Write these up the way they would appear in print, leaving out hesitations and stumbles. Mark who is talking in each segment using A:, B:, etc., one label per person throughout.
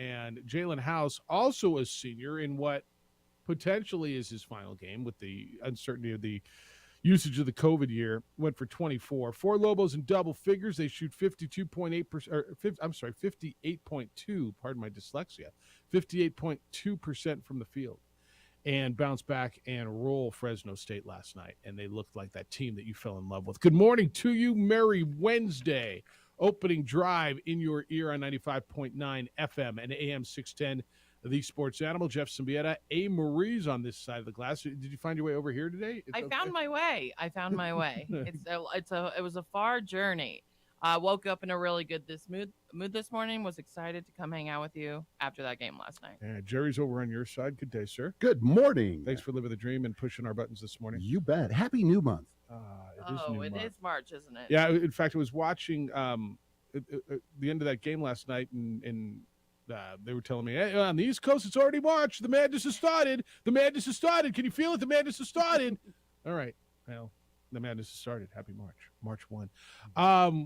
A: and Jalen House, also a senior in what potentially is his final game with the uncertainty of the usage of the COVID year, went for 24. Four Lobos in double figures. They shoot 52.8%, or I'm sorry, 58.2, pardon my dyslexia, 58.2% from the field, and bounce back and roll Fresno State last night. And they looked like that team that you fell in love with. Good morning to you. Merry Wednesday. Opening drive in your ear on 95.9 FM and AM 610. The Sports Animal, Jeff Symbieta. A. Marie's on this side of the glass. Did you find your way over here today?
B: I found my way. It was a far journey. I woke up in a really good mood this morning. Was excited to come hang out with you after that game last night.
A: Yeah, Jerry's over on your side. Good day, sir.
C: Good morning.
A: Thanks for living the dream and pushing our buttons this morning.
C: You bet. Happy new month.
B: It is March, isn't it?
A: Yeah. In fact, I was watching the end of that game last night, and they were telling me, hey, on the East Coast, it's already March. The madness has started. The madness has started. Can you feel it? The madness has started. All right. Well, the madness has started. Happy March. March 1.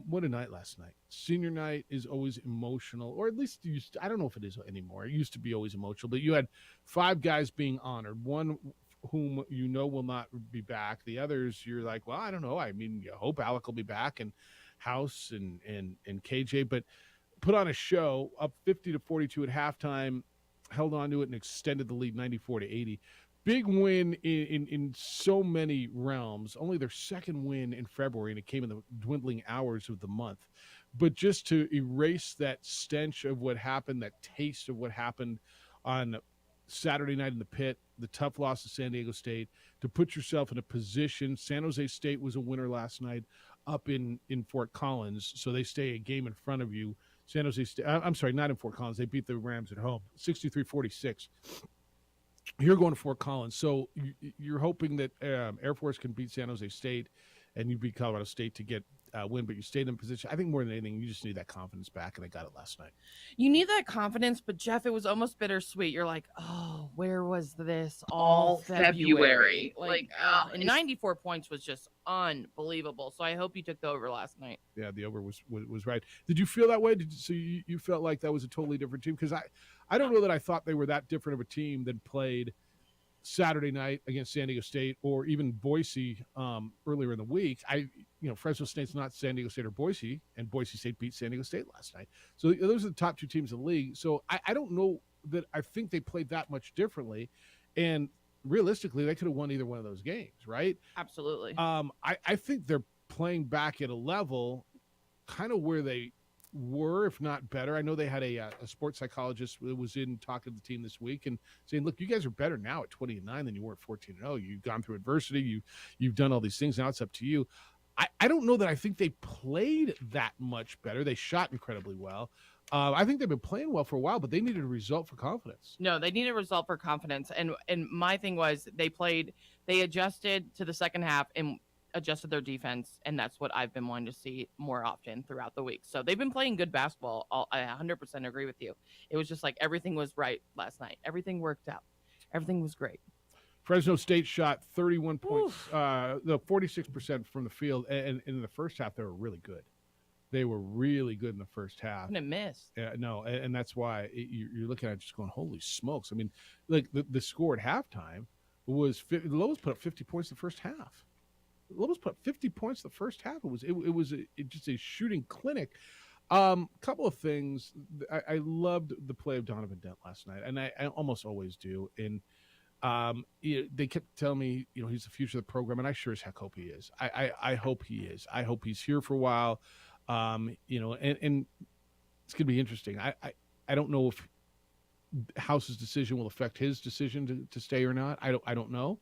A: What a night last night. Senior night is always emotional, or at least I don't know if it is anymore. It used to be always emotional, but you had 5 guys being honored. One whom you know will not be back. The others, you're like, well, I don't know. I mean, you hope Alec will be back, and House and KJ, but put on a show, up 50-42 at halftime, held on to it and extended the lead 94-80. Big win in so many realms. Only their second win in February, and it came in the dwindling hours of the month. But just to erase that stench of what happened, that taste of what happened on Saturday night in the pit, the tough loss to San Diego State, to put yourself in a position. San Jose State was a winner last night up in Fort Collins, so they stay a game in front of you. San Jose State, I'm sorry, not in Fort Collins. They beat the Rams at home, 63-46. You're going to Fort Collins, so you're hoping that Air Force can beat San Jose State, and you beat Colorado State to get a win, but you stayed in position. I think more than anything, you just need that confidence back, and they got it last night.
B: You need that confidence, but Jeff, it was almost bittersweet. You're like, oh, where was this all February? And 94 points was just unbelievable. So I hope you took the over last night.
A: Yeah, the over was right. Did you feel that way? So you felt like that was a totally different team? Because I don't know that I thought they were that different of a team that played Saturday night against San Diego State, or even Boise earlier in the week. Fresno State's not San Diego State or Boise, and Boise State beat San Diego State last night. So those are the top 2 teams in the league. So I don't know that I think they played that much differently. And realistically, they could have won either one of those games, right?
B: Absolutely.
A: I think they're playing back at a level kind of where they were, if not better. I know they had a sports psychologist that was in talking to the team this week and saying, look, you guys are better now at 20-9 than you were at 14-0. You've gone through adversity. You've done all these things. Now it's up to you. I don't know that I think they played that much better. They shot incredibly well. I think they've been playing well for a while, but they needed a result for confidence.
B: No, they needed a result for confidence. And my thing was they adjusted to the second half and adjusted their defense, and that's what I've been wanting to see more often throughout the week. So they've been playing good basketball. I 100% agree with you. It was just like everything was right last night. Everything worked out. Everything was great.
A: Fresno State shot 31 points, 46% from the field, and in the first half, they were really good. They were really good in the first half.
B: Couldn't miss.
A: No, and that's why you're looking at it just going, holy smokes. I mean, like the score at halftime was the Lobos put up 50 points in the first half. The Lobos put up 50 points in the first half. It was just a shooting clinic. Couple of things. I loved the play of Donovan Dent last night, and I almost always do. And they kept telling me, he's the future of the program, and I sure as heck hope he is. I hope he is. I hope he's here for a while. And it's going to be interesting. I don't know if House's decision will affect his decision to stay or not. I don't know.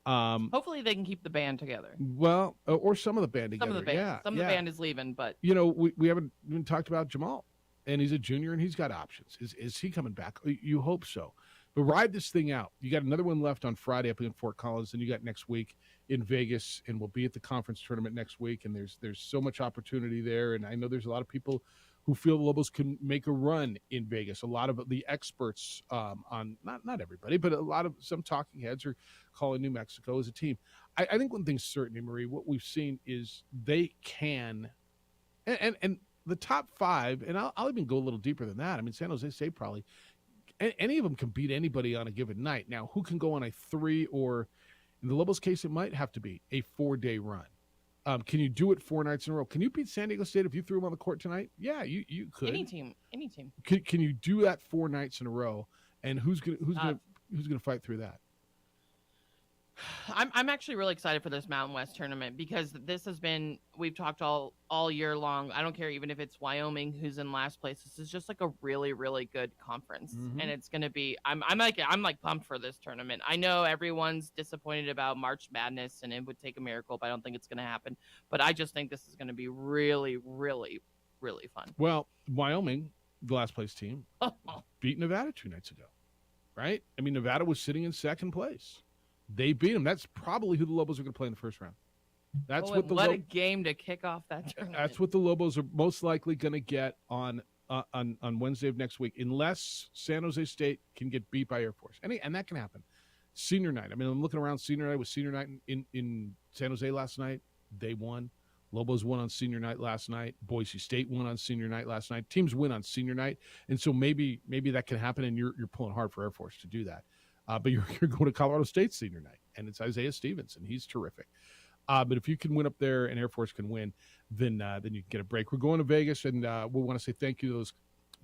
B: Hopefully they can keep the band together.
A: Well, or some of the band together.
B: Some of the band. Some of the band is leaving, but
A: we haven't even talked about Jamal, and he's a junior and he's got options. Is he coming back? You hope so. But ride this thing out. You got another one left on Friday up in Fort Collins, and you got next week in Vegas, and we'll be at the conference tournament next week. And there's so much opportunity there, and I know there's a lot of people who feel the Lobos can make a run in Vegas. A lot of the experts on not everybody, but some talking heads are calling New Mexico as a team. I think one thing's certain, Marie, what we've seen is they can, and the top five, and I'll even go a little deeper than that. I mean, San Jose State probably any of them can beat anybody on a given night. Now, who can go on a 3 or, in the Lobos case, it might have to be a 4-day run. Can you do it 4 nights in a row? Can you beat San Diego State if you threw them on the court tonight? Yeah, you could.
B: Any team.
A: Can you do that 4 nights in a row? And who's gonna fight through that?
B: I'm actually really excited for this Mountain West tournament because this has been, we've talked all year long. I don't care even if it's Wyoming who's in last place. This is just like a really, really good conference.
A: Mm-hmm.
B: And it's going to be, I'm like pumped for this tournament. I know everyone's disappointed about March Madness and it would take a miracle, but I don't think it's going to happen. But I just think this is going to be really, really, really fun.
A: Well, Wyoming, the last place team, beat Nevada 2 nights ago, right? I mean, Nevada was sitting in second place. They beat them. That's probably who the Lobos are going to play in the first round. That's what
B: a game to kick off that tournament.
A: That's what the Lobos are most likely going to get on Wednesday of next week, unless San Jose State can get beat by Air Force. And that can happen. Senior night. I mean, I'm looking around senior night. With senior night in San Jose last night, they won. Lobos won on senior night last night. Boise State won on senior night last night. Teams win on senior night, and so maybe that can happen. And you're pulling hard for Air Force to do that. But you're going to Colorado State senior night, and it's Isaiah Stevenson. He's terrific. But if you can win up there and Air Force can win, then you can get a break. We're going to Vegas, and we want to say thank you to those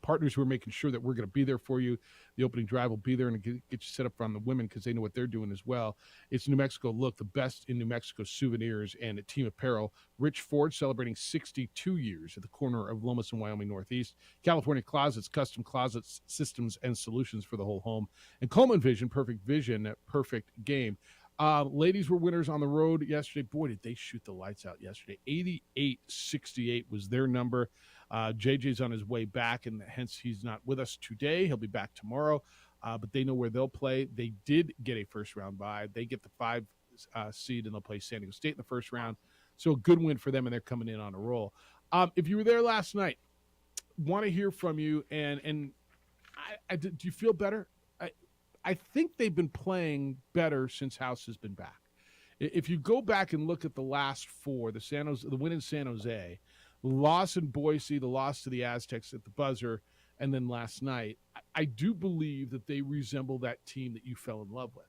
A: partners who are making sure that we're going to be there for you. The opening drive will be there and get you set up on the women because they know what they're doing as well. It's New Mexico Look, the best in New Mexico souvenirs and team apparel. Rich Ford celebrating 62 years at the corner of Lomas and Wyoming Northeast. California Closets, custom closets, systems, and solutions for the whole home. And Coleman Vision, perfect vision, perfect game. Ladies were winners on the road yesterday. Boy, did they shoot the lights out yesterday. 88-68 was their number. JJ's on his way back, and hence he's not with us today. He'll be back tomorrow, but they know where they'll play. They did get a first-round bye. They get the 5 seed, and they'll play San Diego State in the first round. So a good win for them, and they're coming in on a roll. If you were there last night, want to hear from you, and do you feel better? I think they've been playing better since House has been back. If you go back and look at the last 4, the win in San Jose, the loss in Boise, the loss to the Aztecs at the buzzer, and then last night, I do believe that they resemble that team that you fell in love with.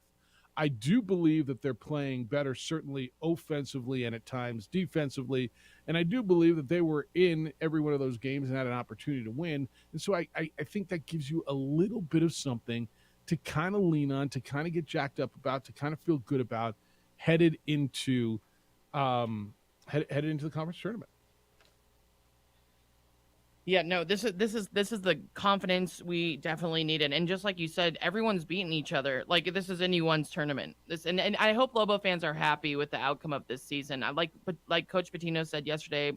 A: I do believe that they're playing better, certainly offensively and at times defensively, and I do believe that they were in every one of those games and had an opportunity to win. And so I think that gives you a little bit of something to kind of lean on, to kind of get jacked up about, to kind of feel good about headed into the conference tournament.
B: Yeah, no, this is the confidence we definitely needed. And just like you said, everyone's beating each other. Like, this is anyone's tournament. And I hope Lobo fans are happy with the outcome of this season. But like Coach Pitino said yesterday,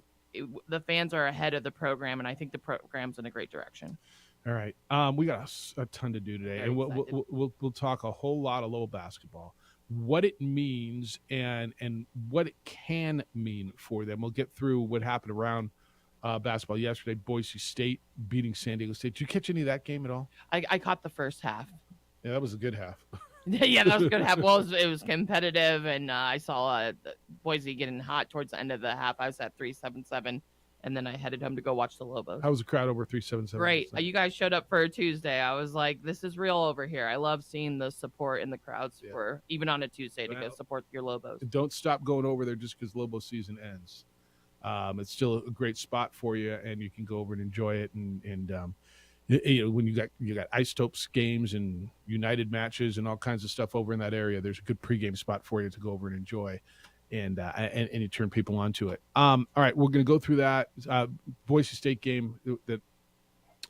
B: the fans are ahead of the program, and I think the program's in a great direction.
A: All right, we got a ton to do today, and we'll talk a whole lot of Lobo basketball, what it means, and what it can mean for them. We'll get through what happened around basketball yesterday. Boise State beating San Diego State. Did you catch any of that game at all?
B: I caught the first half.
A: Yeah, that was a good half.
B: Yeah, that was a good half. Well, it was competitive, and I saw Boise getting hot towards the end of the half. I was at 377, and then I headed home to go watch the Lobos.
A: How was the crowd over 377?
B: Great. You guys showed up for a Tuesday. I was like, this is real over here. I love seeing the support in the crowds for even on a Tuesday to go support your Lobos.
A: Don't stop going over there just because Lobo season ends. It's still a great spot for you, and you can go over and enjoy it. And when you got Isotopes games and United matches and all kinds of stuff over in that area, there's a good pregame spot for you to go over and enjoy, and you turn people onto it. All right, we're going to go through that Boise State game that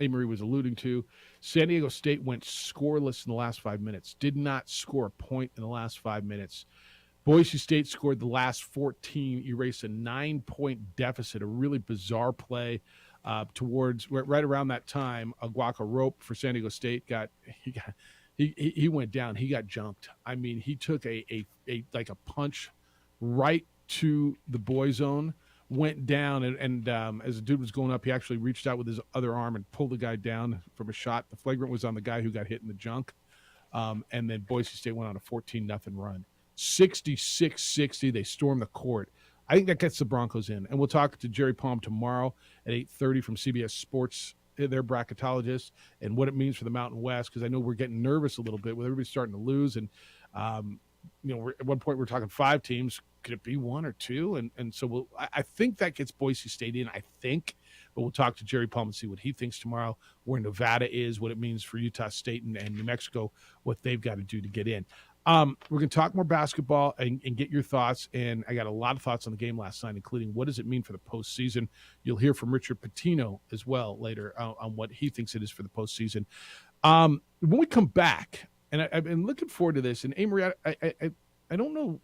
A: Amory was alluding to. San Diego State went scoreless in the last 5 minutes. Did not score a point in the last 5 minutes. Boise State scored the last 14, erased a 9-point deficit, a really bizarre play towards right around that time. Aguaca Rope for San Diego State he went down. He got jumped. I mean, he took a punch right to the boy zone, went down, and as the dude was going up, he actually reached out with his other arm and pulled the guy down from a shot. The flagrant was on the guy who got hit in the junk, and then Boise State went on a 14-0 run. 66-60, they stormed the court. I think that gets the Broncos in. And we'll talk to Jerry Palm tomorrow at 8:30 from CBS Sports, their bracketologist, and what it means for the Mountain West, because I know we're getting nervous a little bit with everybody starting to lose. And, at one point we're talking 5 teams. Could it be 1 or 2? And so I think that gets Boise State in, I think. But we'll talk to Jerry Palm and see what he thinks tomorrow, where Nevada is, what it means for Utah State and New Mexico, what they've got to do to get in. We're going to talk more basketball and get your thoughts. And I got a lot of thoughts on the game last night, including what does it mean for the postseason. You'll hear from Richard Pitino as well later on what he thinks it is for the postseason. When we come back, and I've been looking forward to this, and Amory, I don't know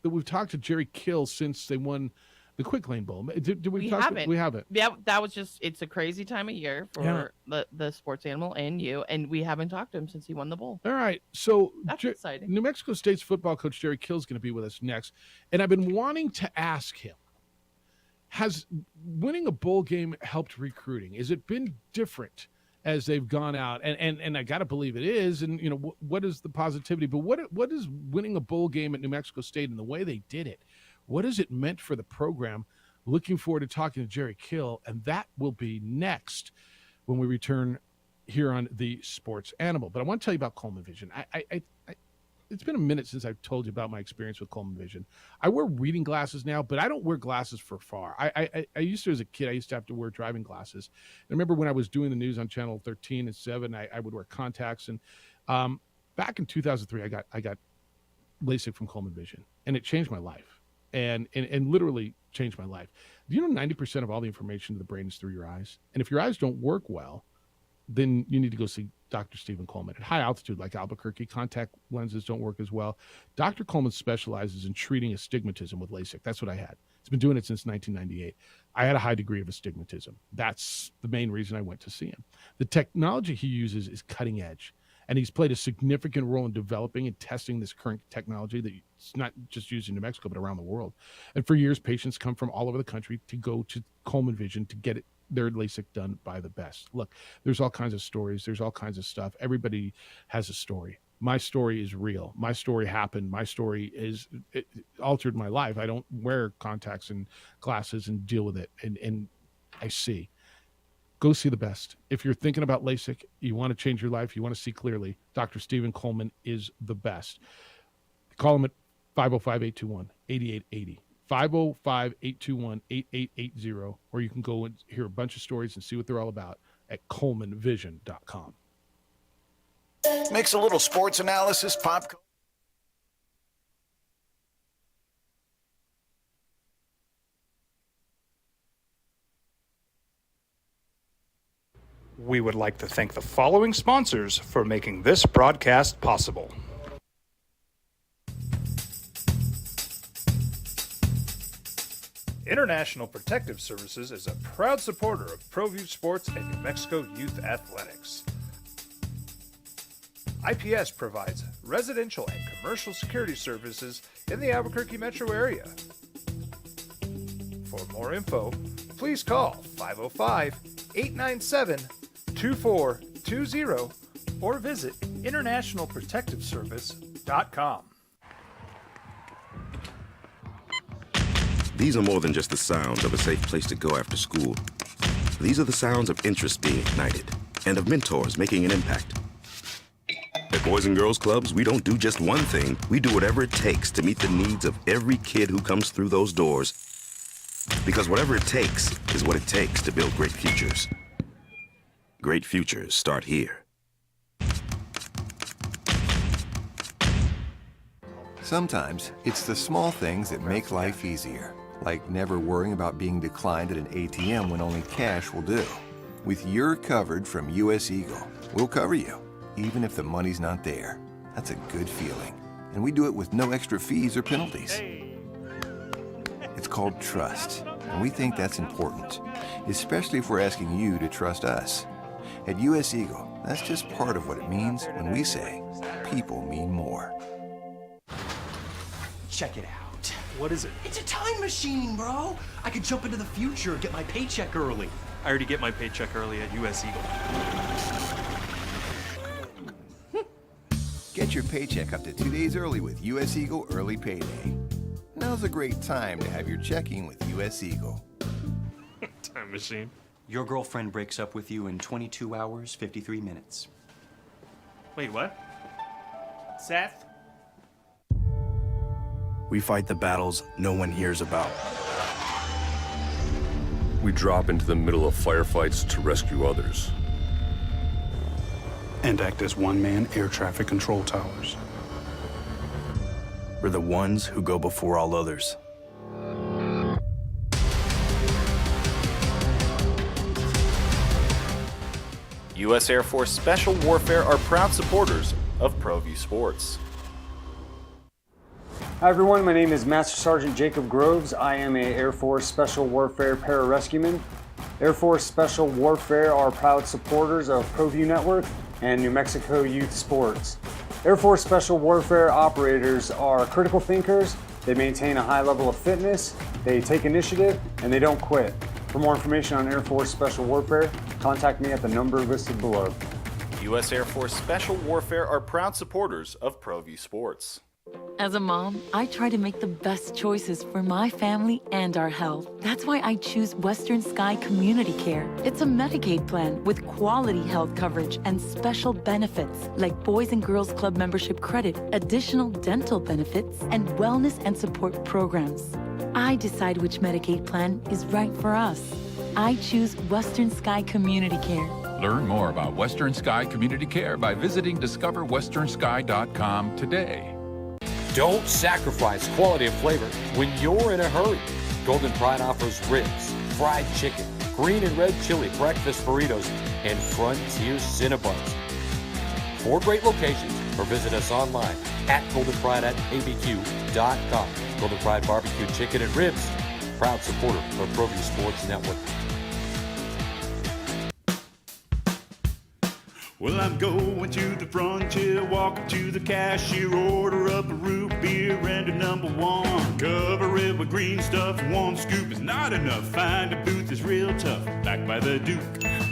A: that we've talked to Jerry Kill since they won the Quick Lane Bowl. Did we
B: haven't.
A: We haven't.
B: Yeah, that was just, it's a crazy time of year for the sports animal and you, and we haven't talked to him since he won the bowl.
A: All right. So
B: that's exciting.
A: New Mexico State's football coach Jerry Kill is going to be with us next. And I've been wanting to ask him, has winning a bowl game helped recruiting? Has it been different as they've gone out? And I got to believe it is. And, what is the positivity? But what is winning a bowl game at New Mexico State and the way they did it? What has it meant for the program? Looking forward to talking to Jerry Kill, and that will be next when we return here on the Sports Animal. But I want to tell you about Coleman Vision. It's been a minute since I've told you about my experience with Coleman Vision. I wear reading glasses now, but I don't wear glasses for far. I used to, as a kid, I used to have to wear driving glasses. I remember when I was doing the news on Channel 13 and 7, I would wear contacts. And back in 2003, I got LASIK from Coleman Vision, and it changed my life. And literally changed my life. Do you know 90% of all the information to the brain is through your eyes? And if your eyes don't work well, then you need to go see Dr. Stephen Coleman. At high altitude, like Albuquerque, contact lenses don't work as well. Dr. Coleman specializes in treating astigmatism with LASIK. That's what I had. He's been doing it since 1998. I had a high degree of astigmatism. That's the main reason I went to see him. The technology he uses is cutting edge. And he's played a significant role in developing and testing this current technology that it's not just used in New Mexico, but around the world. And for years, patients come from all over the country to go to Coleman Vision to get their LASIK done by the best. Look, there's all kinds of stories. There's all kinds of stuff. Everybody has a story. My story is real. My story happened. My story it altered my life. I don't wear contacts and glasses and deal with it. And I see. Go see the best. If you're thinking about LASIK, you want to change your life, you want to see clearly, Dr. Stephen Coleman is the best. Call him at 505-821-8880. 505-821-8880. Or you can go and hear a bunch of stories and see what they're all about at colemanvision.com.
D: Makes a little sports analysis, pop culture.
E: We would like to thank the following sponsors for making this broadcast possible. International Protective Services is a proud supporter of ProView Sports and New Mexico Youth Athletics. IPS provides residential and commercial security services in the Albuquerque metro area. For more info, please call 505-897-2420 or visit internationalprotectiveservice.com.
F: These are more than just the sounds of a safe place to go after school. These are the sounds of interest being ignited and of mentors making an impact. At Boys and Girls Clubs, we don't do just one thing. We do whatever it takes to meet the needs of every kid who comes through those doors. Because whatever it takes is what it takes to build great futures. Great futures start here.
G: Sometimes it's the small things that make life easier, like never worrying about being declined at an ATM when only cash will do. With your covered from US Eagle, we'll cover you, even if the money's not there. That's a good feeling. And we do it with no extra fees or penalties. It's called trust, and we think that's important, especially if we're asking you to trust us. At US Eagle, that's just part of what it means when we say people mean more.
H: Check it out.
E: What is it?
H: It's a time machine, bro. I could jump into the future and get my paycheck early.
I: I already get my paycheck early at US Eagle.
G: Get your paycheck up to 2 days early with US Eagle Early Payday. No now's a great time to have your checking with U.S. Eagle.
I: Time machine.
H: Your girlfriend breaks up with you in 22 hours, 53 minutes.
I: Wait, what? Seth?
J: We fight the battles no one hears about.
E: We drop into the middle of firefights to rescue others.
J: And act as one-man air traffic control towers. We're the ones who go before all others.
K: U.S. Air Force Special Warfare are proud supporters of ProView Sports.
L: Hi everyone, my name is Master Sergeant Jacob Groves. I am a Air Force Special Warfare pararescueman. Air Force Special Warfare are proud supporters of ProView Network and New Mexico Youth Sports. Air Force Special Warfare operators are critical thinkers. They maintain a high level of fitness, they take initiative, and they don't quit. For more information on Air Force Special Warfare, contact me at the number listed below.
K: U.S. Air Force Special Warfare are proud supporters of ProView Sports.
M: As a mom, I try to make the best choices for my family and our health. That's why I choose Western Sky Community Care. It's a Medicaid plan with quality health coverage and special benefits like Boys and Girls Club membership credit, additional dental benefits, and wellness and support programs. I decide which Medicaid plan is right for us. I choose Western Sky Community Care.
N: Learn more about Western Sky Community Care by visiting discoverwesternsky.com today.
O: Don't sacrifice quality and flavor when you're in a hurry. Golden Pride offers ribs, fried chicken, green and red chili breakfast burritos, and Frontier Cinnabons. 4 great locations, or visit us online at goldenpride@abq.com. Golden Pride Barbecue Chicken and Ribs, proud supporter of ProView Sports Network.
P: Well, I'm going to the frontier, walking to the cashier, order up a root beer and a #1. Cover it with green stuff, 1 scoop is not enough. Find a booth is real tough, back by the Duke.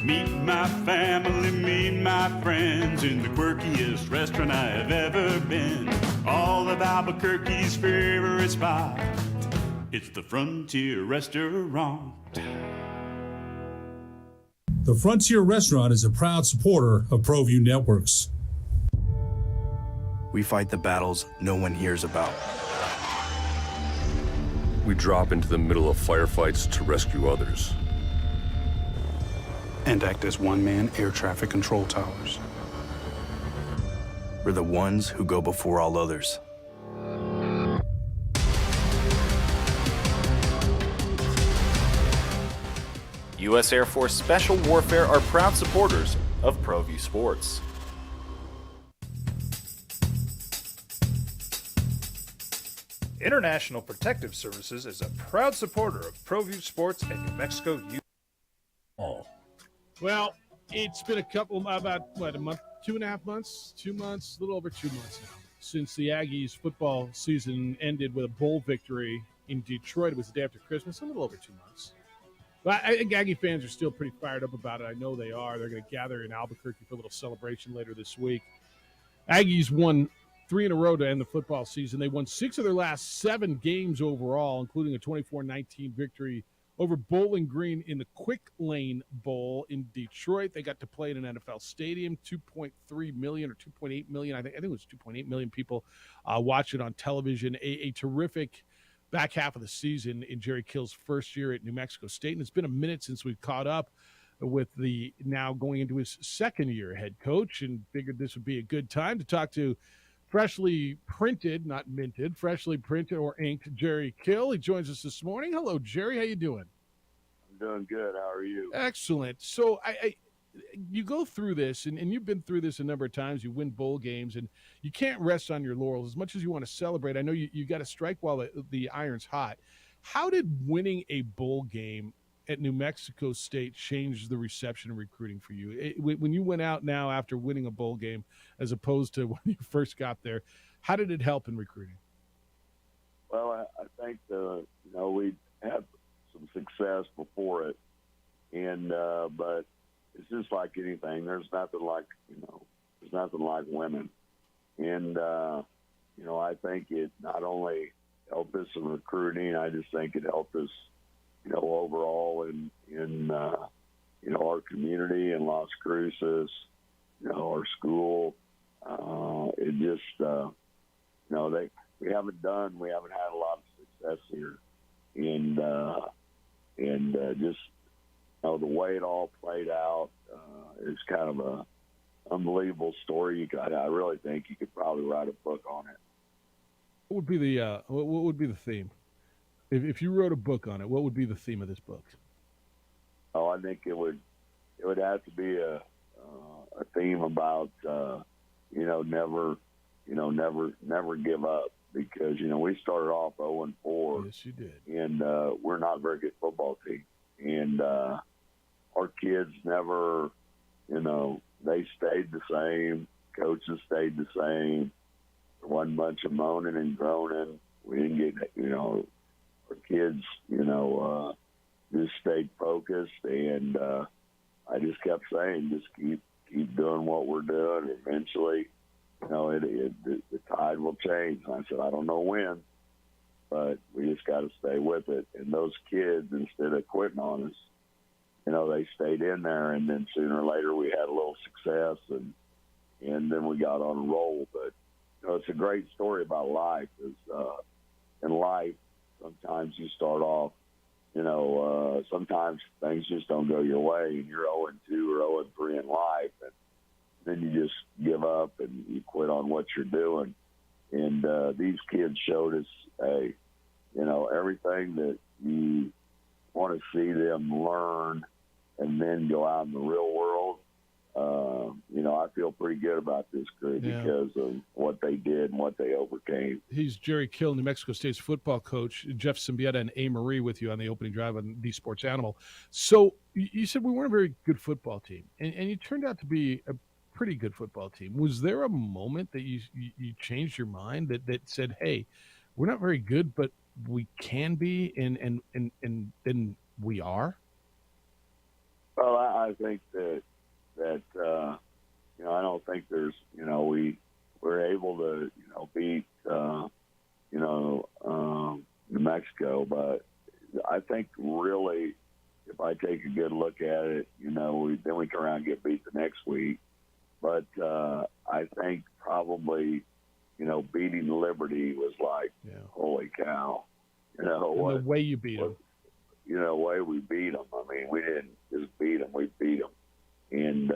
P: Meet my family, meet my friends in the quirkiest restaurant I have ever been. All of Albuquerque's favorite spot, it's the Frontier Restaurant.
Q: The Frontier Restaurant is a proud supporter of ProView Networks.
J: We fight the battles no one hears about.
E: We drop into the middle of firefights to rescue others.
J: And act as one-man air traffic control towers. We're the ones who go before all others.
K: U.S. Air Force Special Warfare are proud supporters of ProView Sports.
E: International Protective Services is a proud supporter of ProView Sports and New Mexico Youth.
A: Well, it's been a month, 2.5 months, 2 months, a little over 2 months now, since the Aggies football season ended with a bowl victory in Detroit. It was the day after Christmas, a little over 2 months. But I think Aggie fans are still pretty fired up about it. I know they are. They're going to gather in Albuquerque for a little celebration later this week. Aggies won 3 in a row to end the football season. They won 6 of their last 7 games overall, including a 24-19 victory over Bowling Green in the Quick Lane Bowl in Detroit. They got to play in an NFL stadium, 2.3 million or 2.8 million. I think it was 2.8 million people watch it on television. A terrific back half of the season in Jerry Kill's first year at New Mexico State. And it's been a minute since we've caught up with the now going into his second year head coach, and figured this would be a good time to talk to freshly printed, not minted, freshly printed or inked Jerry Kill. He joins us this morning. Hello, Jerry. How you doing?
R: I'm doing good. How are you?
A: Excellent. So you go through this, and you've been through this a number of times. You win bowl games, and you can't rest on your laurels. As much as you want to celebrate, I know you got to strike while the iron's hot. How did winning a bowl game at New Mexico State change the reception and recruiting for you? When you went out now after winning a bowl game, as opposed to when you first got there, how did it help in recruiting?
R: Well, I think we had some success before it, and but it's just like anything. There's nothing like winning, and I think it not only helped us in recruiting. I just think it helped us, overall in our community in Las Cruces, our school. It just, we haven't had a lot of success here, and just the way it all played out is kind of a unbelievable story. I really think you could probably write a book on it.
A: What would be the what would be the theme? If you wrote a book on it, what would be the theme of this book?
R: Oh, I think it would have to be a theme about never give up, because we started off 0-4.
A: Yes, you did.
R: And we're not a very good football team, and our kids never, they stayed the same. Coaches stayed the same. There wasn't much of moaning and groaning. We didn't get, our kids, just stayed focused. And I just kept saying, just keep doing what we're doing. Eventually, the tide will change. And I said, I don't know when, but we just got to stay with it. And those kids, instead of quitting on us, they stayed in there. And then sooner or later, we had a little success, and then we got on a roll. But it's a great story about life. In life, sometimes you start off, sometimes things just don't go your way, and you're 0-2 or 0-3 in life, and then you just give up and you quit on what you're doing. And these kids showed us, hey, everything that you want to see them learn and then go out in the real world. I feel pretty good about this group because of what they did and what they overcame.
A: He's Jerry Kill, New Mexico State's football coach. Jeff Symbieta and A. Marie with you on the opening drive on the Sports Animal. So you said we weren't a very good football team, and you turned out to be a pretty good football team. Was there a moment that you changed your mind that said, hey, we're not very good, but we can be, and then we are?
R: Well, I think that I don't think there's, we're able to, beat, New Mexico, but I think really, if I take a good look at it, then we come around and get beat the next week. But I think probably, beating Liberty was like, holy cow.
A: And the way you beat them.
R: The way we beat them. I mean, we didn't just beat them, we beat them. And,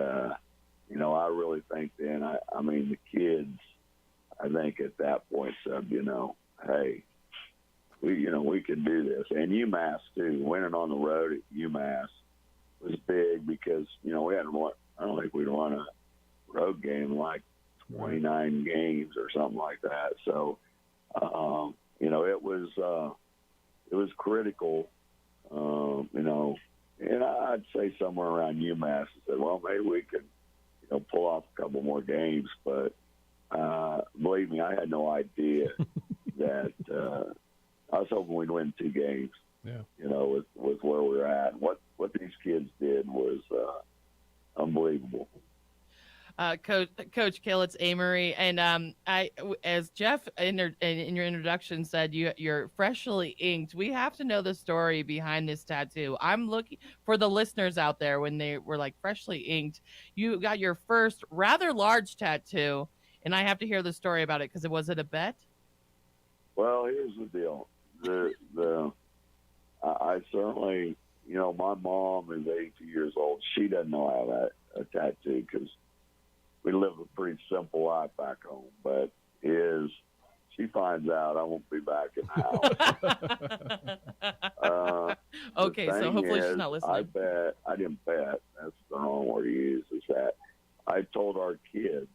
R: I really think then, I mean, the kids, I think at that point said, hey, we can do this. And UMass, too, winning on the road at UMass was big because, we hadn't won, I don't think we'd won a road game in like 29 games or something like that. So, it was critical, and I'd say somewhere around UMass, I said, well, maybe we can, pull off a couple more games. But believe me, I had no idea that I was hoping we'd win 2 games.
A: Yeah.
R: With where we're at. What these kids did was unbelievable.
B: Coach Kill, it's Amory, and as Jeff in your introduction said, you're freshly inked. We have to know the story behind this tattoo. I'm looking for the listeners out there when they were like freshly inked. You got your first rather large tattoo, and I have to hear the story about it because was it a bet?
R: Well, here's the deal. I certainly, my mom is 82 years old. She doesn't know I have a tattoo because we live a pretty simple life back home, but she finds out I won't be back in the house.
B: Okay, so hopefully she's not listening.
R: I didn't bet. That's the wrong word to use. Is that I told our kids,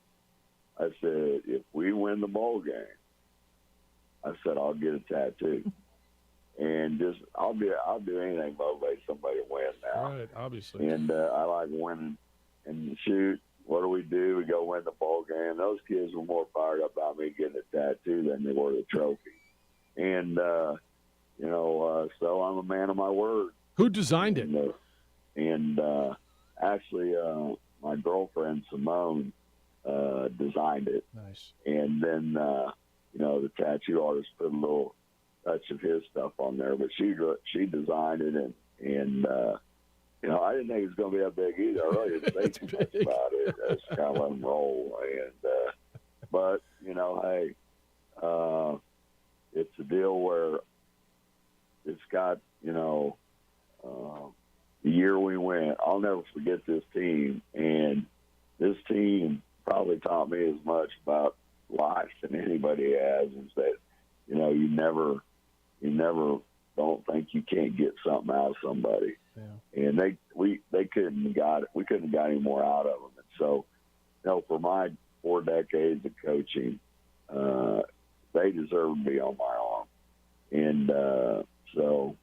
R: I said, if we win the bowl game, I said I'll get a tattoo, and I'll do anything to motivate somebody to win now.
A: Right, obviously.
R: And I like winning. And shoot, what do? We go win the bowl game. Those kids were more fired up about me getting a tattoo than they were the trophy. And so I'm a man of my word.
A: Who designed it?
R: And actually, my girlfriend Simone designed it.
A: Nice.
R: And then the tattoo artist put a little touch of his stuff on there, but she designed it, and you know, I didn't think it was going to be that big either. I really didn't think too much about it. I just kind of let them roll, and but you know, hey, it's a deal where it's got, you know, the year we went, I'll never forget this team, and this team probably taught me as much about life than anybody has, is that, you know, you never don't think you can't get something out of somebody. Yeah. And they couldn't have got it. We couldn't have got any more out of them. And so, you know, for my 4 decades of coaching, they deserve to be on my arm. And so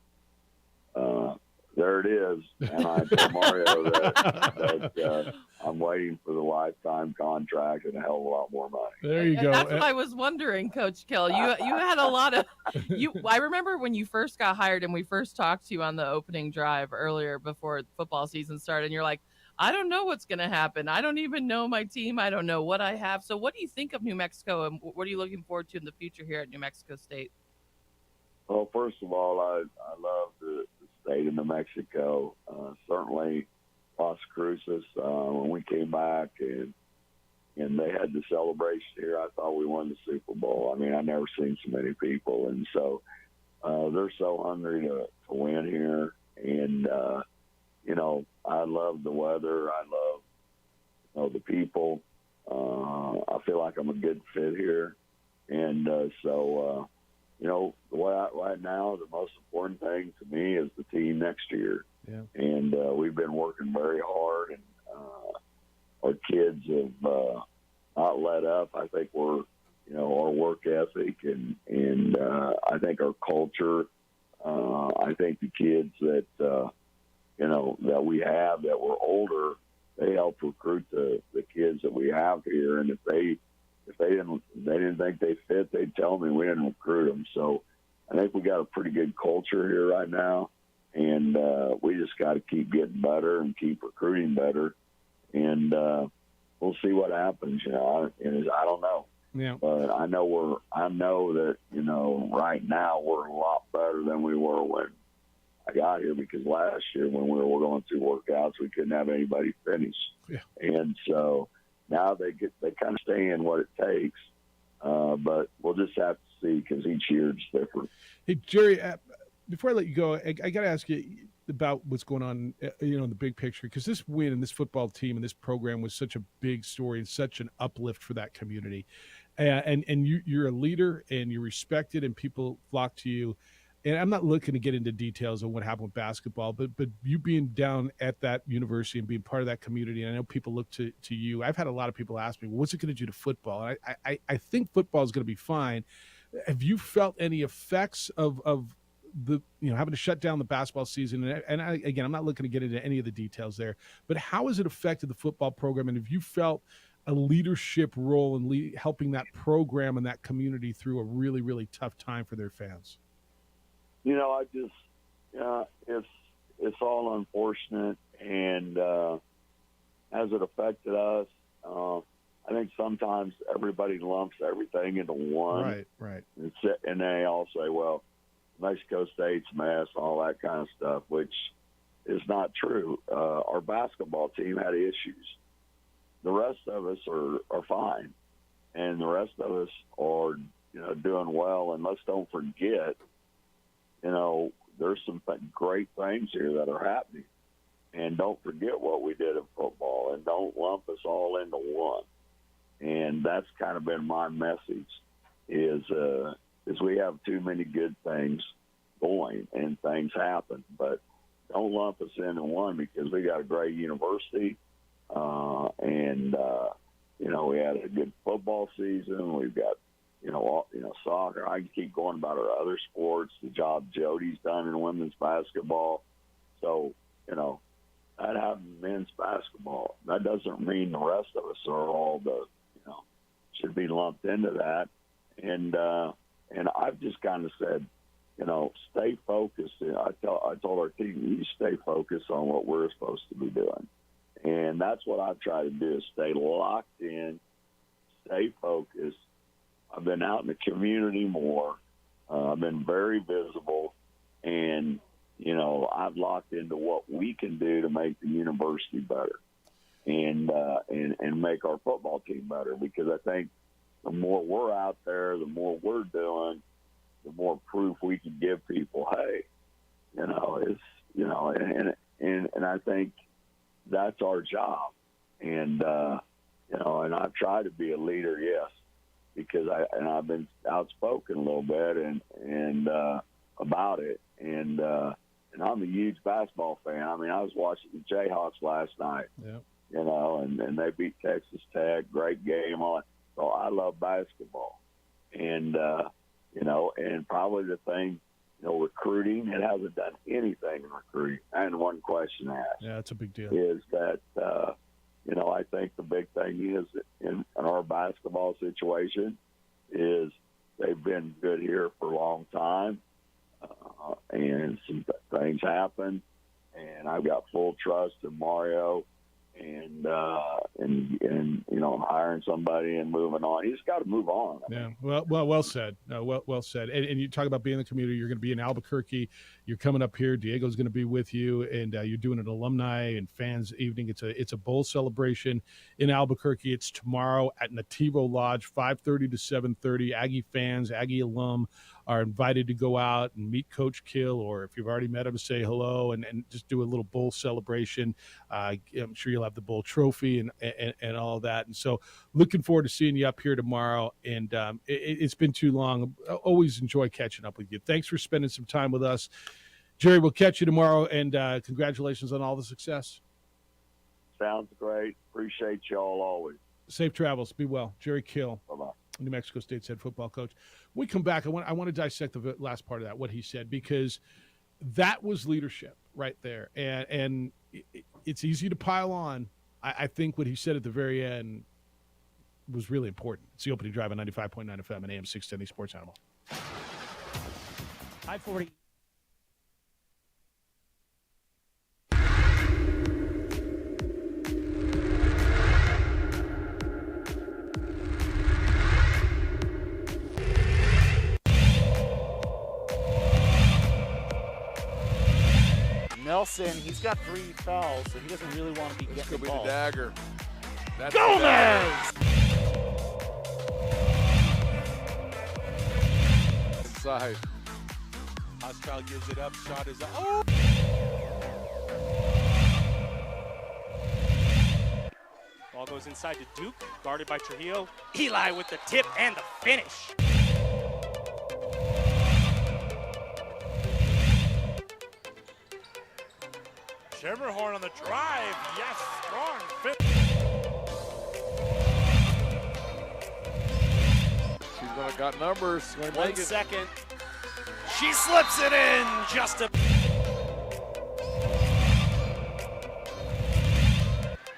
R: there it is. And I told Mario that I'm waiting for the lifetime contract and a hell of a lot more money.
A: There you go.
B: That's what I was wondering, Coach Kill. You had a lot of I remember when you first got hired and we first talked to you on the opening drive earlier before football season started, and you're like, I don't know what's going to happen. I don't even know my team. I don't know what I have. So what do you think of New Mexico, and what are you looking forward to in the future here at New Mexico State?
R: Well, first of all, I love the state of New Mexico. Certainly Las Cruces, when we came back and they had the celebration here, I thought we won the Super Bowl. I mean, I've never seen so many people. And so they're so hungry to win here. And, you know, I love the weather. I love, you know, the people. I feel like I'm a good fit here. And so, you know, right now, the most important thing to me is the team next year. Yeah. And we've been working very hard, and our kids have not let up. I think we're, you know, our work ethic and I think our culture. I think the kids that you know that we have that were older, they help recruit the kids that we have here. And if they didn't think they fit, they'd tell me. We didn't recruit them. So I think we got a pretty good culture here right now. And we just got to keep getting better and keep recruiting better, and we'll see what happens. You know, I don't know. Yeah. But I know that, you know, right now we're a lot better than we were when I got here, because last year when we were going through workouts, we couldn't have anybody finish. Yeah. And so now they kind of stay in what it takes, but we'll just have to see, because each year it's different.
A: Hey, Jerry. Before I let you go, I got to ask you about what's going on, you know, in the big picture, because this win and this football team and this program was such a big story and such an uplift for that community. And you're a leader, and you're respected, and people flock to you. And I'm not looking to get into details on what happened with basketball, but you being down at that university and being part of that community, and I know people look to you. I've had a lot of people ask me, well, what's it going to do to football? And I think football is going to be fine. Have you felt any effects of the, you know, having to shut down the basketball season? And again, I'm not looking to get into any of the details there, but how has it affected the football program? And have you felt a leadership role in helping that program and that community through a really, really tough time for their fans?
R: You know, I just, it's all unfortunate, and has it affected us? I think sometimes everybody lumps everything into one.
A: Right.
R: And they all say, well, Mexico State's mess, all that kind of stuff, which is not true. Our basketball team had issues. The rest of us are fine, and the rest of us are, you know, doing well. And let's don't forget, you know, there's some great things here that are happening. And don't forget what we did in football, and don't lump us all into one. And that's kind of been my message, is we have too many good things going, and things happen. But don't lump us into one, because we got a great university, and you know, we had a good football season. We've got, you know, soccer. I can keep going about our other sports, the job Jody's done in women's basketball. So, you know, that happened in men's basketball. That doesn't mean the rest of us are all should be lumped into that. And I've just kind of said, you know, stay focused. I told our team, you stay focused on what we're supposed to be doing. And that's what I try to do, is stay locked in, stay focused. I've been out in the community more. I've been very visible, and, you know, I've locked into what we can do to make the university better and make our football team better, because I think the more we're out there, the more we're doing, the more proof we can give people, hey, you know, it's, you know, and I think that's our job. And, you know, and I've tried to be a leader, yes, because I've been outspoken a little bit and about it. And I'm a huge basketball fan. I mean, I was watching the Jayhawks last night, you know, and they beat Texas Tech, great game on it. So I love basketball. And, you know, and probably the thing, you know, recruiting, it hasn't done anything in recruiting. And one question asked.
A: Yeah, that's a big deal.
R: Is that, you know, I think the big thing is in our basketball situation is they've been good here for a long time, and some things happen, and I've got full trust in Mario, and you know, hiring somebody and moving on. He's got to move on.
A: Yeah, well said. Well said. And you talk about being in the community. You're going to be in Albuquerque. You're coming up here. Diego's going to be with you, and you're doing an alumni and fans evening. It's a bowl celebration in Albuquerque. It's tomorrow at Nativo Lodge, 5:30 to 7:30. Aggie fans, Aggie alum are invited to go out and meet Coach Kill, or if you've already met him, say hello and just do a little bowl celebration. I'm sure you'll have the bowl trophy and all of that. And so looking forward to seeing you up here tomorrow. And it's been too long. I always enjoy catching up with you. Thanks for spending some time with us. Jerry, we'll catch you tomorrow, and congratulations on all the success.
R: Sounds great. Appreciate y'all always.
A: Safe travels. Be well. Jerry Kill.
R: Bye-bye.
A: New Mexico State's head football coach. When we come back, I want to dissect the last part of that, what he said, because that was leadership right there. And it's easy to pile on. I think what he said at the very end was really important. It's the opening drive on 95.9 FM and AM 610 Sports Animal.
S: I-40.
T: Nelson, he's got 3 fouls, so he doesn't really want to be getting the ball.
U: The dagger. That's
T: Gomez!
U: Inside.
S: Hostile gives it up. Shot is up. Oh! Ball goes inside to Duke, guarded by Trujillo. Eli with the tip and the finish. Schermerhorn on the drive. Yes, strong finish.
U: She's going to got numbers. Going to
S: 1
U: make it.
S: second. She slips it in just a.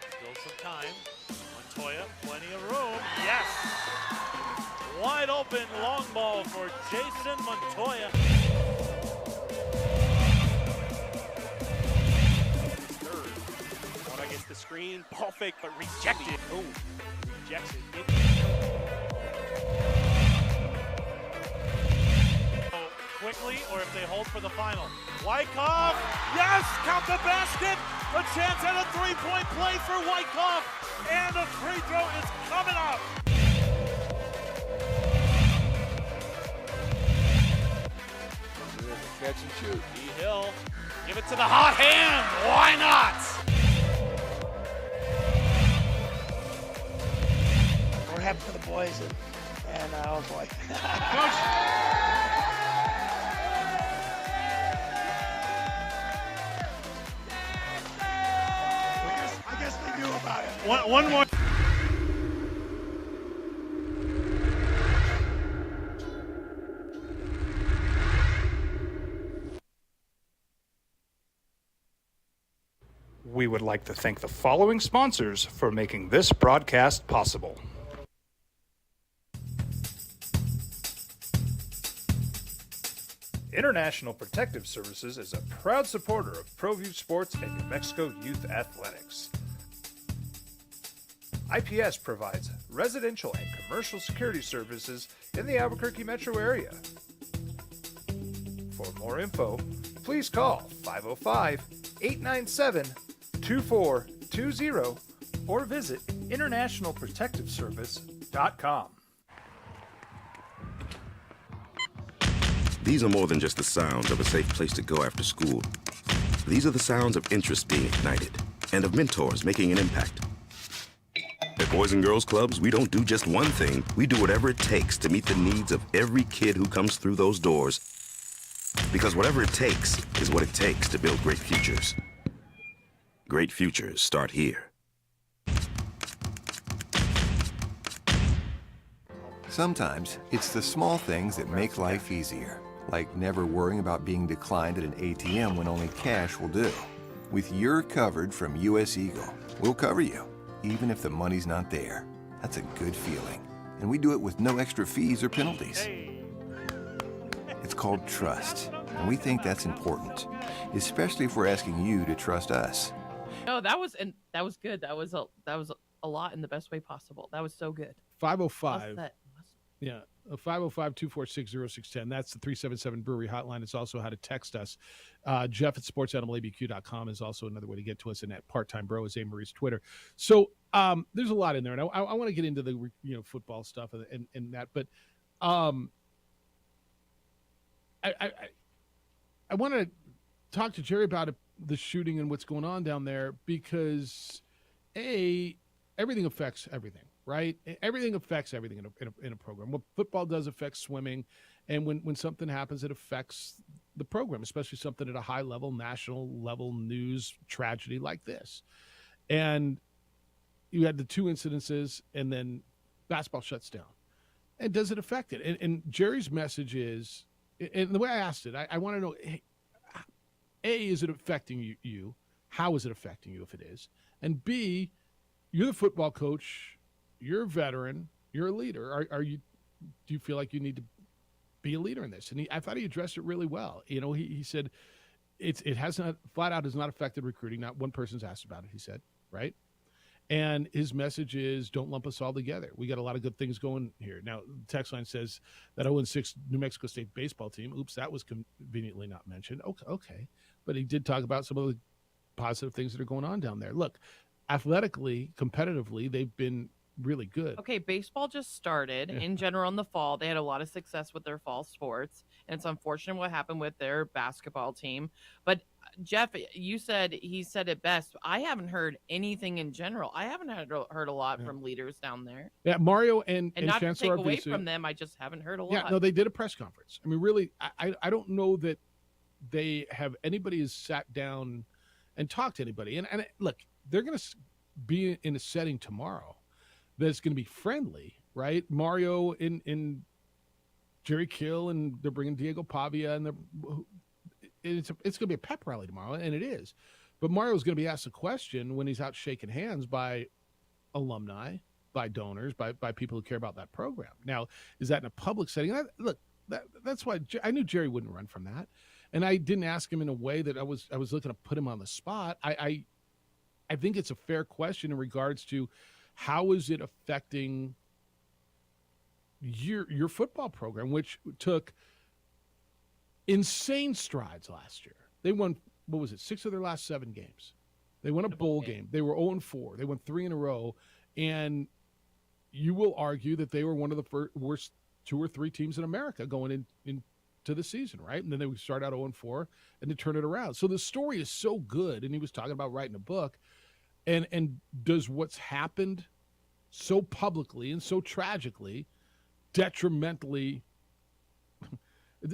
S: Still some time. Montoya, plenty of room. Yes. Wide open long ball for Jason Montoya. Gets the screen, ball fake, but rejected. Oh, rejects it. Quickly, or if they hold for the final. Wyckoff, yes, count the basket. A chance at a three-point play for Wyckoff, and a free throw is coming up.
U: Catch and shoot.
S: E. Hill, give it to the hot hand. Why not?
T: We're happy for the boys, and I was like,
S: Coach.
T: I guess they knew about it.
S: One more.
E: We would like to thank the following sponsors for making this broadcast possible. International Protective Services is a proud supporter of ProView Sports and New Mexico Youth Athletics. IPS provides residential and commercial security services in the Albuquerque metro area. For more info, please call 505-897-2420 or visit internationalprotectiveservice.com.
F: These are more than just the sounds of a safe place to go after school. These are the sounds of interest being ignited and of mentors making an impact. At Boys and Girls Clubs, we don't do just one thing. We do whatever it takes to meet the needs of every kid who comes through those doors. Because whatever it takes is what it takes to build great futures. Great futures start here.
G: Sometimes it's the small things that make life easier, like never worrying about being declined at an ATM when only cash will do. With You're Covered from US Eagle, we'll cover you, even if the money's not there. That's a good feeling. And we do it with no extra fees or penalties. It's called trust, and we think that's important, especially if we're asking you to trust us.
B: No, that was good. That was a lot in the best way possible. That was so good.
A: 505. Yeah, 505-246-0610. That's the 377 Brewery hotline. It's also how to text us. Jeff at sportsanimalabq.com is also another way to get to us, and at Part-Time Bro is A-Marie's Twitter. So there's a lot in there, and I want to get into the football stuff and that, but I want to talk to Jerry about the shooting and what's going on down there because, everything affects everything. Right? Everything affects everything in a program. What football does affects swimming. And when something happens, it affects the program, especially something at a high level, national level news tragedy like this. And you had the two incidences, and then basketball shuts down. And does it affect it? And Jerry's message is, and the way I asked it, I want to know, A, is it affecting you? How is it affecting you if it is? And B, you're the football coach. You're a veteran. You're a leader. Do you feel like you need to be a leader in this? And I thought he addressed it really well. He said it has not flat out has not affected recruiting. Not one person's asked about it. He said, right? And his message is, don't lump us all together. We got a lot of good things going here. Now, the text line says that 0-6 New Mexico State baseball team. Oops, that was conveniently not mentioned. Okay, but he did talk about some of the positive things that are going on down there. Look, athletically, competitively, they've been really good.
B: Okay, baseball just started. In general, in the fall, they had a lot of success with their fall sports, and it's unfortunate what happened with their basketball team. But Jeff, he said it best. I haven't heard anything in general. I haven't heard a lot from leaders down there.
A: Yeah, Mario and
B: not to
A: Chancellor
B: take away
A: Arvizu,
B: from them, I just haven't heard a lot.
A: Yeah, no, they did a press conference. I mean, really, I don't know that they have anybody has sat down and talked to anybody. And look, they're going to be in a setting tomorrow that's going to be friendly, right? Mario in Jerry Kill, and they're bringing Diego Pavia, and it's going to be a pep rally tomorrow, and it is. But Mario's going to be asked a question when he's out shaking hands by alumni, by donors, by people who care about that program. Now, is that in a public setting? That's why I knew Jerry wouldn't run from that, and I didn't ask him in a way that I was looking to put him on the spot. I think it's a fair question in regards to how is it affecting your football program, which took insane strides last year. They won, 6 of their last 7 games. They won a bowl game. They were 0-4. They won 3 in a row, and you will argue that they were one of the worst 2 or 3 teams in America going into the season, right? And then they would start out 0-4 and to turn it around. So the story is so good, and he was talking about writing a book. And does what's happened so publicly and so tragically detrimentally,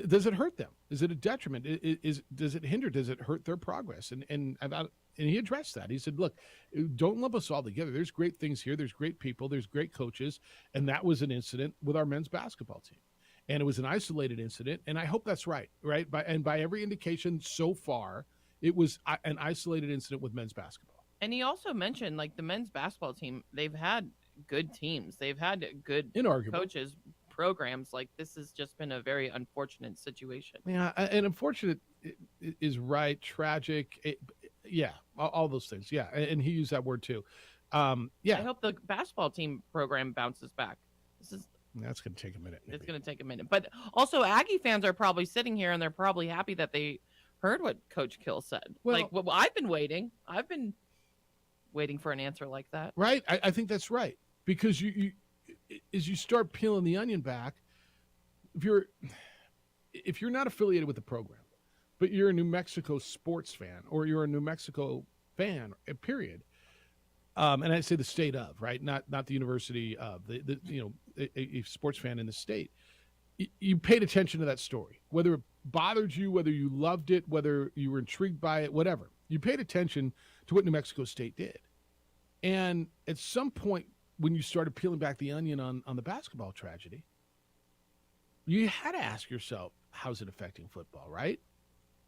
A: does it hurt them? Is it a detriment? Does it hinder? Does it hurt their progress? And he addressed that. He said, look, don't lump us all together. There's great things here. There's great people. There's great coaches. And that was an incident with our men's basketball team. And it was an isolated incident. And I hope that's right? By every indication so far, it was an isolated incident with men's basketball.
B: And he also mentioned, like, the men's basketball team, they've had good teams. They've had good coaches, programs. Like, this has just been a very unfortunate situation.
A: Yeah, and unfortunate is right. Tragic. All those things. Yeah, and he used that word too. I
B: hope the basketball team program bounces back.
A: That's going to take a minute.
B: It's going to take a minute. But also, Aggie fans are probably sitting here and they're probably happy that they heard what Coach Kill said.
A: Well,
B: I've been waiting. I've been waiting for an answer like that.
A: Right? I think that's right. Because you as you start peeling the onion back, if you're not affiliated with the program, but you're a New Mexico sports fan, or you're a New Mexico fan, period. And I say the state of, right? Not the university of, a sports fan in the state. You paid attention to that story, whether it bothered you, whether you loved it, whether you were intrigued by it, whatever. You paid attention to what New Mexico State did. And at some point, when you started peeling back the onion on the basketball tragedy, you had to ask yourself, how's it affecting football, right?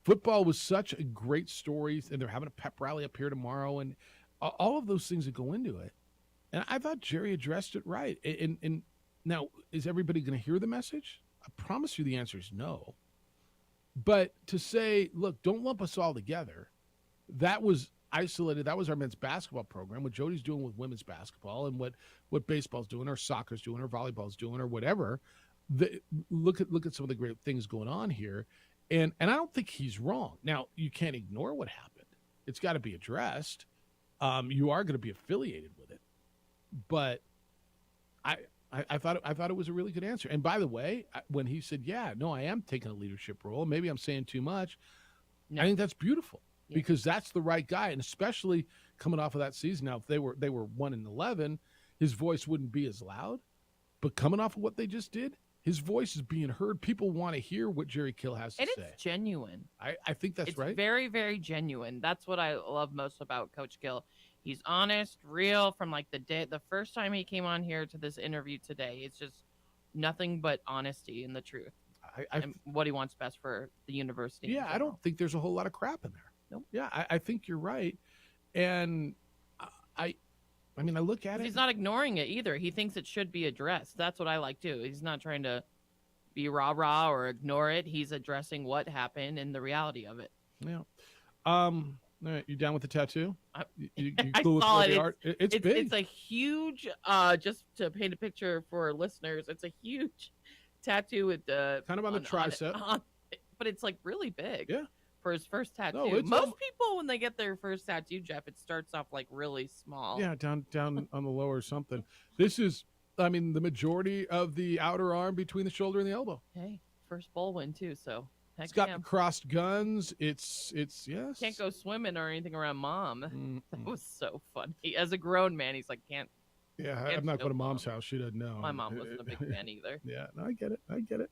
A: Football was such a great story, and they're having a pep rally up here tomorrow, and all of those things that go into it. And I thought Jerry addressed it right. And now, is everybody going to hear the message? I promise you the answer is no. But to say, look, don't lump us all together, that was isolated. That was our men's basketball program, what Jody's doing with women's basketball, and what baseball's doing, or soccer's doing, or volleyball's doing, or whatever. Look at some of the great things going on here. And I don't think he's wrong. Now, you can't ignore what happened. It's got to be addressed. You are going to be affiliated with it. But I thought it was a really good answer. And by the way, when he said, yeah, no, I am taking a leadership role, maybe I'm saying too much, I think that's beautiful, because that's the right guy. And especially coming off of that season. Now, if they were 1-11, his voice wouldn't be as loud. But coming off of what they just did, his voice is being heard. People want to hear what Jerry Kill has to say.
B: And it's genuine.
A: I think that's right.
B: It's very, very genuine. That's what I love most about Coach Kill. He's honest, real, from like the first time he came on here to this interview today. It's just nothing but honesty and the truth. And what he wants best for the university.
A: Yeah, I don't think there's a whole lot of crap in there.
B: Nope.
A: Yeah, I think you're right. And I look at it.
B: He's not ignoring it either. He thinks it should be addressed. That's what I like too. He's not trying to be rah-rah or ignore it. He's addressing what happened and the reality of it.
A: Yeah. All right, you down with the tattoo? You
B: I
A: cool with
B: saw
A: where
B: it.
A: they are? It's big.
B: It's a huge, just to paint a picture for listeners, it's a huge tattoo with the
A: kind of on the tricep.
B: But it's like really big.
A: Yeah.
B: For his first tattoo.
A: No, it's
B: Most people, when they get their first tattoo, Jeff, it starts off like really small.
A: Yeah, down on the lower something. This is, the majority of the outer arm between the shoulder and the elbow.
B: Hey, first bowl win too, so heck
A: It's got
B: yeah.
A: crossed guns. It's yes.
B: Can't go swimming or anything around mom. That was so funny. As a grown man, he's like, can't.
A: Yeah,
B: can't
A: I'm not
B: go
A: going to mom's house. She doesn't know.
B: My mom wasn't a big fan either.
A: Yeah, no, I get it.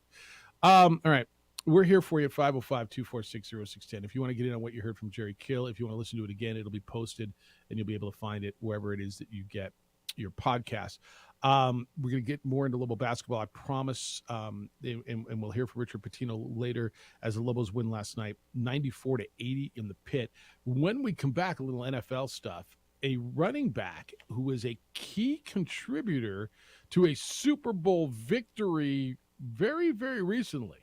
A: All right. We're here for you at 505-246-0610. If you want to get in on what you heard from Jerry Kill, if you want to listen to it again, it'll be posted and you'll be able to find it wherever it is that you get your podcast. We're going to get more into Lobo basketball, I promise. And we'll hear from Richard Pitino later as the Lobos win last night, 94-80 in the pit. When we come back, a little NFL stuff. A running back who is a key contributor to a Super Bowl victory very, very recently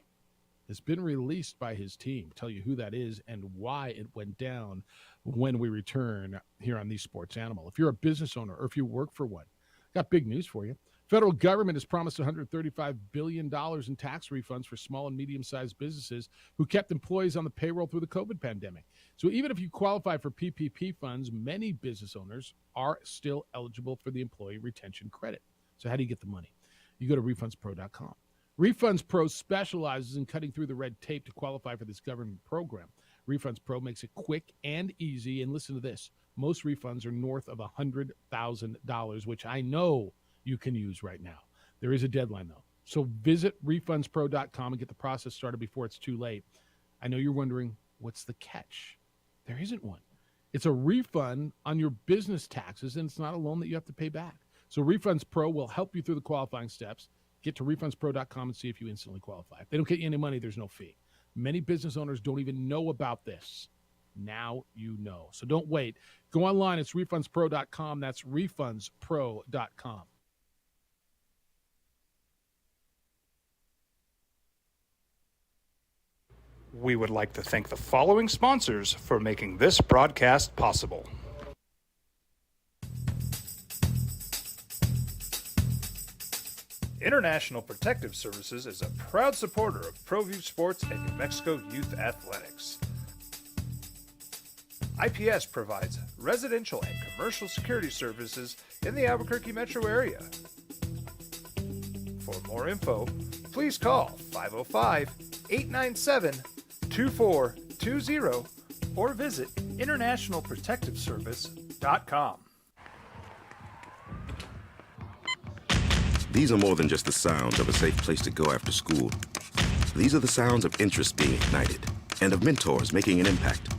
A: has been released by his team. Tell you who that is and why it went down when we return here on The Sports Animal. If you're a business owner or if you work for one, got big news for you. Federal government has promised $135 billion in tax refunds for small and medium-sized businesses who kept employees on the payroll through the COVID pandemic. So even if you qualify for PPP funds, many business owners are still eligible for the employee retention credit. So how do you get the money? You go to refundspro.com. Refunds Pro specializes in cutting through the red tape to qualify for this government program. Refunds Pro makes it quick and easy. And listen to this. Most refunds are north of $100,000, which I know you can use right now. There is a deadline, though. So visit refundspro.com and get the process started before it's too late. I know you're wondering, what's the catch? There isn't one. It's a refund on your business taxes, and it's not a loan that you have to pay back. So Refunds Pro will help you through the qualifying steps. Get to refundspro.com and see if you instantly qualify. If they don't get you any money, there's no fee. Many business owners don't even know about this. Now you know. So don't wait. Go online. It's refundspro.com. That's refundspro.com.
E: We would like to thank the following sponsors for making this broadcast possible. International Protective Services is a proud supporter of ProView Sports and New Mexico Youth Athletics. IPS provides residential and commercial security services in the Albuquerque metro area. For more info, please call 505-897-2420 or visit internationalprotectiveservice.com.
F: These are more than just the sounds of a safe place to go after school. These are the sounds of interest being ignited and of mentors making an impact.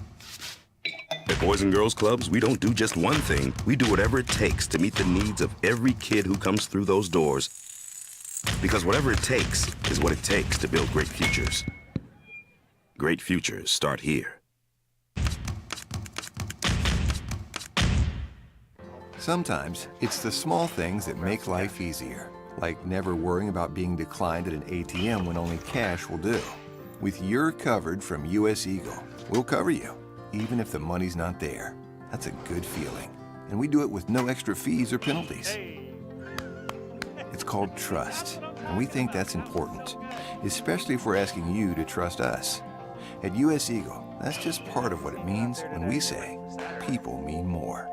F: At Boys and Girls Clubs, we don't do just one thing. We do whatever it takes to meet the needs of every kid who comes through those doors. Because whatever it takes is what it takes to build great futures. Great futures start here.
G: Sometimes it's the small things that make life easier, like never worrying about being declined at an ATM when only cash will do. With You're Covered from US Eagle, we'll cover you, even if the money's not there. That's a good feeling. And we do it with no extra fees or penalties. It's called trust, and we think that's important, especially if we're asking you to trust us. At US Eagle, that's just part of what it means when we say people mean more.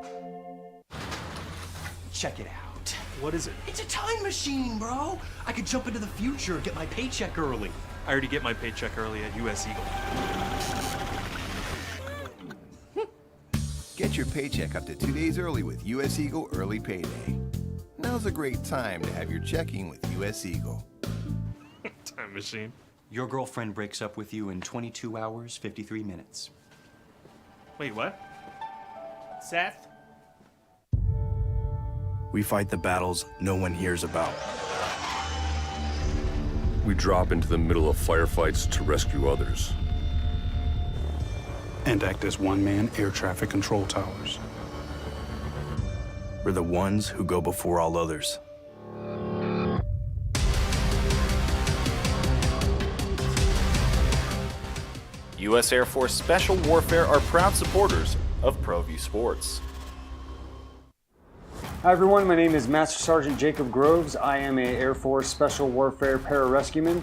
H: Check it out.
I: What is it?
H: It's a time machine, bro. I could jump into the future, get my paycheck early.
I: I already get my paycheck early at US Eagle.
G: Get your paycheck up to 2 days early with US Eagle Early Payday. Now's a great time to have your checking with US Eagle.
I: Time machine.
H: Your girlfriend breaks up with you in 22 hours, 53 minutes.
I: Wait, what? Seth?
J: We fight the battles no one hears about.
C: We drop into the middle of firefights to rescue others.
J: And act as one-man air traffic control towers. We're the ones who go before all others.
K: U.S. Air Force Special Warfare are proud supporters of ProView Sports.
L: Hi everyone, my name is Master Sergeant Jacob Groves. I am a Air Force Special Warfare pararescueman.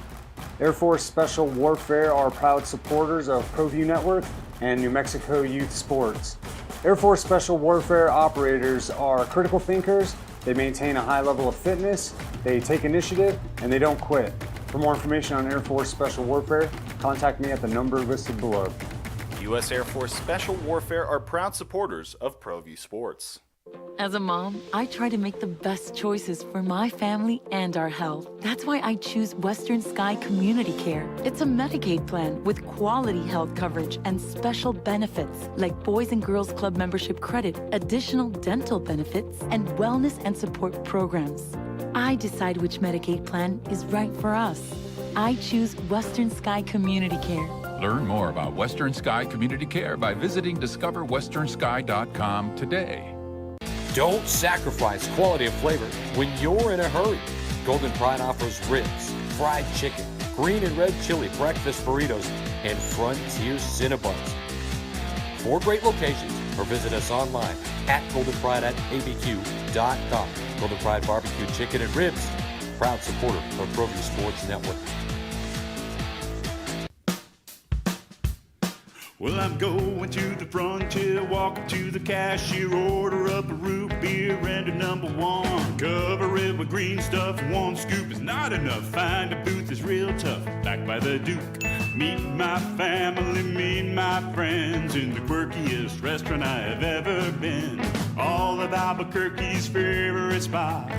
L: Air Force Special Warfare are proud supporters of ProView Network and New Mexico Youth Sports. Air Force Special Warfare operators are critical thinkers. They maintain a high level of fitness, they take initiative, and they don't quit. For more information on Air Force Special Warfare, contact me at the number listed below.
K: U.S. Air Force Special Warfare are proud supporters of ProView Sports.
M: As a mom, I try to make the best choices for my family and our health. That's why I choose Western Sky Community Care. It's a Medicaid plan with quality health coverage and special benefits like Boys and Girls Club membership credit, additional dental benefits, and wellness and support programs. I decide which Medicaid plan is right for us. I choose Western Sky Community Care.
N: Learn more about Western Sky Community Care by visiting discoverwesternsky.com today.
O: Don't sacrifice quality of flavor when you're in a hurry. Golden Pride offers ribs, fried chicken, green and red chili breakfast burritos, and Frontier Cinnabons. 4 great locations, or visit us online at goldenpride@abq.com. Golden Pride Barbecue Chicken and Ribs, proud supporter of ProView Sports Network.
P: Well, I'm going to the frontier, walk up to the cashier, order up a root beer and a number 1. Cover it with green stuff, 1 scoop is not enough. Find a booth is real tough, back by the Duke. Meet my family, meet my friends in the quirkiest restaurant I have ever been. All of Albuquerque's favorite spot,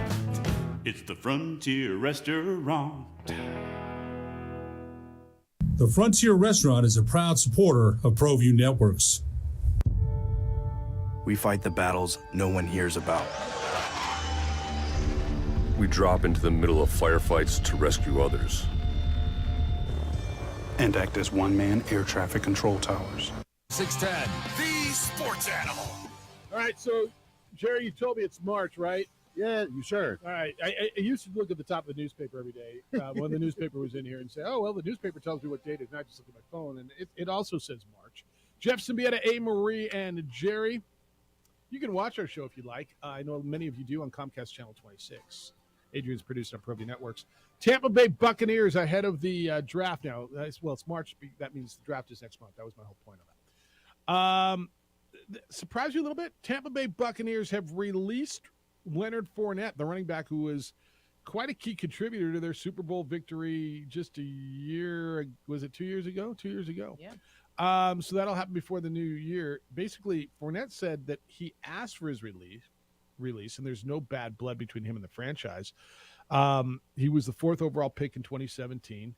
P: it's the Frontier Restaurant.
Q: The Frontier Restaurant is a proud supporter of ProView Networks.
J: We fight the battles no one hears about.
C: We drop into the middle of firefights to rescue others.
J: And act as one-man air traffic control towers.
N: 610.
D: The sports animal.
A: All right, so Jerry, you told me it's March, right?
V: Yeah, you sure?
A: All right. I used to look at the top of the newspaper every day when the newspaper was in here and say, oh, well, the newspaper tells me what date it is, not just look at my phone. And it also says March. Jeff Symbieta, A. Marie, and Jerry, you can watch our show if you like. I know many of you do on Comcast Channel 26. Adrian's producing on ProView Networks. Tampa Bay Buccaneers ahead of the draft now. Well, it's March. That means the draft is next month. That was my whole point on that. Surprise you a little bit? Tampa Bay Buccaneers have released Leonard Fournette, the running back who was quite a key contributor to their Super Bowl victory just a year. Was it 2 years ago? 2 years ago.
B: Yeah.
A: So that'll happen before the new year. Basically, Fournette said that he asked for his release, and there's no bad blood between him and the franchise. He was the 4th overall pick in 2017,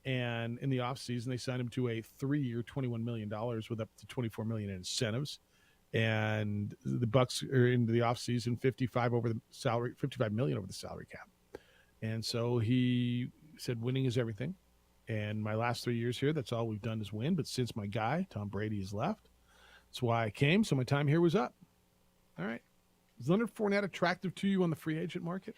A: and in the offseason, they signed him to a 3-year, $21 million with up to $24 million in incentives. And the Bucs are into the offseason, $55 million over the salary cap. And so he said, winning is everything. And my last 3 years here, that's all we've done is win. But since my guy, Tom Brady, has left, that's why I came. So my time here was up. All right. Is Leonard Fournette attractive to you on the free agent market?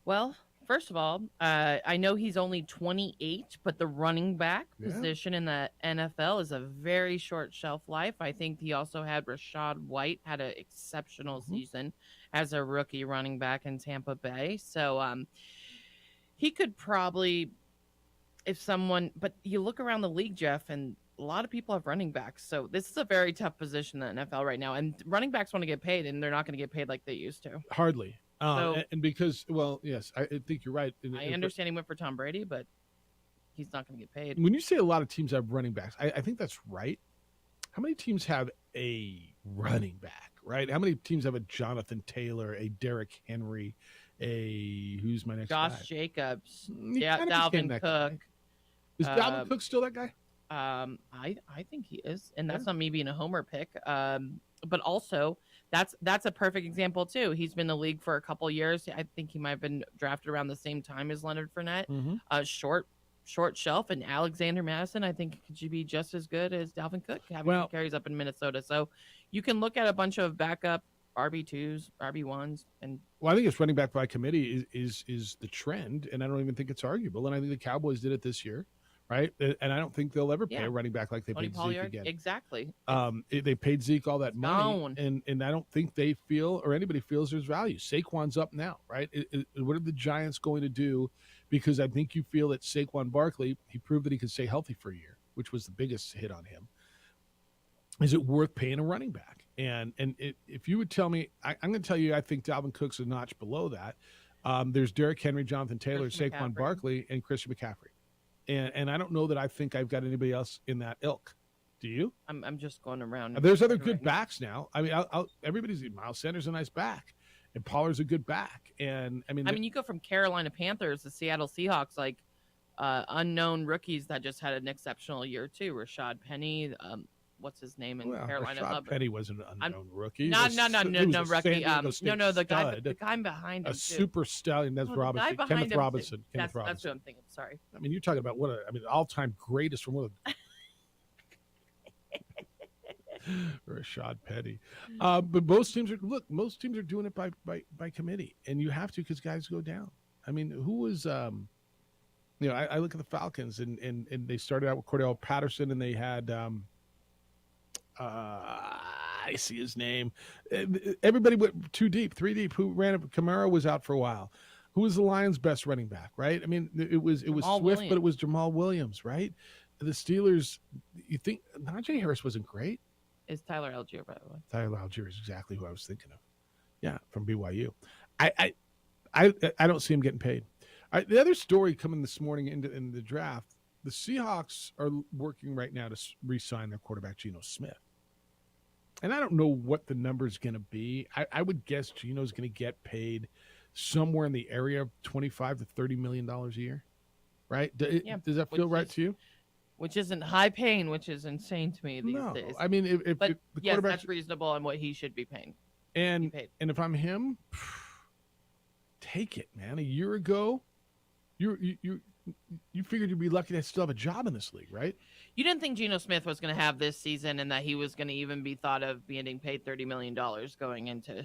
B: Well, first of all, I know he's only 28, but the running back position in the NFL is a very short shelf life. I think he also had Rashad White had an exceptional season as a rookie running back in Tampa Bay. So he could probably, but you look around the league, Jeff, and a lot of people have running backs. So this is a very tough position in the NFL right now. And running backs want to get paid, and they're not going to get paid like they used to.
A: Hardly. And because, well, yes, I think you're right.
B: I understand he went for Tom Brady, but he's not going to get paid.
A: When you say a lot of teams have running backs, I think that's right. How many teams have a running back, right? How many teams have a Jonathan Taylor, a Derrick Henry, who's my next guy?
B: Josh Jacobs, Dalvin Cook.
A: Is Dalvin Cook still that guy?
B: I think he is, and that's not me being a homer pick. But also that's a perfect example too. He's been in the league for a couple years. I think he might have been drafted around the same time as Leonard Fournette. Short shelf, and Alexander Madison, I think, could be just as good as Dalvin Cook having some carries up in Minnesota. So you can look at a bunch of backup RB2s, RB1s, and
A: I think it's running back by committee is the trend, and I don't even think it's arguable. And I think the Cowboys did it this year, right? And I don't think they'll ever pay a running back like they paid Zeke again.
B: Exactly.
A: They paid Zeke all that money, and I don't think they feel or anybody feels there's value. Saquon's up now, right? What are the Giants going to do? Because I think you feel that Saquon Barkley, he proved that he could stay healthy for a year, which was the biggest hit on him. Is it worth paying a running back? And if you would tell me, I'm going to tell you, I think Dalvin Cook's a notch below that. There's Derrick Henry, Jonathan Taylor, Saquon Barkley, and Christian McCaffrey. And I don't know that I think I've got anybody else in that ilk. Do you?
B: I'm just going around.
A: There's other good backs now. I mean, everybody's Miles Sanders a nice back, and Pollard's a good back. And I mean,
B: you go from Carolina Panthers to Seattle Seahawks, like unknown rookies that just had an exceptional year too. Rashad Penny, what's his name in Carolina?
A: Rashad Penny wasn't an unknown rookie.
B: No, rookie. The guy behind him.
A: A super stallion. That's Robinson. Kenneth Robinson.
B: That's what I'm thinking. Sorry.
A: I mean, you're talking about all-time greatest from one of the Rashad Penny. But most teams are doing it by committee, and you have to because guys go down. I mean, who was I look at the Falcons and they started out with Cordell Patterson, and they had I see his name. Everybody went 2 deep, 3 deep. Who ran up? Kamara was out for a while. Who was the Lions' best running back? Right? I mean, it was Swift,
B: Williams.
A: but it was Jamal Williams. Right? The Steelers. You think Najee Harris wasn't great?
B: Is Tyler Algier, by the way?
A: Tyler Algier is exactly who I was thinking of. Yeah, from BYU. I don't see him getting paid. The other story coming this morning in the draft, the Seahawks are working right now to re-sign their quarterback Geno Smith. And I don't know what the number is going to be. I would guess Geno's going to get paid somewhere in the area of $25 to $30 million a year, right? Does that feel right to you?
B: Which isn't high paying, which is insane to me these days.
A: I mean, if the
B: yes, that's reasonable on what he should be paying.
A: And if I'm him, take it, man. A year ago, you figured you'd be lucky to still have a job in this league, right?
B: You didn't think Geno Smith was going to have this season and that he was going to even be thought of being paid $30 million going into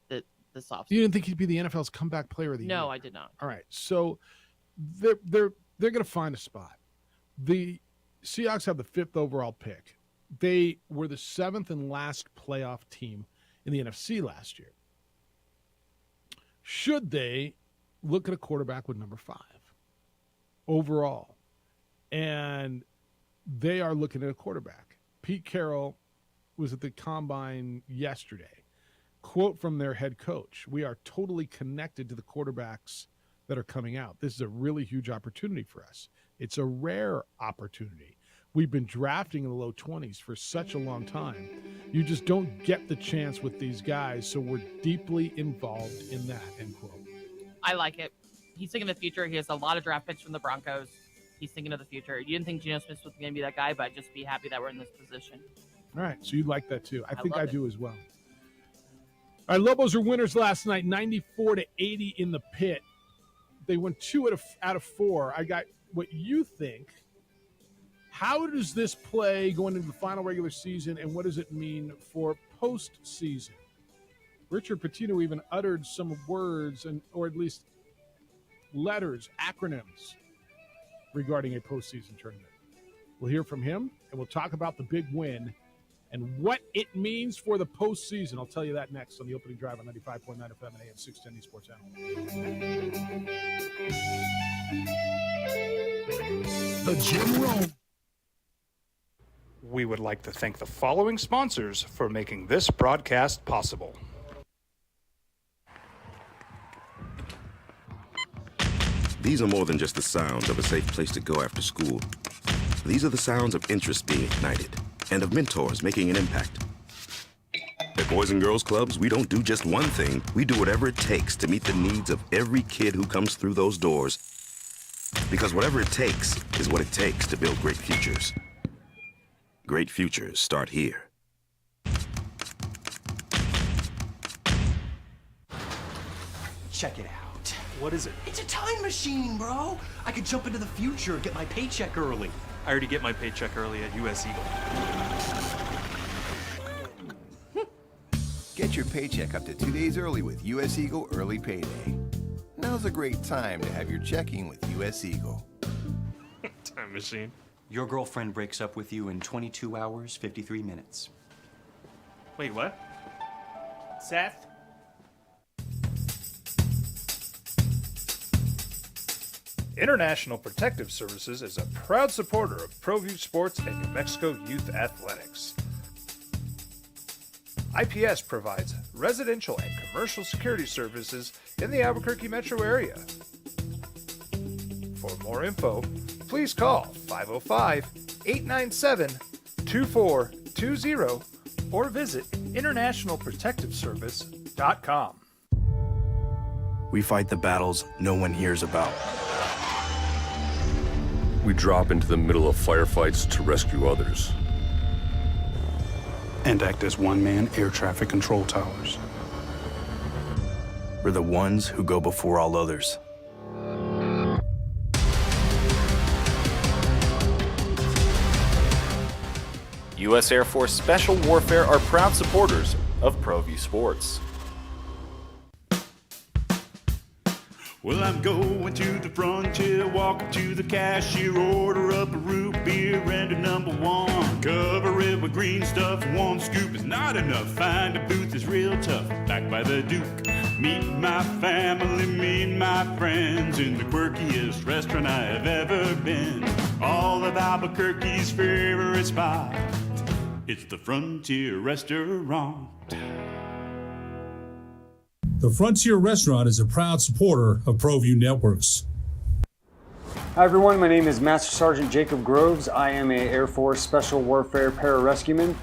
B: this offseason.
A: You didn't think he'd be the NFL's comeback player of the year?
B: No, I did not.
A: All right, so they're going to find a spot. The Seahawks have the 5th overall pick. They were the 7th and last playoff team in the NFC last year. Should they look at a quarterback with number 5 overall, and they are looking at a quarterback. Pete Carroll was at the combine yesterday. Quote from their head coach: "We are totally connected to the quarterbacks that are coming out. This is a really huge opportunity for us. It's a rare opportunity. We've been drafting in the low 20s for such a long time. You just don't get the chance with these guys, so we're deeply involved in that," end quote.
B: I like it. He's thinking of the future. He has a lot of draft picks from the Broncos. He's thinking of the future. You didn't think Geno Smith was going to be that guy, but just be happy that we're in this position.
A: All right, so you like that too. I think I
B: love it.
A: do as well. All right, Lobos are winners last night, 94-80 in the pit. They won 2 out of 4. I got what you think. How does this play going into the final regular season, and what does it mean for postseason? Richard Pitino even uttered some words, or at least letters, acronyms, regarding a postseason tournament. We'll hear from him, and we'll talk about the big win and what it means for the postseason. I'll tell you that next on the opening drive on 95.9 FM and AM 610 Sports Animal.
Q: The Jim Rome.
E: We would like to thank the following sponsors for making this broadcast possible.
F: These are more than just the sounds of a safe place to go after school. These are the sounds of interest being ignited and of mentors making an impact. At Boys and Girls Clubs, we don't do just one thing. We do whatever it takes to meet the needs of every kid who comes through those doors. Because whatever it takes is what it takes to build great futures. Great futures start here.
H: Check it out.
I: What is it?
H: It's a time machine, bro. I could jump into the future, get my paycheck early.
I: I already get my paycheck early at US Eagle.
G: Get your paycheck up to 2 days early with US Eagle Early Payday. Now's a great time to have your checking with US Eagle.
I: Time machine.
H: Your girlfriend breaks up with you in 22 hours, 53 minutes.
I: Wait, what? Seth?
E: International Protective Services is a proud supporter of ProView Sports and New Mexico Youth Athletics. IPS provides residential and commercial security services in the Albuquerque metro area. For more info, please call 505-897-2420 or visit internationalprotectiveservice.com.
J: We fight the battles no one hears about.
C: We drop into the middle of firefights to rescue others.
J: And act as one-man air traffic control towers. We're the ones who go before all others.
K: U.S. Air Force Special Warfare are proud supporters of ProView Sports.
P: Well, I'm going to the frontier, walking to the cashier, order up a root beer and a number 1. Cover it with green stuff, 1 scoop is not enough. Find a booth is real tough, back by the Duke. Meet my family, meet my friends in the quirkiest restaurant I have ever been. All of Albuquerque's favorite spot, it's the Frontier Restaurant.
Q: The Frontier Restaurant is a proud supporter of ProView Networks.
L: Hi everyone, my name is Master Sergeant Jacob Groves. I am a Air Force Special Warfare Pararescueman.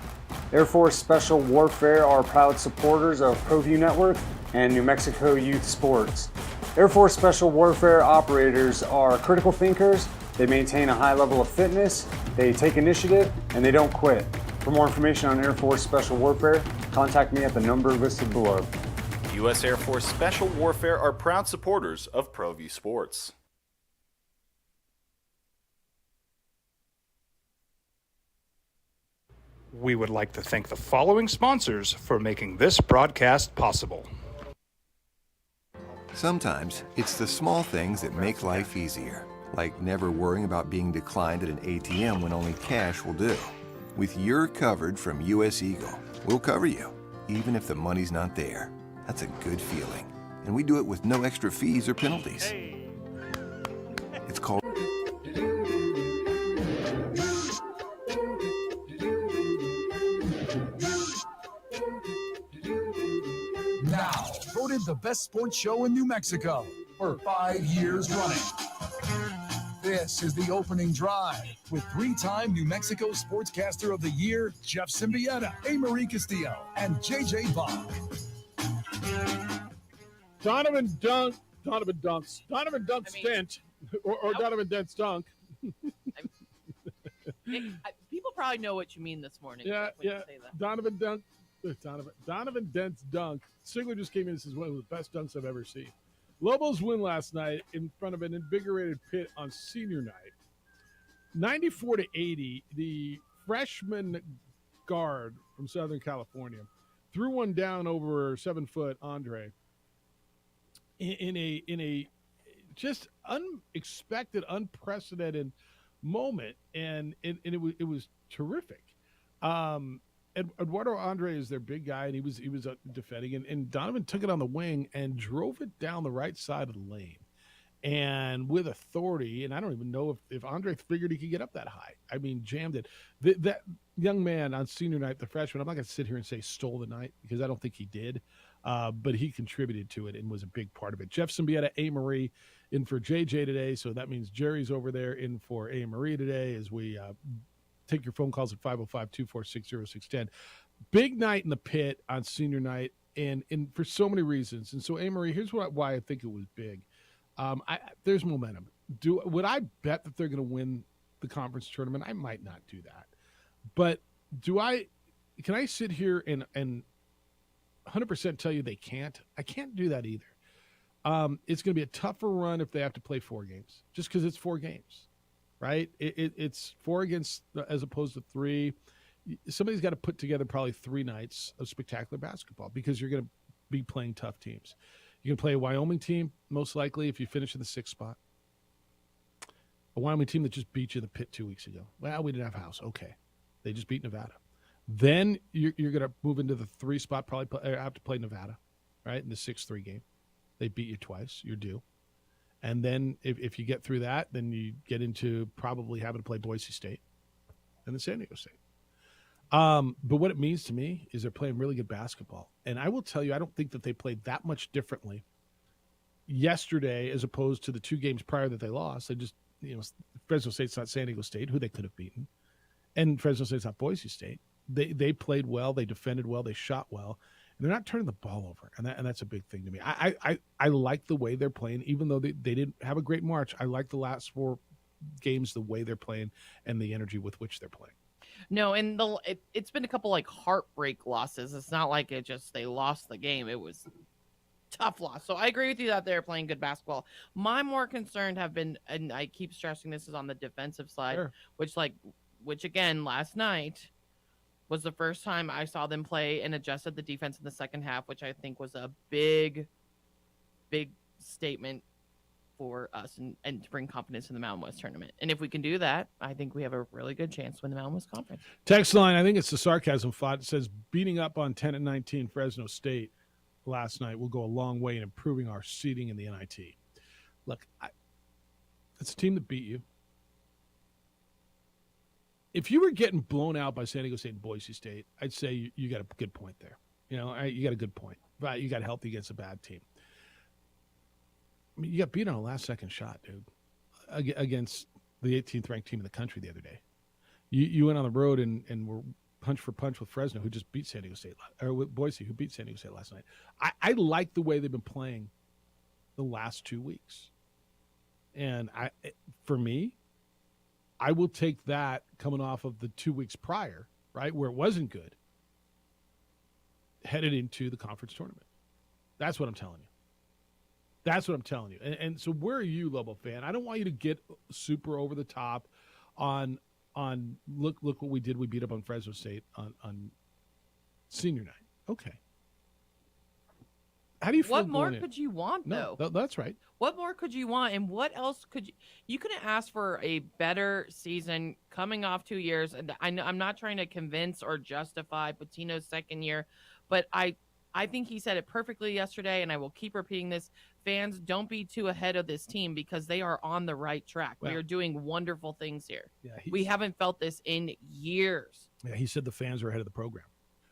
L: Air Force Special Warfare are proud supporters of ProView Network and New Mexico Youth Sports. Air Force Special Warfare operators are critical thinkers. They maintain a high level of fitness, they take initiative, and they don't quit. For more information on Air Force Special Warfare, contact me at the number listed below.
K: U.S. Air Force Special Warfare are proud supporters of ProView Sports.
E: We would like to thank the following sponsors for making this broadcast possible.
G: Sometimes it's the small things that make life easier, like never worrying about being declined at an ATM when only cash will do. With your covered from US Eagle, we'll cover you, even if the money's not there. That's a good feeling. And we do it with no extra fees or penalties. It's called...
R: Now, voted the best sports show in New Mexico for 5 years running. This is the opening drive with 3-time New Mexico Sportscaster of the Year, Jeff Symbieta, A. Marie Castillo, and JJ Bob.
A: Donovan Dunk's stint, or Donovan Dent's dunk.
B: People probably know what you mean this morning.
A: Yeah,
B: when you
A: yeah.
B: say that.
A: Donovan Dent's dunk. Sigler just came in and says one of the best dunks I've ever seen. Lobos win last night in front of an invigorated Pitt on senior night. 94-80, the freshman guard from Southern California threw one down over 7-foot Andre in a just unexpected, unprecedented moment, and it was terrific. Eduardo Andre is their big guy, and he was defending, and Donovan took it on the wing and drove it down the right side of the lane, and with authority. And I don't even know if Andre figured he could get up that high. I mean, jammed it. That young man on senior night, the freshman, I'm not going to sit here and say stole the night, because I don't think he did, but he contributed to it and was a big part of it. Jeff Symbieta, A. Marie in for JJ today, so that means Jerry's over there in for A. Marie today as we take your phone calls at 505-246-0610. Big night in the Pit on senior night, and for so many reasons. And so, A-Marie, here's why I think it was big. There's momentum. Would I bet that they're going to win the conference tournament? I might not do that. But can I sit here and 100% tell you they can't? I can't do that either. It's going to be a tougher run if they have to play 4 games, just because it's 4 games. Right? It's 4 against as opposed to 3. Somebody's got to put together probably 3 nights of spectacular basketball, because you're going to be playing tough teams. You can play a Wyoming team, most likely, if you finish in the 6th spot. A Wyoming team that just beat you in the Pit 2 weeks ago. Well, we didn't have house. Okay. They just beat Nevada. Then you're going to move into the 3 spot, probably have to play Nevada, right, in the 6-3 game. They beat you twice. You're due. And then if you get through that, then you get into probably having to play Boise State and then San Diego State. But what it means to me is they're playing really good basketball. And I will tell you, I don't think that they played that much differently yesterday as opposed to the 2 games prior that they lost. They just, Fresno State's not San Diego State, who they could have beaten. And Fresno State's not Boise State. They played well. They defended well. They shot well. They're not turning the ball over, and that's a big thing to me. I like the way they're playing, even though they didn't have a great March. I like the last 4 games, the way they're playing, and the energy with which they're playing.
B: No, and it's been a couple heartbreak losses. It's not like they lost the game. It was tough loss. So I agree with you that they're playing good basketball. My more concerned have been, and I keep stressing this, is on the defensive side, sure. which again last night was the first time I saw them play and adjusted the defense in the second half, which I think was a big, big statement for us and to bring confidence in the Mountain West tournament. And if we can do that, I think we have a really good chance to win the Mountain West Conference.
A: Text line, I think it's the sarcasm font. It says, beating up on 10-19 Fresno State last night will go a long way in improving our seeding in the NIT. Look, it's a team that beat you. If you were getting blown out by San Diego State and Boise State, I'd say you got a good point there. You got a good point. But you got healthy against a bad team. I mean, you got beat on a last-second shot, dude, against the 18th ranked team in the country the other day. You went on the road and were punch for punch with Fresno, who just beat San Diego State, or with Boise, who beat San Diego State last night. I like the way they've been playing the last 2 weeks. And for me, I will take that coming off of the 2 weeks prior, right, where it wasn't good, headed into the conference tournament. That's what I'm telling you. That's what I'm telling you. And so where are you, Lobo fan? I don't want you to get super over the top on look what we did. We beat up on Fresno State on senior night. Okay. How do you feel?
B: What more could you want, though?
A: No, that's right.
B: What more could you want? And what else could you couldn't ask for a better season coming off 2 years. And I'm not trying to convince or justify Pitino's second year, but I I think he said it perfectly yesterday, and I will keep repeating this. Fans, don't be too ahead of this team because they are on the right track.
A: Well,
B: we are doing wonderful things here.
A: Yeah,
B: we haven't felt this in years.
A: Yeah, he said the fans are ahead of the program,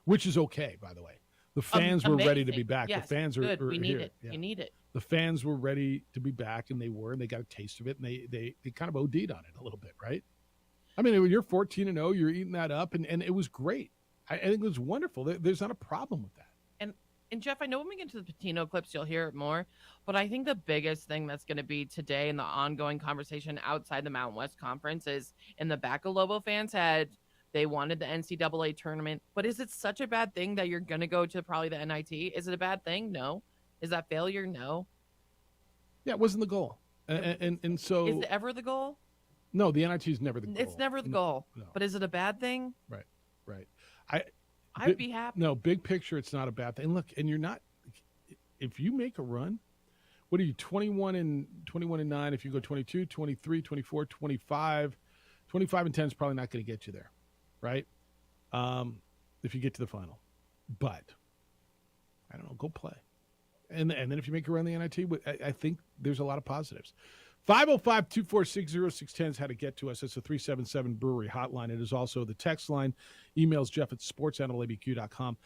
A: which is okay, by the way. The fans were ready to be back.
B: Yes,
A: the fans
B: good.
A: are
B: We need
A: here.
B: it.
A: Yeah.
B: You need it.
A: The fans were ready to be back, and they were, and they got a taste of it, and they kind of OD'd on it a little bit, right? I mean, when you're 14-0, you're eating that up, and it was great. I think it was wonderful. There's not a problem with that.
B: And Jeff, I know when we get to the Patino clips, you'll hear it more, but I think the biggest thing that's going to be today in the ongoing conversation outside the Mountain West Conference is in the back of Lobo fans' head, they wanted the NCAA tournament, but is it such a bad thing that you're going to go to probably the NIT? Is it a bad thing? No. Is that failure? No.
A: Yeah, it wasn't the goal. And so...
B: Is it ever the goal?
A: No, the NIT is never the goal.
B: It's never the goal.
A: No.
B: But is it a bad thing?
A: Right.
B: I'd be happy.
A: No, big picture, it's not a bad thing. Look, and you're not, if you make a run, what are you, 21 and 9? If you go 22, 23, 24, 25, 25 and 10 is probably not going to get you there, right? If you get to the final. But, I don't know, go play. And then if you make a run in the NIT, I think there's a lot of positives. 505-246-0610 is how to get to us. It's a 377 Brewery hotline. It is also the text line. Emails Jeff at sportsanalabq.com.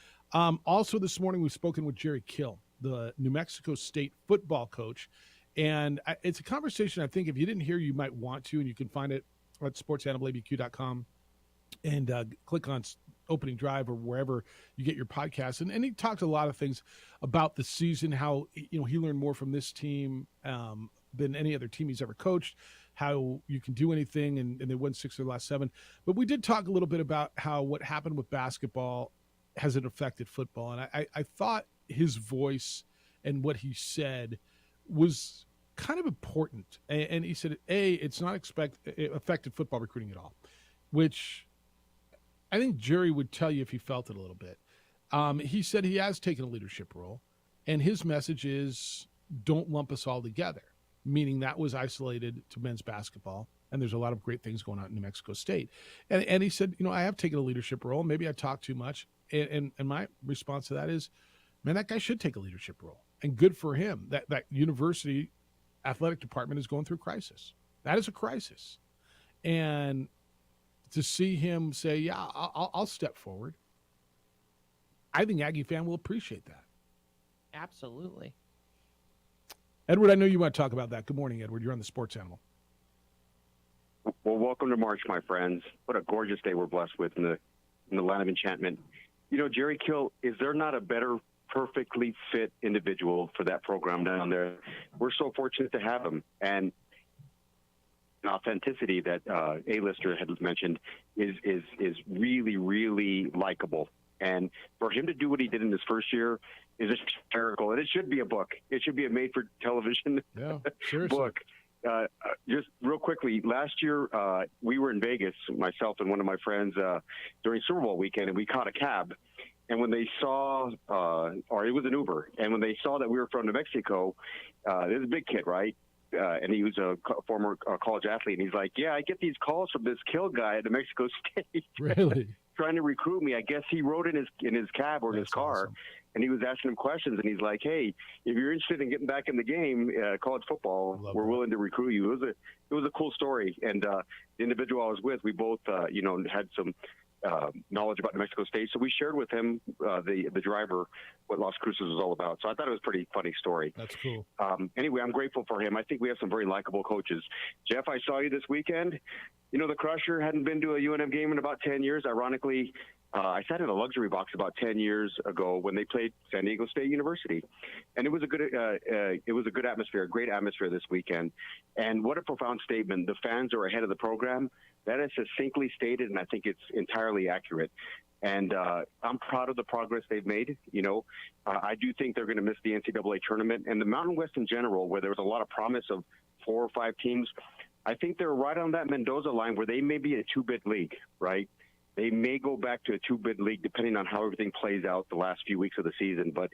A: Also this morning, we've spoken with Jerry Kill, the New Mexico State football coach. And it's a conversation I think if you didn't hear, you might want to, and you can find it at sportsanalabq.com and click on Opening Drive or wherever you get your podcasts. And he talked a lot of things about the season, how he learned more from this team than any other team he's ever coached, how you can do anything, and they won 6 of their last 7. But we did talk a little bit about how what happened with basketball has it affected football. And I thought his voice and what he said was kind of important. And he said, it's not affected football recruiting at all, which I think Jerry would tell you if he felt it a little bit. He said he has taken a leadership role, and his message is don't lump us all together, meaning that was isolated to men's basketball, and there's a lot of great things going on in New Mexico State. And he said, I have taken a leadership role. Maybe I talk too much. And my response to that is, man, that guy should take a leadership role, and good for him. That university athletic department is going through a crisis. That is a crisis. And to see him say, yeah, I'll step forward, I think Aggie fan will appreciate that.
B: Absolutely.
A: Edward, I know you want to talk about that. Good morning, Edward. You're on the Sports Animal.
U: Well, welcome to March, my friends. What a gorgeous day we're blessed with in the land of enchantment. Jerry Kill, is there not a better perfectly fit individual for that program down there? We're so fortunate to have him. And authenticity that A-lister had mentioned is really, really likable. And for him to do what he did in his first year is just hysterical. And it should be a book. It should be a made-for-television book. Just real quickly, last year we were in Vegas, myself and one of my friends, during Super Bowl weekend, and we caught a cab. And when they saw, or it was an Uber, and when they saw that we were from New Mexico, there's a big kid, right? And he was a former college athlete, and he's like, yeah, I get these calls from this Kill guy at New Mexico State.
A: Really?
U: Trying to recruit me. I guess he wrote in his cab or in his car,
A: awesome.
U: And he was asking him questions, and he's like, hey, if you're interested in getting back in the game, college football, we're willing to recruit you. It was a cool story. And the individual I was with, we both, had some knowledge about New Mexico State. So we shared with him, the driver, what Las Cruces was all about. So I thought it was a pretty funny story.
A: That's cool.
U: Anyway, I'm grateful for him. I think we have some very likable coaches. Jeff, I saw you this weekend. The Crusher hadn't been to a UNM game in about 10 years. Ironically, I sat in a luxury box about 10 years ago when they played San Diego State University. And it was a good atmosphere, a great atmosphere this weekend. And what a profound statement. The fans are ahead of the program. That is succinctly stated, and I think it's entirely accurate. And I'm proud of the progress they've made. I do think they're going to miss the NCAA tournament. And the Mountain West in general, where there was a lot of promise of 4 or 5 teams, I think they're right on that Mendoza line where they may be a 2-bid league, right? They may go back to a 2-bid league depending on how everything plays out the last few weeks of the season. But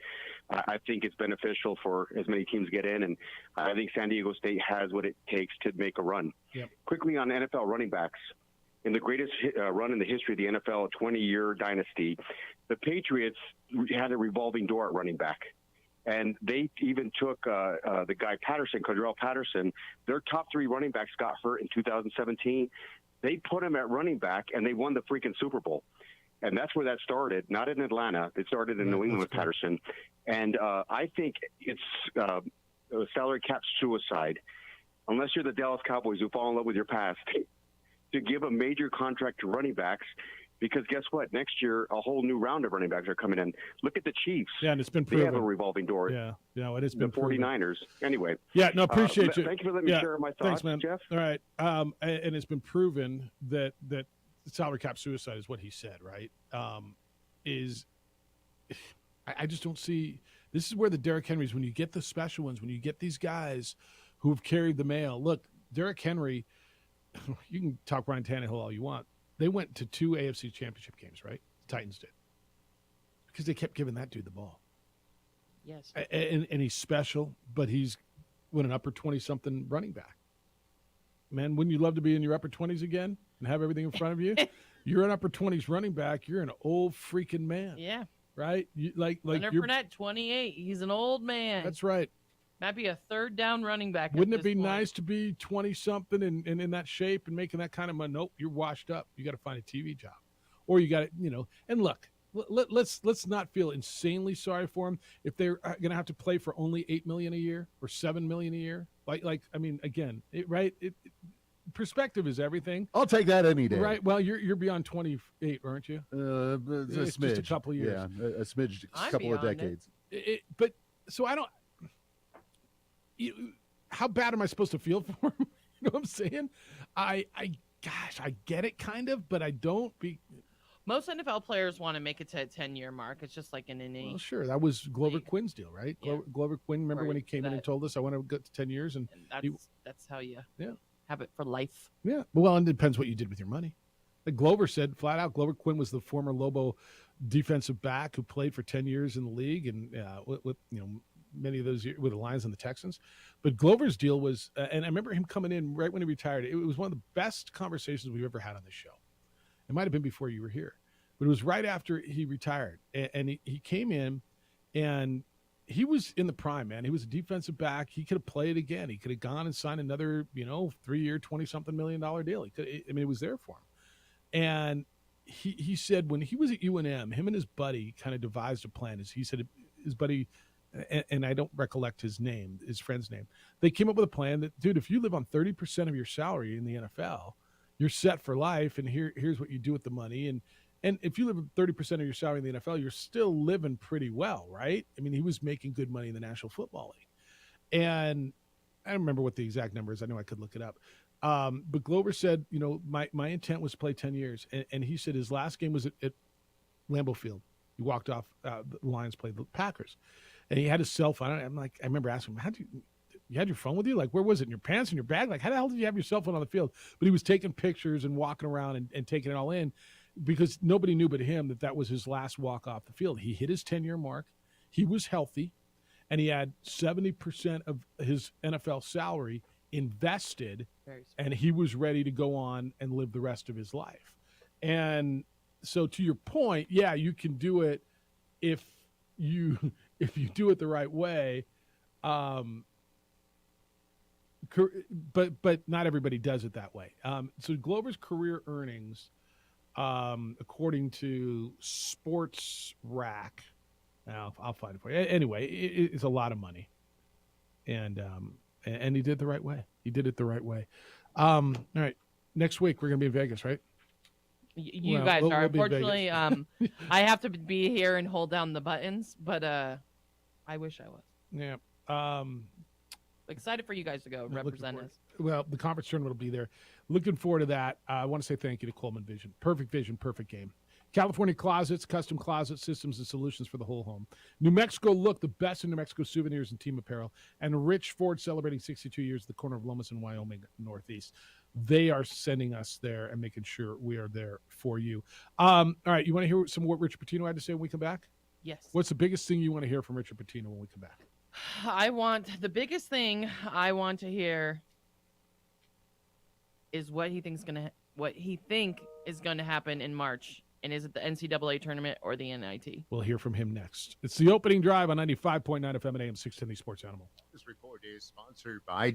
U: I think it's beneficial for as many teams get in. And I think San Diego State has what it takes to make a run.
A: Yep.
U: Quickly on NFL running backs. in the greatest run in the history of the NFL, a 20-year dynasty, the Patriots had a revolving door at running back. And they even took the guy Patterson, Cordell Patterson. Their top 3 running backs got hurt in 2017. They put him at running back, and they won the freaking Super Bowl. And that's where that started, not in Atlanta. It started in New England with Patterson. And I think it's salary cap suicide, unless you're the Dallas Cowboys who fall in love with your past, to give a major contract to running backs. Because guess what? Next year, a whole new round of running backs are coming in. Look at the Chiefs.
A: Yeah, and it's been proven.
U: They have a revolving door.
A: Yeah, it has been
U: the 49ers. Anyway.
A: Yeah, no, appreciate you.
U: Thank you for letting me share my thoughts,
A: thanks, man.
U: Jeff.
A: All right. And it's been proven that salary cap suicide is what he said, right? I just don't see – this is where the Derrick Henrys, when you get the special ones, when you get these guys who have carried the mail. Look, Derrick Henry, you can talk Ryan Tannehill all you want. They went to 2 AFC championship games, right? The Titans did. Because they kept giving that dude the ball.
B: Yes.
A: And he's special, but he's an upper 20-something running back. Man, wouldn't you love to be in your upper 20s again and have everything in front of you? You're an upper 20s running back. You're an old freaking man.
B: Yeah.
A: Right?
B: Leonard Fournette, 28. He's an old man.
A: That's right.
B: Might be a third down running back.
A: Wouldn't it be nice to be 20-something and in that shape and making that kind of money? Nope, you're washed up. You got to find a TV job. Or you got to, and look, let's not feel insanely sorry for them if they're going to have to play for only $8 million a year or $7 million a year. Again, perspective is everything.
T: I'll take that any day.
A: Right. Well, you're beyond 28, aren't you?
T: It's
A: just a couple of years.
T: Yeah, a smidge,
A: I'm
T: couple of
A: beyond
T: decades.
A: So I don't. How bad am I supposed to feel for him? You know what I'm saying? I get it kind of, but I don't.
B: Most NFL players want to make it to a 10-year mark. It's just like an innate.
A: Well, sure. That was Glover Quinn's deal, right?
B: Yeah.
A: Glover Quinn, remember when he came in and
B: that-
A: told us, I want to go to 10 years? And
B: that's how you
A: Yeah.
B: have it for life.
A: Yeah. Well, and it depends what you did with your money. Like Glover said flat out, Glover Quinn was the former Lobo defensive back who played for 10 years in the league and with many of those years with the Lions and the Texans. But Glover's deal was, and I remember him coming in right when he retired. It was one of the best conversations we've ever had on this show. It might have been before you were here, but it was right after he retired. And he came in and he was in the prime, man. He was a defensive back. He could have played again. He could have gone and signed another, 3-year, $20-something million deal. It was there for him. And he said when he was at UNM, him and his buddy kind of devised a plan. He said his buddy, and I don't recollect his friend's name, they came up with a plan that, dude, if you live on 30% of your salary in the NFL, you're set for life, and here's what you do with the money. And if you live on 30% of your salary in the NFL, you're still living pretty well, right? I mean, he was making good money in the National Football League. And I don't remember what the exact number is. I know I could look it up. But Glover said, my intent was to play 10 years. And he said his last game was at Lambeau Field. He walked off, the Lions played the Packers. And he had his cell phone. I remember asking him, you had your phone with you? Like, where was it? In your pants, in your bag? Like, how the hell did you have your cell phone on the field? But he was taking pictures and walking around and taking it all in because nobody knew but him that was his last walk off the field. He hit his 10-year mark. He was healthy, and he had 70% of his NFL salary invested, and he was ready to go on and live the rest of his life. And so to your point, yeah, you can do it if you do it the right way. But not everybody does it that way. So Glover's career earnings, according to Sports Rack, I'll find it for you. Anyway, it's a lot of money, and he did it the right way. He did it the right way. All right, next week we're gonna be in Vegas, right?
B: You guys are. Unfortunately, I have to be here and hold down the buttons, but I wish I was.
A: Yeah.
B: Excited for you guys to go represent us.
A: Well, the conference tournament will be there. Looking forward to that. I want to say thank you to Coleman Vision. Perfect vision, perfect game. California Closets, custom closet systems and solutions for the whole home. New Mexico Look, the best in New Mexico souvenirs and team apparel. And Rich Ford celebrating 62 years at the corner of Lomas and Wyoming Northeast. They are sending us there and making sure we are there for you. All right, you want to hear what Richard Pitino had to say when we come back?
B: Yes.
A: What's the biggest thing you want to hear from Richard Pitino when we come back?
B: The biggest thing I want to hear is what he thinks going to what he think is going to happen in March. And is it the NCAA tournament or the NIT?
A: We'll hear from him next. It's the opening drive on 95.9 FM and AM 610, the Sports Animal.
T: This report is sponsored by...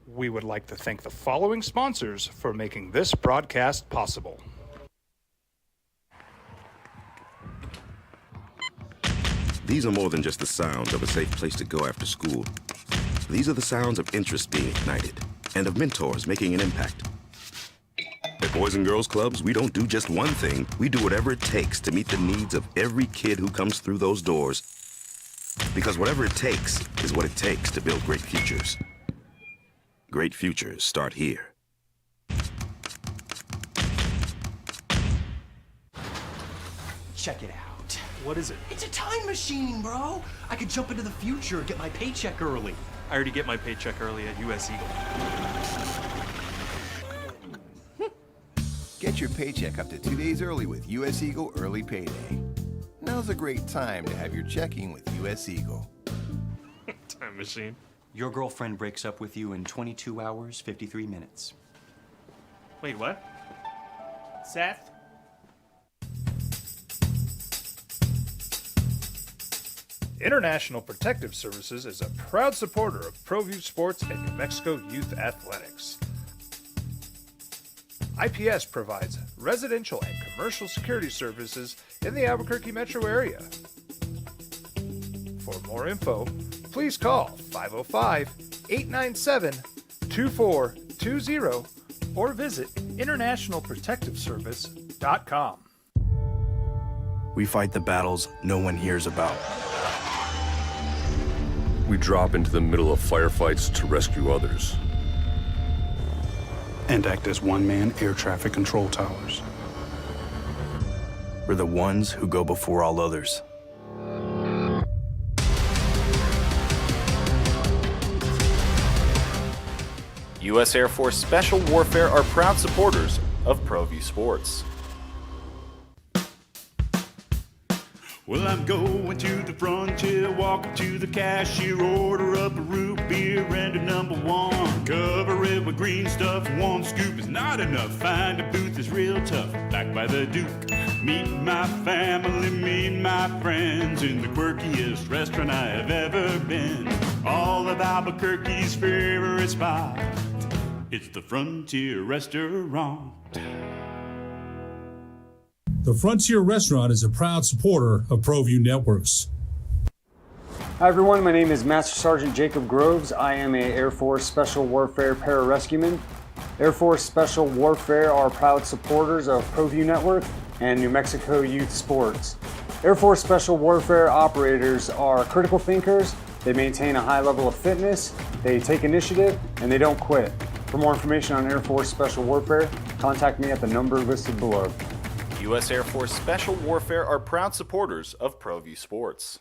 E: We would like to thank the following sponsors for making this broadcast possible.
F: These are more than just the sound of a safe place to go after school. These are the sounds of interest being ignited and of mentors making an impact. At Boys and Girls Clubs, we don't do just one thing. We do whatever it takes to meet the needs of every kid who comes through those doors. Because whatever it takes is what it takes to build great futures. Great futures start here.
H: Check it out.
I: What is it?
H: It's a time machine, bro. I could jump into the future, get my paycheck early.
I: I already get my paycheck early at US Eagle.
G: Get your paycheck up to 2 days early with US Eagle Early Payday. Now's a great time to have your checking with US Eagle.
I: Time machine.
H: Your girlfriend breaks up with you in 22 hours, 53 minutes.
I: Wait, what? Seth?
E: International Protective Services is a proud supporter of ProView Sports and New Mexico Youth Athletics. IPS provides residential and commercial security services in the Albuquerque metro area. For more info, please call 505-897-2420 or visit internationalprotectiveservice.com.
J: We fight the battles no one hears about.
C: We drop into the middle of firefights to rescue others.
J: And act as one-man air traffic control towers. We're the ones who go before all others.
K: U.S. Air Force Special Warfare are proud supporters of ProView Sports.
P: Well, I'm going to the frontier, walking to the cashier, order up a root beer and a number one. Cover it with green stuff, one scoop is not enough. Find a booth is real tough, back by the Duke. Meet my family, meet my friends in the quirkiest restaurant I have ever been. All of Albuquerque's favorite spot, it's the Frontier Restaurant.
Q: The Frontier Restaurant is a proud supporter of ProView Networks.
L: Hi everyone, my name is Master Sergeant Jacob Groves. I am a Air Force Special Warfare Pararescueman. Air Force Special Warfare are proud supporters of ProView Network and New Mexico Youth Sports. Air Force Special Warfare operators are critical thinkers. They maintain a high level of fitness, they take initiative, and they don't quit. For more information on Air Force Special Warfare, contact me at the number listed below.
K: U.S. Air Force Special Warfare are proud supporters of ProView Sports.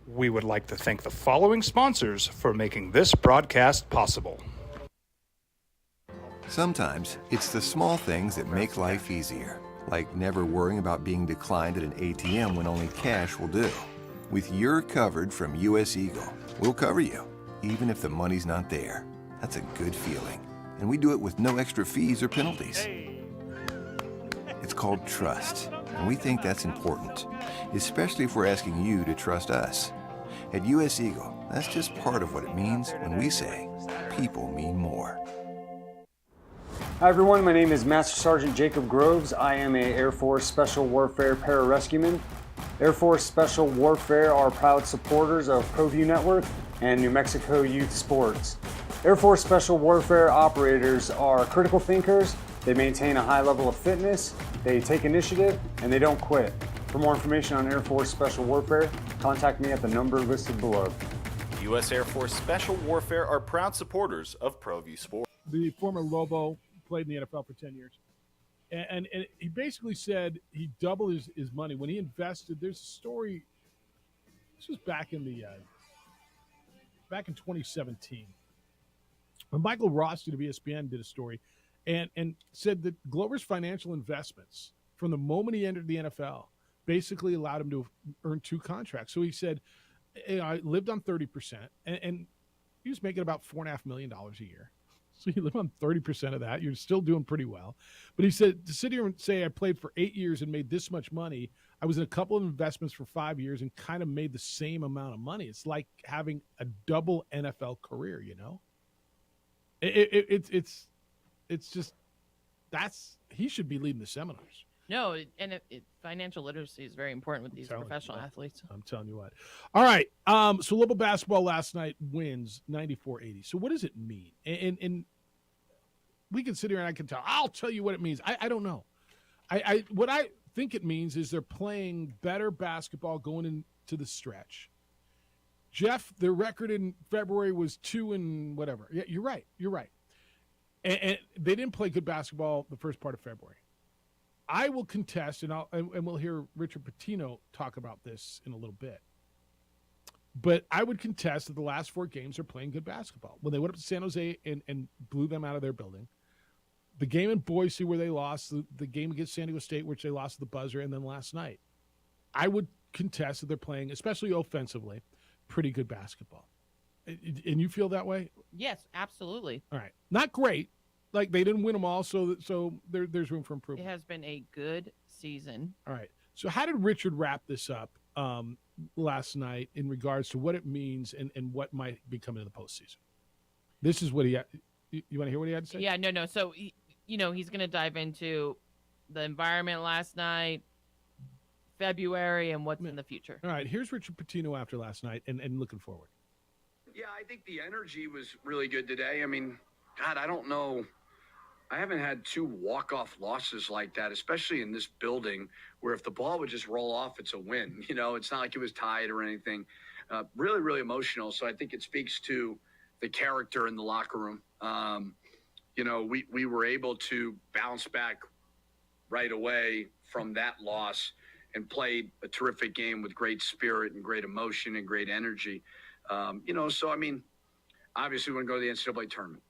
E: We would like to thank the following sponsors for making this broadcast possible.
G: Sometimes it's the small things that make life easier, like never worrying about being declined at an ATM when only cash will do. With You're Covered from US Eagle, we'll cover you, even if the money's not there. That's a good feeling. And we do it with no extra fees or penalties. It's called trust, and we think that's important, especially if we're asking you to trust us. At US Eagle, that's just part of what it means when we say people mean more.
L: Hi everyone, my name is Master Sergeant Jacob Groves. I am a Air Force Special Warfare Pararescueman. Air Force Special Warfare are proud supporters of ProView Network and New Mexico Youth Sports. Air Force Special Warfare operators are critical thinkers. They maintain a high level of fitness, they take initiative, and they don't quit. For more information on Air Force Special Warfare, contact me at the number listed below.
K: U.S. Air Force Special Warfare are proud supporters of ProView Sports.
A: The former Lobo played in the NFL for 10 years. And he basically said he doubled his money. When he invested, there's a story, this was back in 2017. When Michael Rothstein of ESPN did a story and said that Glover's financial investments from the moment he entered the NFL, basically allowed him to earn 2 contracts. So he said, I lived on 30%, and he was making about $4.5 million a year. So you live on 30% of that. You're still doing pretty well. But he said, to sit here and say I played for 8 years and made this much money, I was in a couple of investments for 5 years and kind of made the same amount of money. It's like having a double NFL career, you know? It's just, he should be leading the seminars.
B: No, financial literacy is very important with these professional athletes.
A: I'm telling you what. All right. So Lowell basketball last night wins 94-80. So what does it mean? And we can sit here and I can tell. I'll tell you what it means. I don't know. What I think it means is they're playing better basketball going into the stretch. Jeff, their record in February was 2 and whatever. Yeah, you're right. And they didn't play good basketball the first part of February. I will contest, and we'll hear Richard Pitino talk about this in a little bit. But I would contest that the last 4 games are playing good basketball. When they went up to San Jose and blew them out of their building, the game in Boise where they lost, the game against San Diego State which they lost at the buzzer, and then last night, I would contest that they're playing, especially offensively, pretty good basketball. And you feel that way?
B: Yes, absolutely.
A: All right. Not great. Like, they didn't win them all, so there's room for
B: It
A: improvement.
B: has been a good season.
A: All right. So how did Richard wrap this up last night in regards to what it means and what might be coming in the postseason? This is what he had. You want to hear what he had to say?
B: Yeah, no. So, he's going to dive into the environment last night, February, and what's in the future.
A: All right. Here's Richard Pitino after last night and looking forward.
S: Yeah, I think the energy was really good today. I mean, God, I don't know. I haven't had 2 walk-off losses like that, especially in this building, where if the ball would just roll off, it's a win. It's not like it was tied or anything. Really, really emotional. So I think it speaks to the character in the locker room. We were able to bounce back right away from that loss and played a terrific game with great spirit and great emotion and great energy. So, I mean, obviously we want to go to the NCAA tournament.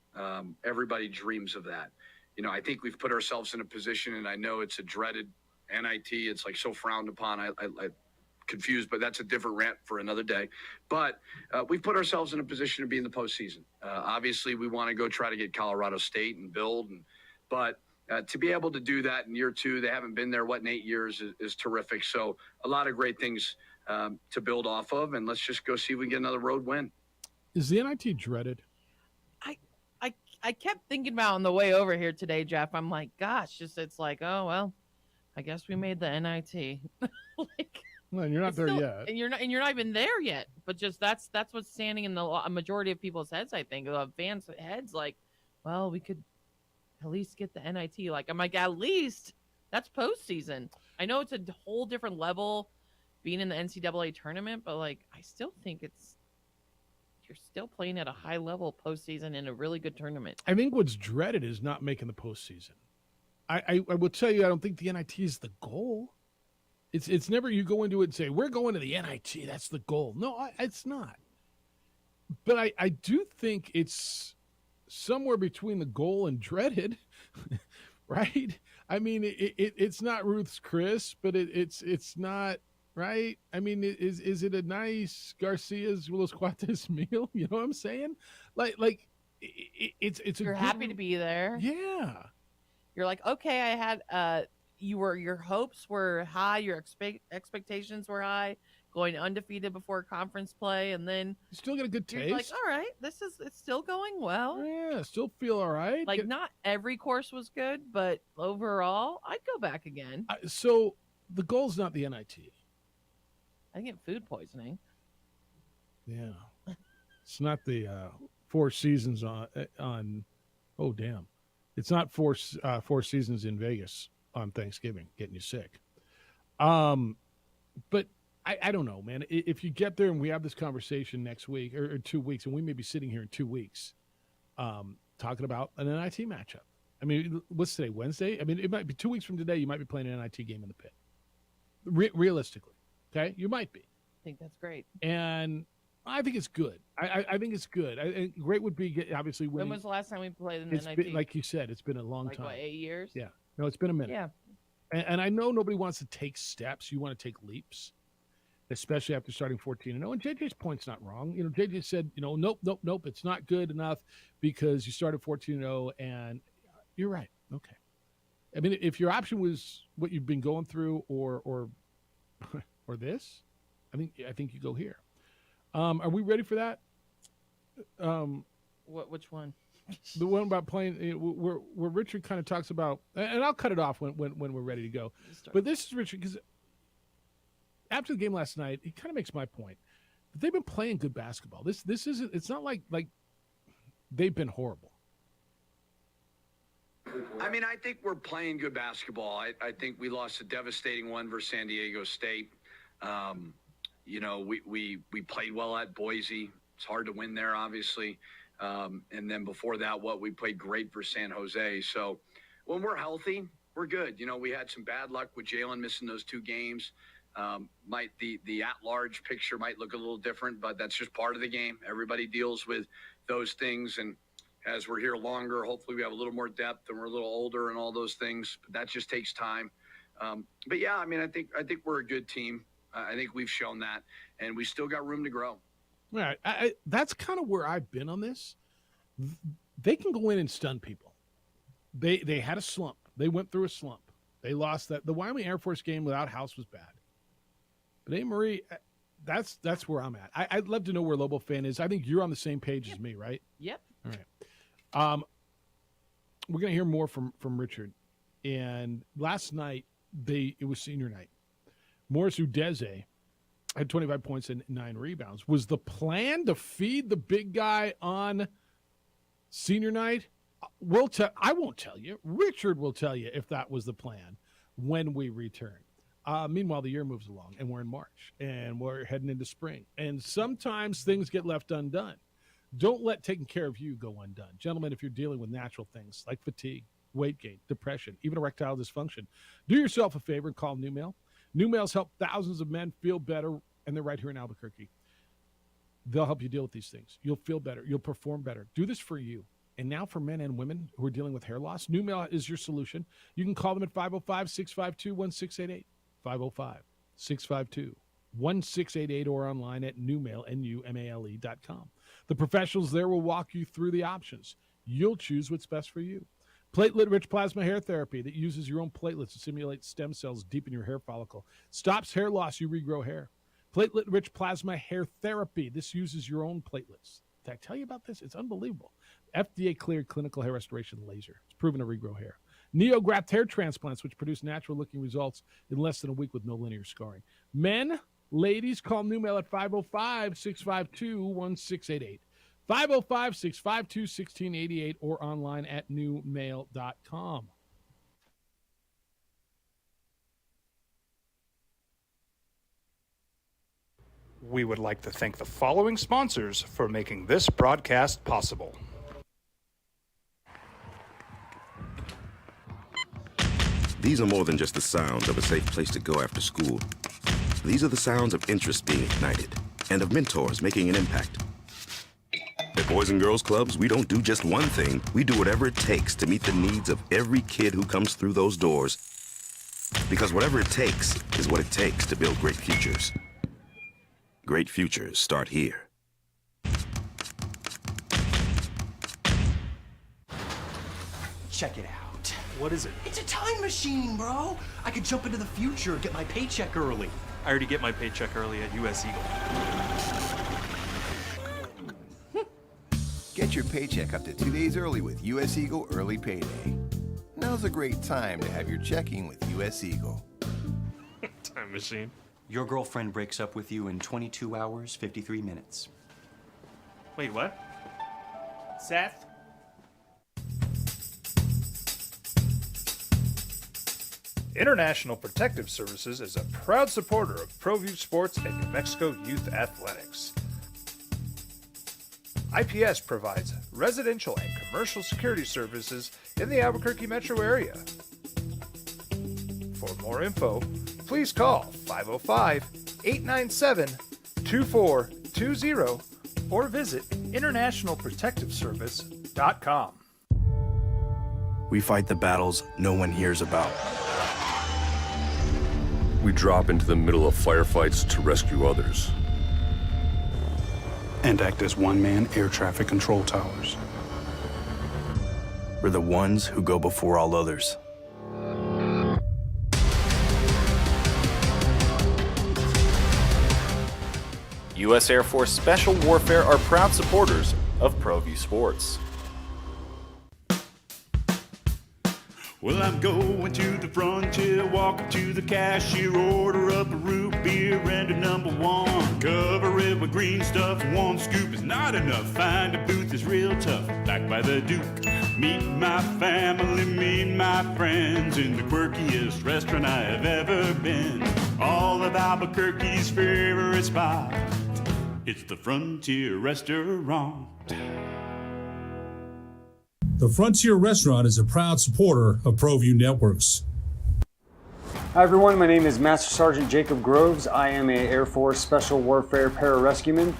S: Everybody dreams of that. I think we've put ourselves in a position, and I know it's a dreaded NIT. It's like so frowned upon. I confused, but that's a different rant for another day. But we've put ourselves in a position to be in the postseason. Obviously, we want to go try to get Colorado State and build. But to be able to do that in year 2, they haven't been there, in 8 years, is terrific. So a lot of great things to build off of, and let's just go see if we can get another road win.
A: Is the NIT dreaded?
B: I kept thinking about on the way over here today, Jeff. I'm like, gosh, it's like, oh well, I guess we made the NIT.
A: No, you're not there yet.
B: And you're not even there yet. But just that's what's standing in the majority of people's heads. I think fans' heads, like, well, we could at least get the NIT. Like, I'm like, at least that's postseason. I know it's a whole different level being in the NCAA tournament, but like, I still think you're still playing at a high level postseason in a really good tournament.
A: I think what's dreaded is not making the postseason. I will tell you, I don't think the NIT is the goal. It's never you go into it and say, we're going to the NIT, that's the goal. No, it's not. But I do think it's somewhere between the goal and dreaded, right? I mean, it's not Ruth's Chris, but it's not, right? I mean, is it a nice Garcia's Los Cuates meal? You know what I'm saying? Like it's.
B: You're happy to be there.
A: Yeah.
B: You're like, okay, I had your hopes were high, your expectations were high, going undefeated before conference play, and then
A: you still get a good taste.
B: You're like, all right, it's still going well.
A: Yeah, still feel all right.
B: Like, not every course was good, but overall, I'd go back again.
A: So the goal's not the NIT.
B: I get food poisoning.
A: Yeah, it's not the 4 seasons on. Oh damn, it's not 4 seasons in Vegas on Thanksgiving getting you sick. But I don't know, man. If you get there and we have this conversation next week or 2 weeks, and we may be sitting here in 2 weeks, talking about an NIT matchup. I mean, what's today? Wednesday. I mean, it might be 2 weeks from today. You might be playing an NIT game in the pit. Realistically. Okay, you might be.
B: I think that's great,
A: and I think it's good. I think it's good. I think great would be obviously winning.
B: When was the last time we played in the NIT?
A: Like you said, it's been a long time.
B: What, 8 years?
A: Yeah, no, it's been a minute.
B: Yeah,
A: And I know nobody wants to take steps. You want to take leaps, especially after starting 14-0. And JJ's point's not wrong. JJ said, nope, it's not good enough because you started 14-0, and you're right. Okay. I mean, if your option was what you've been going through or this, I think you go here. Are we ready for that?
B: Which one?
A: The one about playing where Richard kind of talks about, and I'll cut it off when we're ready to go. But this is Richard, because after the game last night, he kind of makes my point. But they've been playing good basketball. This isn't. It's not like they've been horrible.
S: I mean, I think we're playing good basketball. I think we lost a devastating one versus San Diego State. We played well at Boise. It's hard to win there, obviously. And then before that, we played great for San Jose. So when we're healthy, we're good. We had some bad luck with Jalen missing those 2 games. The at-large picture might look a little different, but that's just part of the game. Everybody deals with those things. And as we're here longer, hopefully we have a little more depth and we're a little older and all those things. But that just takes time. But yeah, I mean, I think we're a good team. I think we've shown that, and we still got room to grow.
A: All right, that's kind of where I've been on this. They can go in and stun people. They had a slump. They went through a slump. They lost that. The Wyoming Air Force game without House was bad. But hey, Marie, that's where I'm at. I'd love to know where Lobo fan is. I think you're on the same page as me, right?
B: Yep.
A: All right. We're gonna hear more from Richard. And last night it was senior night. Morris Udeze had 25 points and 9 rebounds. Was the plan to feed the big guy on senior night? I won't tell you. Richard will tell you if that was the plan when we return. Meanwhile, the year moves along, and we're in March, and we're heading into spring. And sometimes things get left undone. Don't let taking care of you go undone. Gentlemen, if you're dealing with natural things like fatigue, weight gain, depression, even erectile dysfunction, do yourself a favor and call NuMale. NuMale's helped thousands of men feel better, and they're right here in Albuquerque. They'll help you deal with these things. You'll feel better. You'll perform better. Do this for you. And now for men and women who are dealing with hair loss, NuMale is your solution. You can call them at 505-652-1688, 505-652-1688, or online at NuMale, NuMale.com. The professionals there will walk you through the options. You'll choose what's best for you. Platelet-rich plasma hair therapy that uses your own platelets to simulate stem cells deep in your hair follicle. Stops hair loss, you regrow hair. Platelet-rich plasma hair therapy. This uses your own platelets. Did I tell you about this? It's unbelievable. FDA-cleared clinical hair restoration laser. It's proven to regrow hair. NeoGraft hair transplants, which produce natural-looking results in less than a week with no linear scarring. Men, ladies, call NuMale at 505-652-1688. 505-652-1688 or online at NuMale.com.
E: We would like to thank the following sponsors for making this broadcast possible.
F: These are more than just the sounds of a safe place to go after school. These are the sounds of interest being ignited and of mentors making an impact. At Boys and Girls Clubs, we don't do just one thing. We do whatever it takes to meet the needs of every kid who comes through those doors. Because whatever it takes is what it takes to build great futures. Great futures start here.
H: Check it out.
I: What is it?
H: It's a time machine, bro. I could jump into the future, get my paycheck early.
I: I already get my paycheck early at US Eagle.
G: Get your paycheck up to 2 days early with US Eagle Early Payday. Now's a great time to have your checking with US Eagle.
I: Time machine.
H: Your girlfriend breaks up with you in 22 hours, 53 minutes.
I: Wait, what? Seth?
E: International Protective Services is a proud supporter of ProView Sports and New Mexico Youth Athletics. IPS provides residential and commercial security services in the Albuquerque metro area. For more info, please call 505-897-2420 or visit internationalprotectiveservice.com.
J: We fight the battles no one hears about.
C: We drop into the middle of firefights to rescue others.
J: And act as one-man air traffic control towers. We're the ones who go before all others.
K: U.S. Air Force Special Warfare are proud supporters of ProView Sports.
P: Well, I'm going to the frontier, walking to the cashier, order up a root beer and a number one. Cover it with green stuff, one scoop is not enough. Find a booth is real tough, back by the Duke. Meet my family, meet my friends in the quirkiest restaurant I have ever been. All of Albuquerque's favorite spot, it's the Frontier Restaurant.
Q: The Frontier Restaurant is a proud supporter of ProView Networks.
L: Hi everyone, my name is Master Sergeant Jacob Groves. I am a Air Force Special Warfare pararescueman.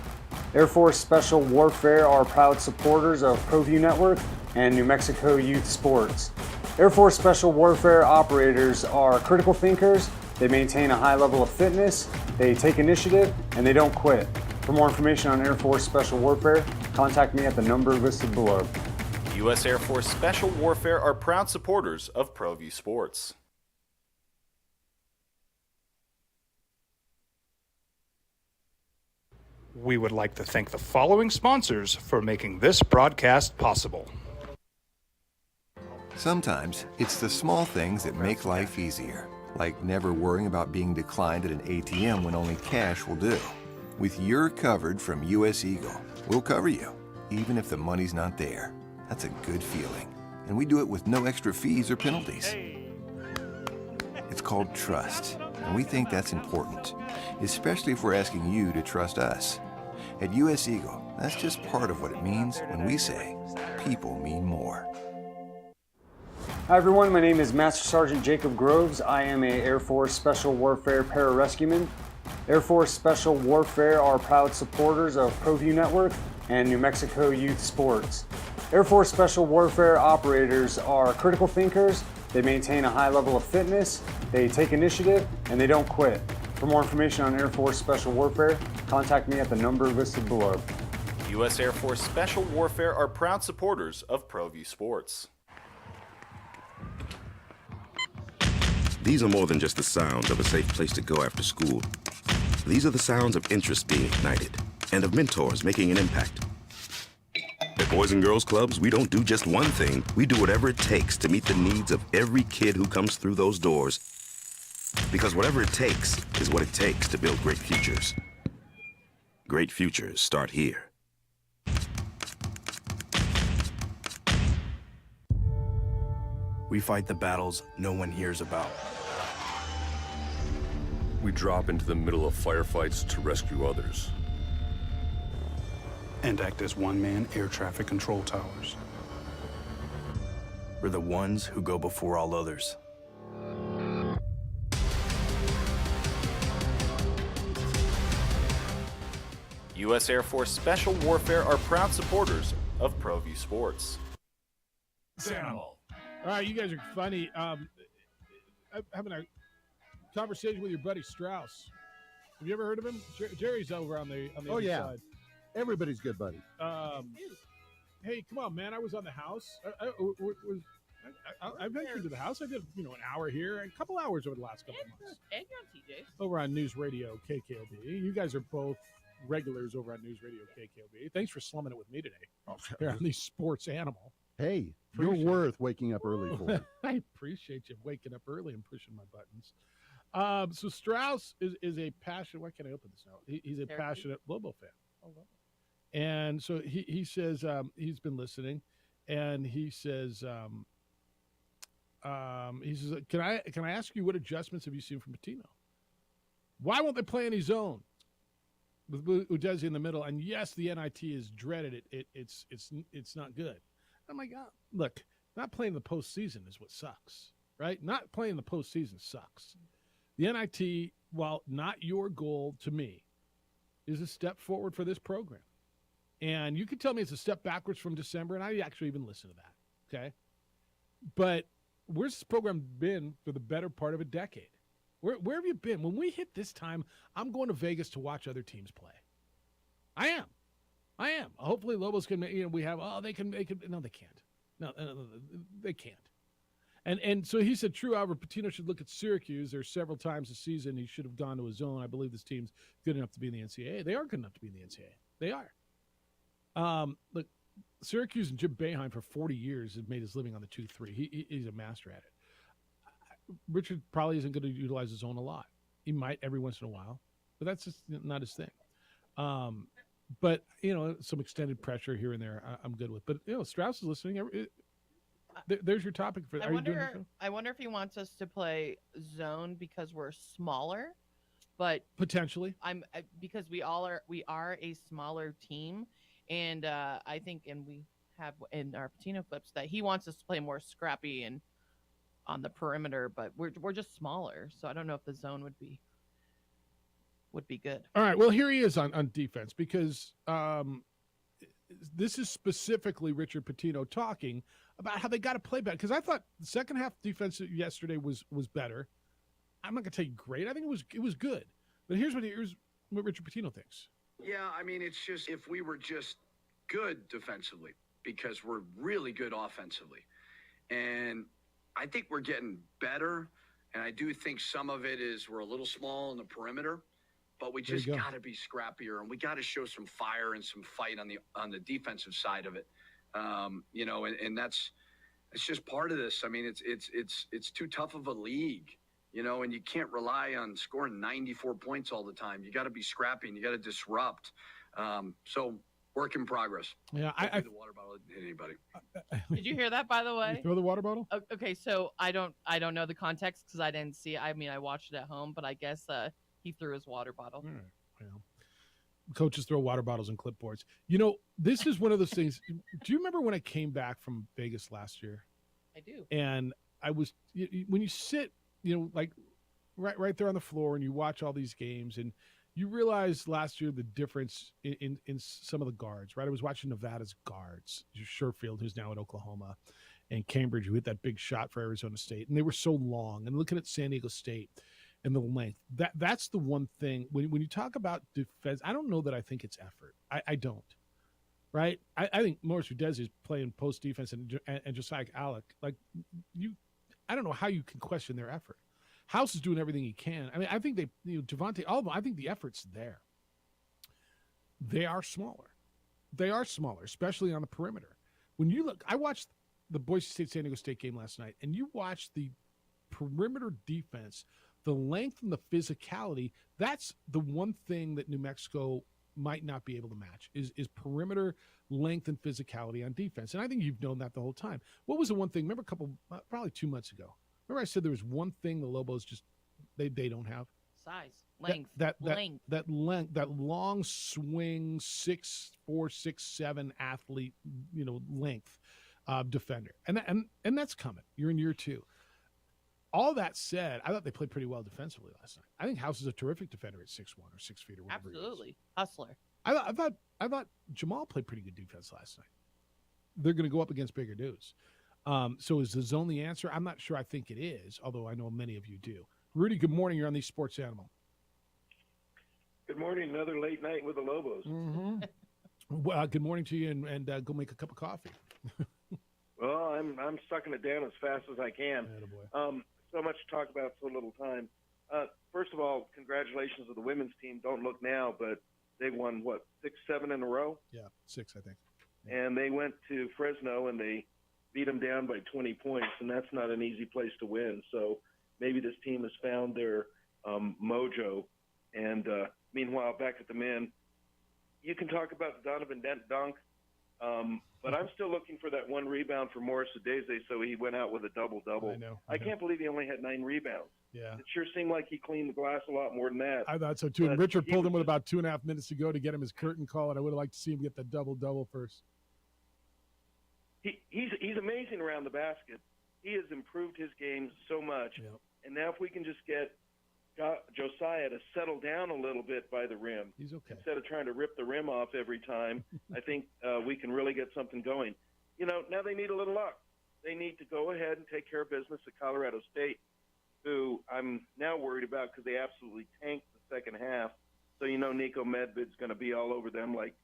L: Air Force Special Warfare are proud supporters of ProView Network and New Mexico Youth Sports. Air Force Special Warfare operators are critical thinkers. They maintain a high level of fitness, they take initiative, and they don't quit. For more information on Air Force Special Warfare, contact me at the number listed below.
K: U.S. Air Force Special Warfare are proud supporters of ProView Sports.
E: We would like to thank the following sponsors for making this broadcast possible.
G: Sometimes it's the small things that make life easier, like never worrying about being declined at an ATM when only cash will do. With You're Covered from US Eagle, we'll cover you, even if the money's not there. That's a good feeling. And we do it with no extra fees or penalties. It's called trust, and we think that's important, especially if we're asking you to trust us. At US Eagle, that's just part of what it means when we say people mean more.
L: Hi everyone, my name is Master Sergeant Jacob Groves. I am a Air Force Special Warfare pararescueman. Air Force Special Warfare are proud supporters of ProView Network and New Mexico Youth Sports. Air Force Special Warfare operators are critical thinkers. They maintain a high level of fitness, they take initiative, and they don't quit. For more information on Air Force Special Warfare, contact me at the number listed below.
K: U.S. Air Force Special Warfare are proud supporters of ProView Sports.
F: These are more than just the sounds of a safe place to go after school. These are the sounds of interest being ignited and of mentors making an impact. At Boys and Girls Clubs, we don't do just one thing. We do whatever it takes to meet the needs of every kid who comes through those doors. Because whatever it takes is what it takes to build great futures. Great futures start here.
J: We fight the battles no one hears about.
C: We drop into the middle of firefights to rescue others.
J: And act as one-man air traffic control towers. We're the ones who go before all others.
K: U.S. Air Force Special Warfare are proud supporters of ProView Sports.
A: All right, you guys are funny. I'm having a conversation with your buddy Strauss. Have you ever heard of him? Jerry's over on the other side.
T: Everybody's good buddy.
A: Hey, come on, man! I was on the house. I ventured to the house. I did, an hour here, and a couple hours over the last couple of months.
B: And you're on TJ.
A: Over on News Radio KKOB. You guys are both regulars over on News Radio KKOB. Thanks for slumming it with me today. Here on the Sports Animal.
T: Hey, you're worth waking up early for.
A: I appreciate you waking up early and pushing my buttons. So Strauss is a passionate. Why can't I open this now? He's a passionate Lobo fan. And so he says he's been listening, and he says can I ask you what adjustments have you seen from Patino? Why won't they play any zone with Udeze in the middle? And yes, the NIT is dreaded. It's not good. I'm like, look, not playing the postseason is what sucks, right? Not playing the postseason sucks. The NIT, while not your goal to me, is a step forward for this program. And you could tell me it's a step backwards from December, and I actually even listen to that, okay? But where's this program been for the better part of a decade? Where have you been? When we hit this time, I'm going to Vegas to watch other teams play. I am. Hopefully Lobos can, we have, they can, no, they can't. No, they can't. And so he said, true, however, Pitino should look at Syracuse. There's several times this season he should have gone to his own. I believe this team's good enough to be in the NCAA. They are good enough to be in the NCAA. They are. Look, Syracuse and Jim Boeheim for 40 years has made his living on the 2-3. He's a master at it. Richard probably isn't going to utilize his own a lot. He might every once in a while, but that's just not his thing. But, some extended pressure here and there I'm good with. But, Strauss is listening. There's your topic for. Are you doing the show?
B: I wonder if he wants us to play zone because we're smaller, but
A: potentially
B: because we are a smaller team, and I think, and we have in our Pitino clips that he wants us to play more scrappy and on the perimeter, but we're just smaller, so I don't know if the zone would be good.
A: All right, well here he is on defense because this is specifically Richard Pitino talking about how they got to play better. Because I thought the second half defense yesterday was better. I'm not going to tell you great. I think it was good. But here's what Richard Pitino thinks.
S: Yeah, I mean, it's just if we were just good defensively, because we're really good offensively. And I think we're getting better. And I do think some of it is we're a little small in the perimeter. But we just got to be scrappier, and we got to show some fire and some fight on the defensive side of it. And it's just part of this. I mean, it's too tough of a league, and you can't rely on scoring 94 points all the time. You got to be scrappy and you got to disrupt. So work in progress.
A: Yeah,
S: the water bottle didn't hit anybody.
B: Did you hear that, by the way?
A: You throw the water bottle?
B: Okay, so I don't know the context because I didn't see it. I mean, I watched it at home, but I guess he threw his water bottle.
A: All right. Well, coaches throw water bottles and clipboards. This is one of those things. Do you remember when I came back from Vegas last year?
B: I do.
A: And I was when you sit, like right there on the floor, and you watch all these games, and you realize last year the difference in some of the guards. Right, I was watching Nevada's guards, Sherfield, who's now at Oklahoma, and Cambridge, who hit that big shot for Arizona State, and they were so long. And looking at San Diego State. And the length, that's the one thing when you talk about defense, I don't know that I think it's effort. I don't, right? I think Morris Udeze is playing post defense and Josiah Alec. Like I don't know how you can question their effort. House is doing everything he can. I mean, I think Javante, all of them, I think the effort's there. They are smaller. Especially on the perimeter. When you look, I watched the Boise State-San Diego State game last night, and you watch the perimeter defense, the length and the physicality, that's the one thing that New Mexico might not be able to match is perimeter length and physicality on defense. And I think you've known that the whole time. What was the one thing? Remember probably 2 months ago, remember I said there was one thing the Lobos just, they don't have?
B: Size, length,
A: length. That long swing, 6'4", 6'7" athlete, length defender. And that's coming. You're in year 2. All that said, I thought they played pretty well defensively last night. I think House is a terrific defender at 6'1" or 6 feet or whatever.
B: Absolutely, hustler.
A: I thought Jamal played pretty good defense last night. They're going to go up against bigger dudes. So is the zone the answer? I'm not sure. I think it is, although I know many of you do. Rudy, good morning. You're on the Sports Animal.
M: Good morning. Another late night with the Lobos.
A: Mm-hmm. Well, good morning to you, and go make a cup of coffee.
M: Well, I'm sucking it down as fast as I can. So much to talk about, so little time. First of all, congratulations to the women's team. Don't look now, but they won, 6, 7 in a row?
A: Yeah, 6, I think.
M: Yeah. And they went to Fresno, and they beat them down by 20 points, and that's not an easy place to win. So maybe this team has found their mojo. And meanwhile, back at the men, you can talk about the Donovan Dent dunk, but I'm still looking for that one rebound for Morris Udeze, so he went out with a double-double.
A: I know.
M: I can't believe he only had 9 rebounds.
A: Yeah.
M: It sure seemed like he cleaned the glass a lot more than that.
A: I thought so, too. And Richard pulled him with about 2.5 minutes to go to get him his curtain call, and I would have liked to see him get the double-double first.
M: He's amazing around the basket. He has improved his game so much.
A: Yep.
M: And now if we can just get Josiah to settle down a little bit by the rim.
A: He's okay.
M: Instead of trying to rip the rim off every time, I think we can really get something going. Now they need a little luck. They need to go ahead and take care of business at Colorado State. who I'm now worried about because they absolutely tanked the second half. So, Nico Medved's going to be all over them like,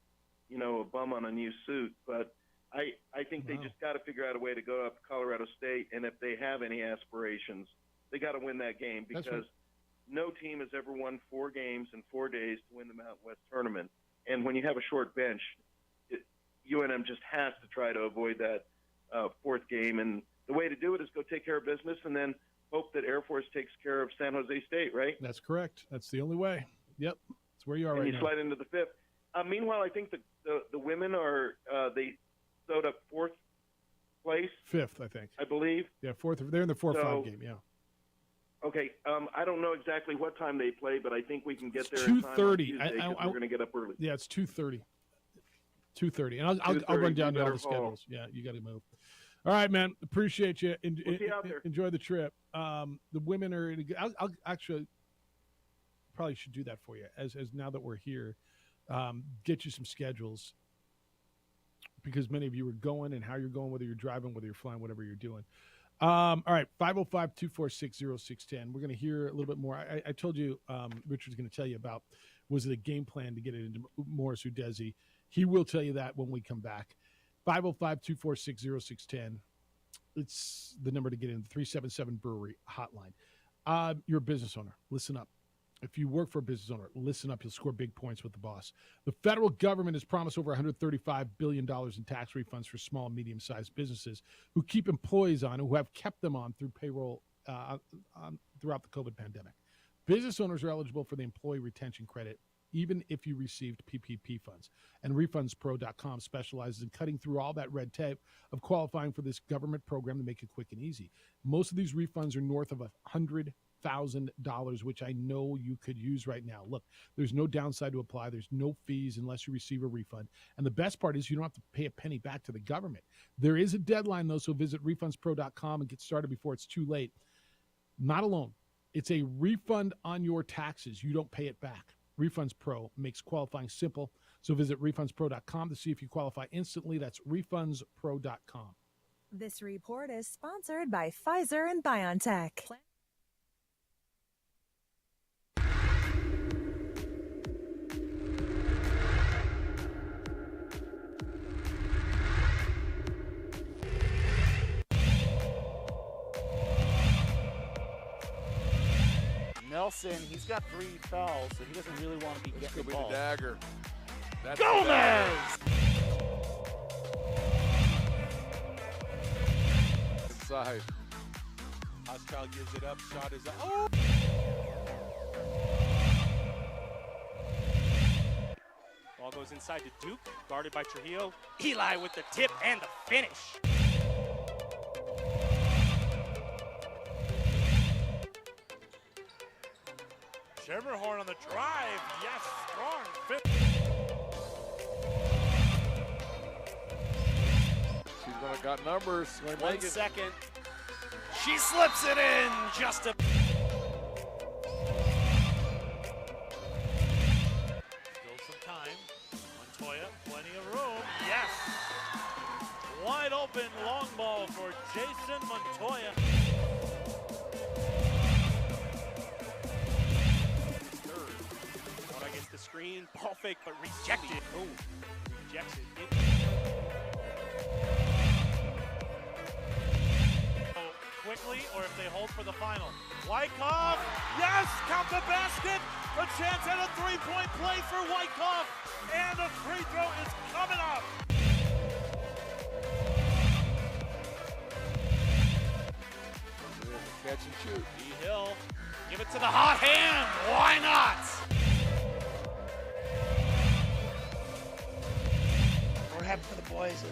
M: a bum on a new suit. But I think they just got to figure out a way to go up to Colorado State, and if they have any aspirations, they got to win that game because no team has ever won 4 games in 4 days to win the Mountain West tournament. And when you have a short bench, UNM just has to try to avoid that 4th game. And the way to do it is go take care of business and then hope that Air Force takes care of San Jose State, right?
A: That's correct. That's the only way. Yep. That's where you are
M: and
A: right
M: you
A: now.
M: slide into the 5th. Meanwhile, I think the women are they sewed up 4th place.
A: 5th, I think.
M: I believe.
A: Yeah, 4th. They're in the 4-5 game, yeah.
M: Okay, I don't know exactly what time they play, but I think we can get there.
A: 2:30.
M: We're going to get up early.
A: Yeah, it's 2:30. 2:30, and I'll run down all the schedules. Yeah, you got to move. All right, man. Appreciate you.
M: We'll see you out there.
A: Enjoy the trip. The women are. I'll actually probably should do that for you. As now that we're here, get you some schedules because many of you are going and how you're going, whether you're driving, whether you're flying, whatever you're doing. All right, 505-246-0610. We're going to hear a little bit more. I told you Richard's going to tell you about, was it a game plan to get it into Morris Udezi? He will tell you that when we come back. 505-246-0610. It's the number to get in, the 377 Brewery hotline. You're a business owner. Listen up. If you work for a business owner, listen up. You'll score big points with the boss. The federal government has promised over $135 billion in tax refunds for small and medium-sized businesses who keep employees on, who have kept them on through payroll throughout the COVID pandemic. Business owners are eligible for the Employee Retention Credit, even if you received PPP funds. And RefundsPro.com specializes in cutting through all that red tape of qualifying for this government program to make it quick and easy. Most of these refunds are north of $100,000, which I know you could use right now. Look, there's no downside to apply. There's no fees unless you receive a refund. And the best part is you don't have to pay a penny back to the government. There is a deadline, though, so visit RefundsPro.com and get started before it's too late. Not alone. It's a refund on your taxes. You don't pay it back. Refunds Pro makes qualifying simple. So visit RefundsPro.com to see if you qualify instantly. That's RefundsPro.com.
O: This report is sponsored by Pfizer and BioNTech.
V: Nelson, he's got 3 fouls, so he doesn't really want to be getting the ball.
W: The dagger. That's
V: Gomez!
W: Inside.
X: Hostile gives it up. Shot is up. Oh! Ball goes inside to Duke, guarded by Trujillo. Eli with the tip and the finish. Schermerhorn on the drive. Yes, strong fit.
W: She's gonna got numbers.
X: 1 second. She slips it in just a. Still some time. Montoya, plenty of room. Yes. Wide open long ball for Jason Montoya. The screen, ball fake, but rejected. Oh, rejects it. Quickly, or if they hold for the final. Wyckoff, yes, count the basket. A chance at a three-point play for Wyckoff, and a free throw is coming up.
W: Catch and shoot.
X: D-Hill, give it to the hot hand. Why not?
Y: We're happy for the boys,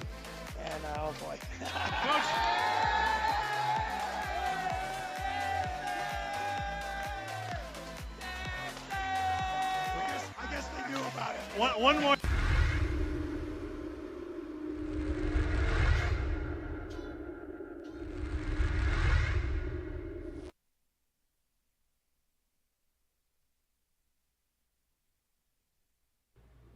Y: and oh boy. I guess they knew about it.
X: One more.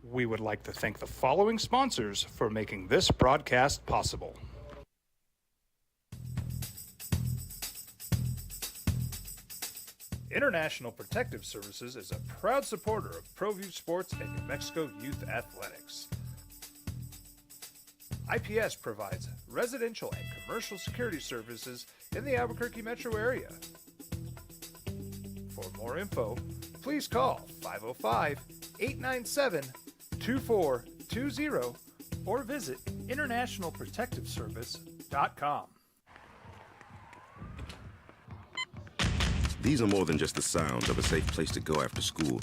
E: We would like to thank the following sponsors for making this broadcast possible. International Protective Services is a proud supporter of ProView Sports and New Mexico Youth Athletics. IPS provides residential and commercial security services in the Albuquerque metro area. For more info, please call 505-897-2420 or visit internationalprotectiveservice.com.
F: These are more than just the sounds of a safe place to go after school.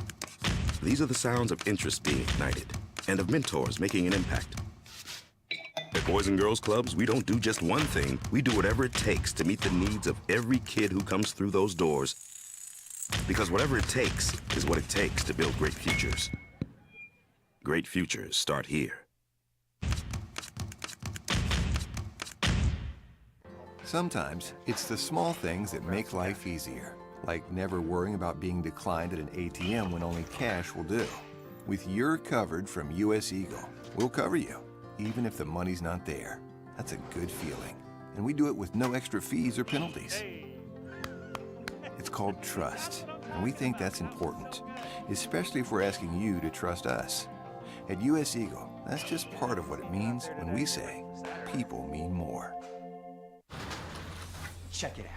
F: These are the sounds of interest being ignited and of mentors making an impact. At Boys and Girls Clubs, we don't do just one thing. We do whatever it takes to meet the needs of every kid who comes through those doors. Because whatever it takes is what it takes to build great futures. Great futures start here.
G: Sometimes it's the small things that make life easier, like never worrying about being declined at an ATM when only cash will do. With You're Covered from US Eagle, we'll cover you, even if the money's not there. That's a good feeling. And we do it with no extra fees or penalties. It's called trust, and we think that's important, especially if we're asking you to trust us. At US Eagle, that's just part of what it means when we say people mean more.
D: Check it out.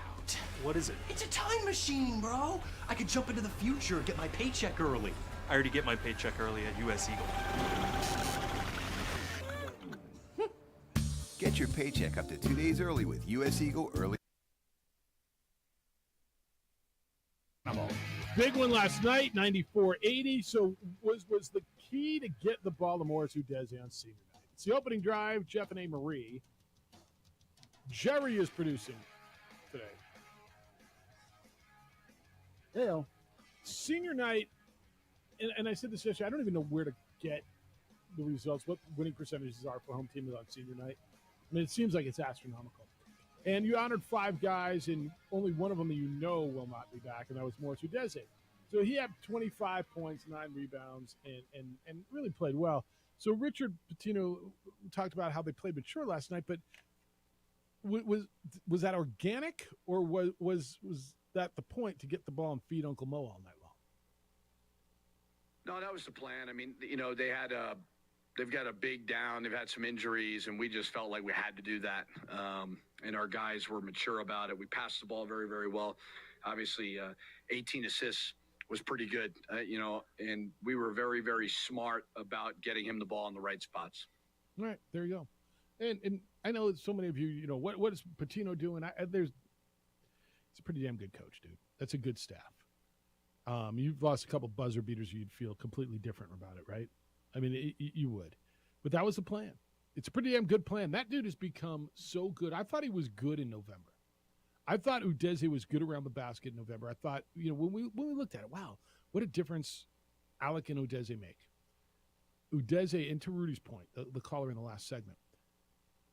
I: What is it?
D: It's a time machine, bro. I could jump into the future, get my paycheck early.
I: I already get my paycheck early at US Eagle.
G: Get your paycheck up to 2 days early with US Eagle early.
A: Big one last night, 94-80. So was the key to get the ball to Morris Udeze on senior night. It's the opening drive, Jeff and A. Marie. Jerry is producing today.
T: Hell.
A: Senior night, and I said this yesterday, I don't even know where to get the results, what winning percentages are for home teams on senior night. I mean, it seems like it's astronomical. And you honored 5 guys, and only one of them that you know will not be back, and that was Morris Udeze. So he had 25 points, 9 rebounds, and really played well. So Richard Pitino talked about how they played mature last night, but was that organic, or was that the point to get the ball and feed Uncle Mo all night long?
S: No, that was the plan. I mean, you know, they've got a big down. They've had some injuries, and we just felt like we had to do that. And our guys were mature about it. We passed the ball very, very well. Obviously, 18 assists was pretty good, you know, and we were very, very smart about getting him the ball in the right spots.
A: All right, there you go. And I know so many of you, you know, what is Pitino doing? He's a pretty damn good coach, dude. That's a good staff. You've lost a couple buzzer beaters, you'd feel completely different about it, right? I mean, you would. But that was the plan. It's a pretty damn good plan. That dude has become so good. I thought he was good in November. I thought Udeze was good around the basket in November. I thought, you know, when we looked at it, wow, what a difference Alec and Udeze make. Udeze, and to Rudy's point, the caller in the last segment,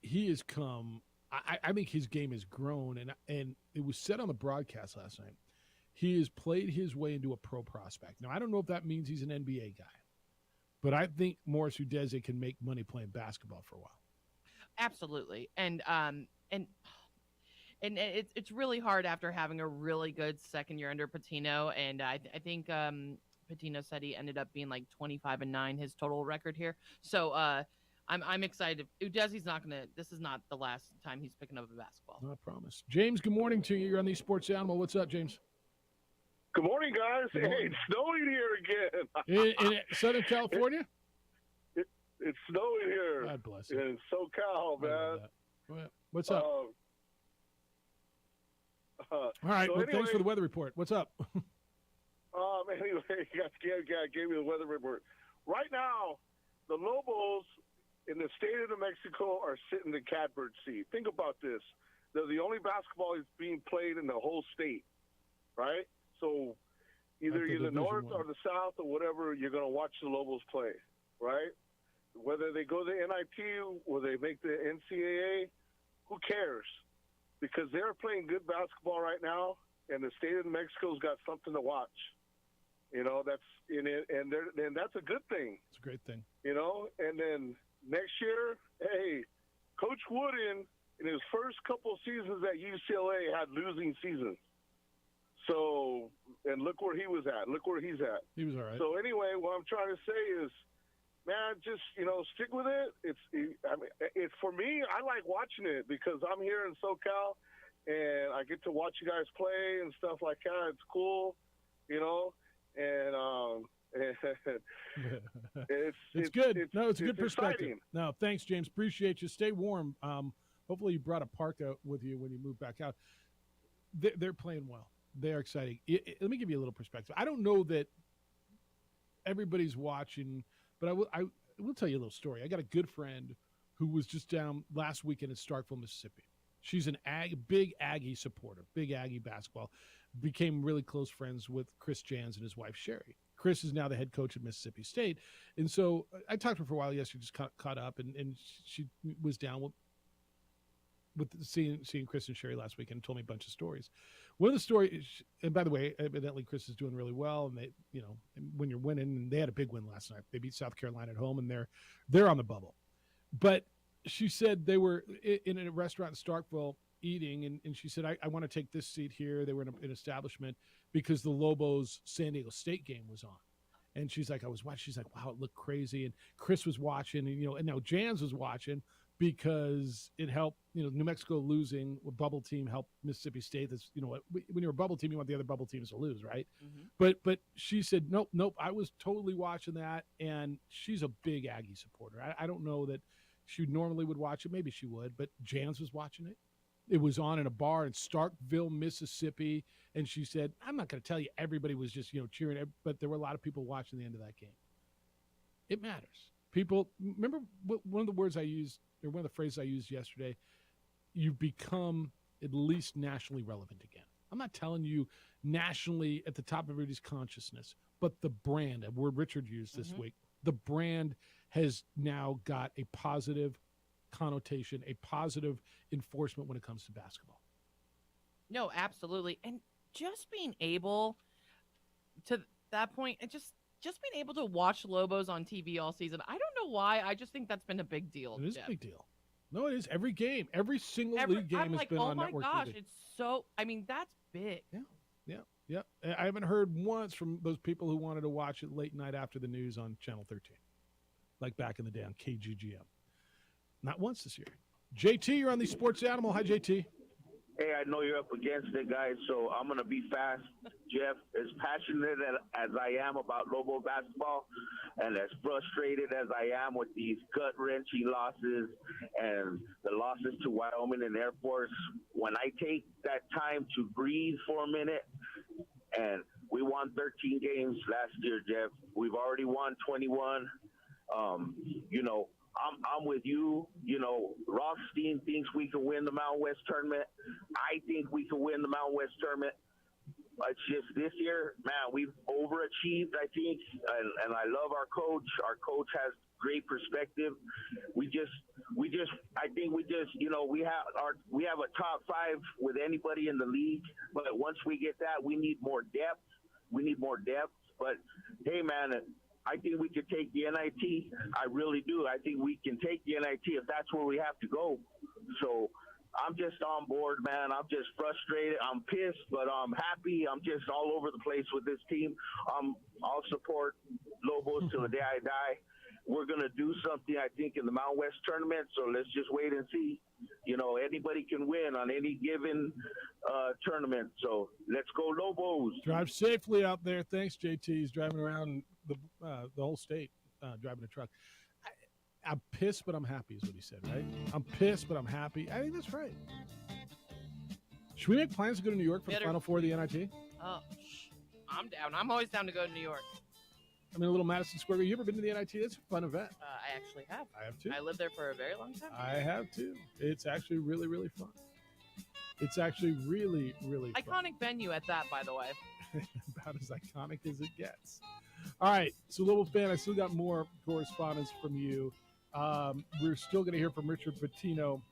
A: he has come, I think his game has grown, and it was said on the broadcast last night, he has played his way into a pro prospect. Now, I don't know if that means he's an NBA guy, but I think Morris Udeze can make money playing basketball for a while.
B: Absolutely. And it's really hard after having a really good second year under Pitino. And I think Pitino said he ended up being like 25-9, his total record here. So I'm excited. Udeze's not gonna. This is not the last time he's picking up a basketball.
A: I promise. James, good morning to you. You're on the Sports Animal. What's up, James?
H: Good morning, guys.
A: Good morning.
H: Hey, it's snowing here again.
A: In Southern California?
H: It's snowing here.
A: God bless you.
H: In SoCal, man.
A: What's up? All right.
H: So
A: Well,
H: anyway,
A: thanks for the weather report. What's up?
H: Anyway, gave me the weather report. Right now, the Lobos in the state of New Mexico are sitting in the catbird seat. Think about this. They're the only basketball that's being played in the whole state, right? So either you're the north or the south or whatever, you're going to watch the Lobos play, right? Whether they go to the NIT or they make the NCAA, who cares? Because they're playing good basketball right now, and the state of New Mexico's got something to watch. You know, that's in it, and that's a good thing.
A: It's a great thing.
H: You know, and then next year, hey, Coach Wooden in his first couple seasons at UCLA had losing seasons. So, and look where he was at. Look where he's at.
A: He was all right.
H: So anyway, what I'm trying to say is, man, just stick with it. It's for me. I like watching it because I'm here in SoCal, and I get to watch you guys play and stuff like that. It's cool, and
A: it's good. It's a good
H: it's
A: perspective.
H: exciting.
A: No, thanks, James. Appreciate you. Stay warm. Hopefully you brought a parka with you when you move back out. They're playing well. They are exciting. Let me give you a little perspective. I don't know that everybody's watching, but I will tell you a little story. I got a good friend who was just down last weekend in Starkville, Mississippi. She's an big Aggie supporter, big Aggie basketball. Became really close friends with Chris Jans and his wife, Sherry. Chris is now the head coach at Mississippi State. And so I talked to her for a while yesterday, just caught up, and she was down with seeing Chris and Sherry last week and told me a bunch of stories. One of the stories, and by the way, evidently Chris is doing really well, and they, when you're winning, and they had a big win last night. They beat South Carolina at home, and they're on the bubble. But she said they were in a restaurant in Starkville eating, and she said, I want to take this seat here. They were in an establishment because the Lobos San Diego State game was on. And she's like, I was watching. She's like, wow, it looked crazy. And Chris was watching, and now Jans was watching because it helped, New Mexico losing a bubble team helped Mississippi State. That's, when you're a bubble team, you want the other bubble teams to lose, right? Mm-hmm. But she said, nope, I was totally watching that. And she's a big Aggie supporter. I don't know that she normally would watch it. Maybe she would, but Jans was watching it. It was on in a bar in Starkville, Mississippi. And she said, I'm not going to tell you everybody was just, cheering, but there were a lot of people watching the end of that game. It matters. People, remember one of the words I used, or one of the phrases I used yesterday, you become at least nationally relevant again. I'm not telling you nationally at the top of everybody's consciousness, but the brand, a word Richard used this week, the brand has now got a positive connotation, a positive enforcement when it comes to basketball.
B: No, absolutely. And just being able to that point, and just being able to watch Lobos on TV all season, I don't know why. I just think that's been a big deal.
A: It is a big deal. No, it is. Every game, every single league game has been on network TV.
B: Oh my gosh, it's so, that's big.
A: Yeah. I haven't heard once from those people who wanted to watch it late night after the news on Channel 13, like back in the day on KGGM. Not once this year. JT, you're on the Sports Animal. Hi, JT.
N: Hey, I know you're up against it, guys, so I'm going to be fast. Jeff, as passionate as I am about Lobo basketball and as frustrated as I am with these gut-wrenching losses and the losses to Wyoming and Air Force, when I take that time to breathe for a minute, and we won 13 games last year, Jeff. We've already won 21. I'm with you. Rothstein thinks we can win the Mountain West tournament. I think we can win the Mountain West tournament. It's just this year, man, we've overachieved, I think, and I love our coach. Our coach has great perspective. We have a top 5 with anybody in the league, but once we get that, we need more depth. But hey, man, I think we could take the NIT. I really do. I think we can take the NIT if that's where we have to go. So I'm just on board, man. I'm just frustrated. I'm pissed, but I'm happy. I'm just all over the place with this team. I'll support Lobos till the day I die. We're going to do something, I think, in the Mountain West tournament, so let's just wait and see. Anybody can win on any given tournament, so let's go Lobos.
A: Drive safely out there. Thanks, JT. He's driving around the whole state, driving a truck. I'm pissed, but I'm happy is what he said, right? I'm pissed, but I'm happy. I think that's right. Should we make plans to go to New York for the Final Four of the NIT?
B: Oh, I'm down. I'm always down to go to New York.
A: I mean, a little Madison Square. You ever been to the NIT? It's a fun event.
B: I actually have.
A: I have too.
B: I lived there for a very long time.
A: I have too. It's actually really, really fun. It's actually really, really fun.
B: Iconic venue at that, by the way.
A: About as iconic as it gets. All right. So, Lobo fan, I still got more correspondence from you. We're still going to hear from Richard Pitino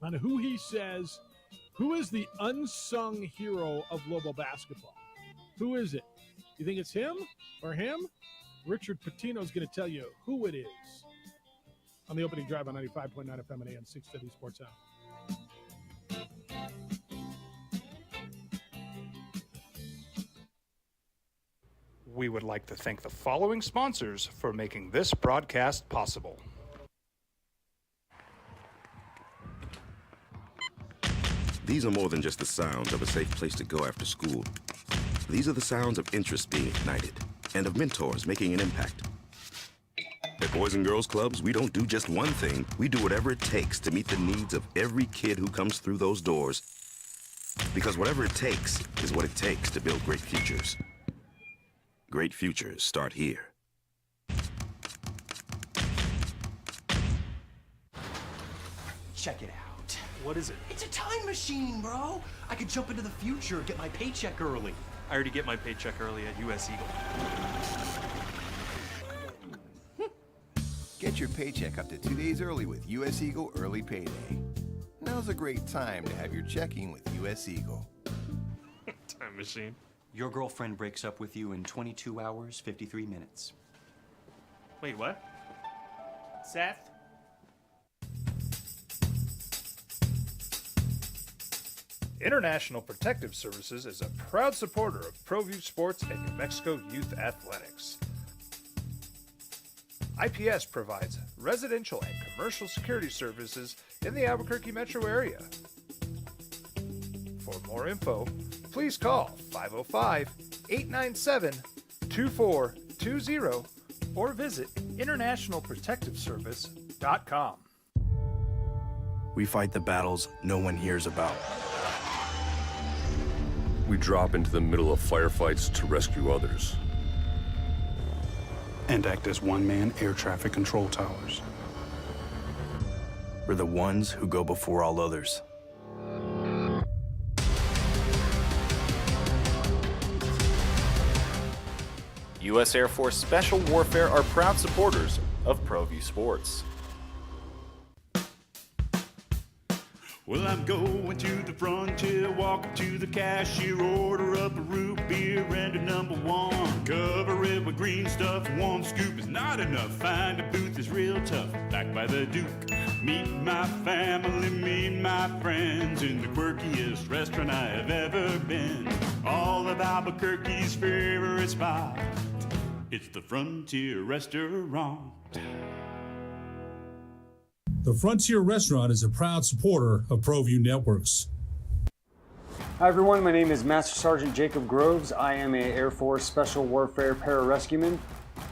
A: on who he says, who is the unsung hero of Lobo basketball? Who is it? You think it's him or him? Richard Pitino is going to tell you who it is on the opening drive on 95.9 FM and AM 630 Sports Out.
E: We would like to thank the following sponsors for making this broadcast possible.
F: These are more than just the sounds of a safe place to go after school. These are the sounds of interest being ignited and of mentors making an impact. At Boys and Girls Clubs, we don't do just one thing. We do whatever it takes to meet the needs of every kid who comes through those doors. Because whatever it takes is what it takes to build great futures. Great futures start here.
D: Check it out.
I: What is it?
D: It's a time machine, bro. I could jump into the future, get my paycheck early.
I: I already get my paycheck early at US Eagle.
G: Get your paycheck up to 2 days early with US Eagle Early Payday. Now's a great time to have your checking with US Eagle.
I: Time machine.
L: Your girlfriend breaks up with you in 22 hours, 53 minutes.
I: Wait, what? Seth?
E: International Protective Services is a proud supporter of ProView Sports and New Mexico Youth Athletics. IPS provides residential and commercial security services in the Albuquerque metro area. For more info, please call 505-897-2420 or visit internationalprotectiveservice.com.
J: We fight the battles no one hears about.
C: We drop into the middle of firefights to rescue others.
J: And act as one-man air traffic control towers. We're the ones who go before all others.
K: U.S. Air Force Special Warfare are proud supporters of ProView Sports.
P: Well, I'm going to the frontier, walk up to the cashier, order up a root beer and a #1. Cover it with green stuff, one scoop is not enough. Find a booth is real tough, back by the Duke. Meet my family, meet my friends in the quirkiest restaurant I have ever been. All of Albuquerque's favorite spot, it's the Frontier Restaurant.
Q: The Frontier Restaurant is a proud supporter of ProView Networks.
R: Hi everyone, my name is Master Sergeant Jacob Groves. I am a Air Force Special Warfare pararescueman.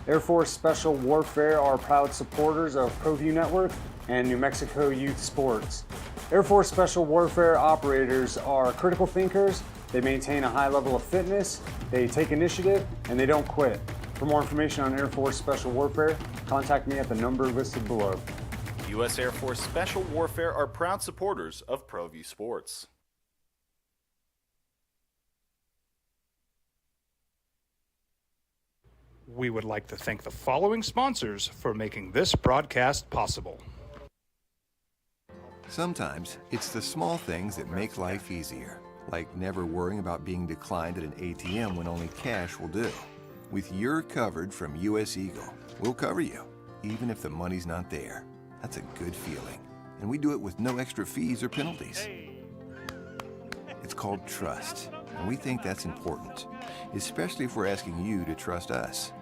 R: Air Force Special Warfare are proud supporters of ProView Network and New Mexico Youth Sports. Air Force Special Warfare operators are critical thinkers. They maintain a high level of fitness, they take initiative, and they don't quit. For more information on Air Force Special Warfare, contact me at the number listed below.
K: U.S. Air Force Special Warfare are proud supporters of ProView Sports.
E: We would like to thank the following sponsors for making this broadcast possible.
G: Sometimes it's the small things that make life easier, like never worrying about being declined at an ATM when only cash will do. With your covered from US Eagle, we'll cover you, even if the money's not there. That's a good feeling, and we do it with no extra fees or penalties. It's called trust, and we think that's important, especially if we're asking you to trust us.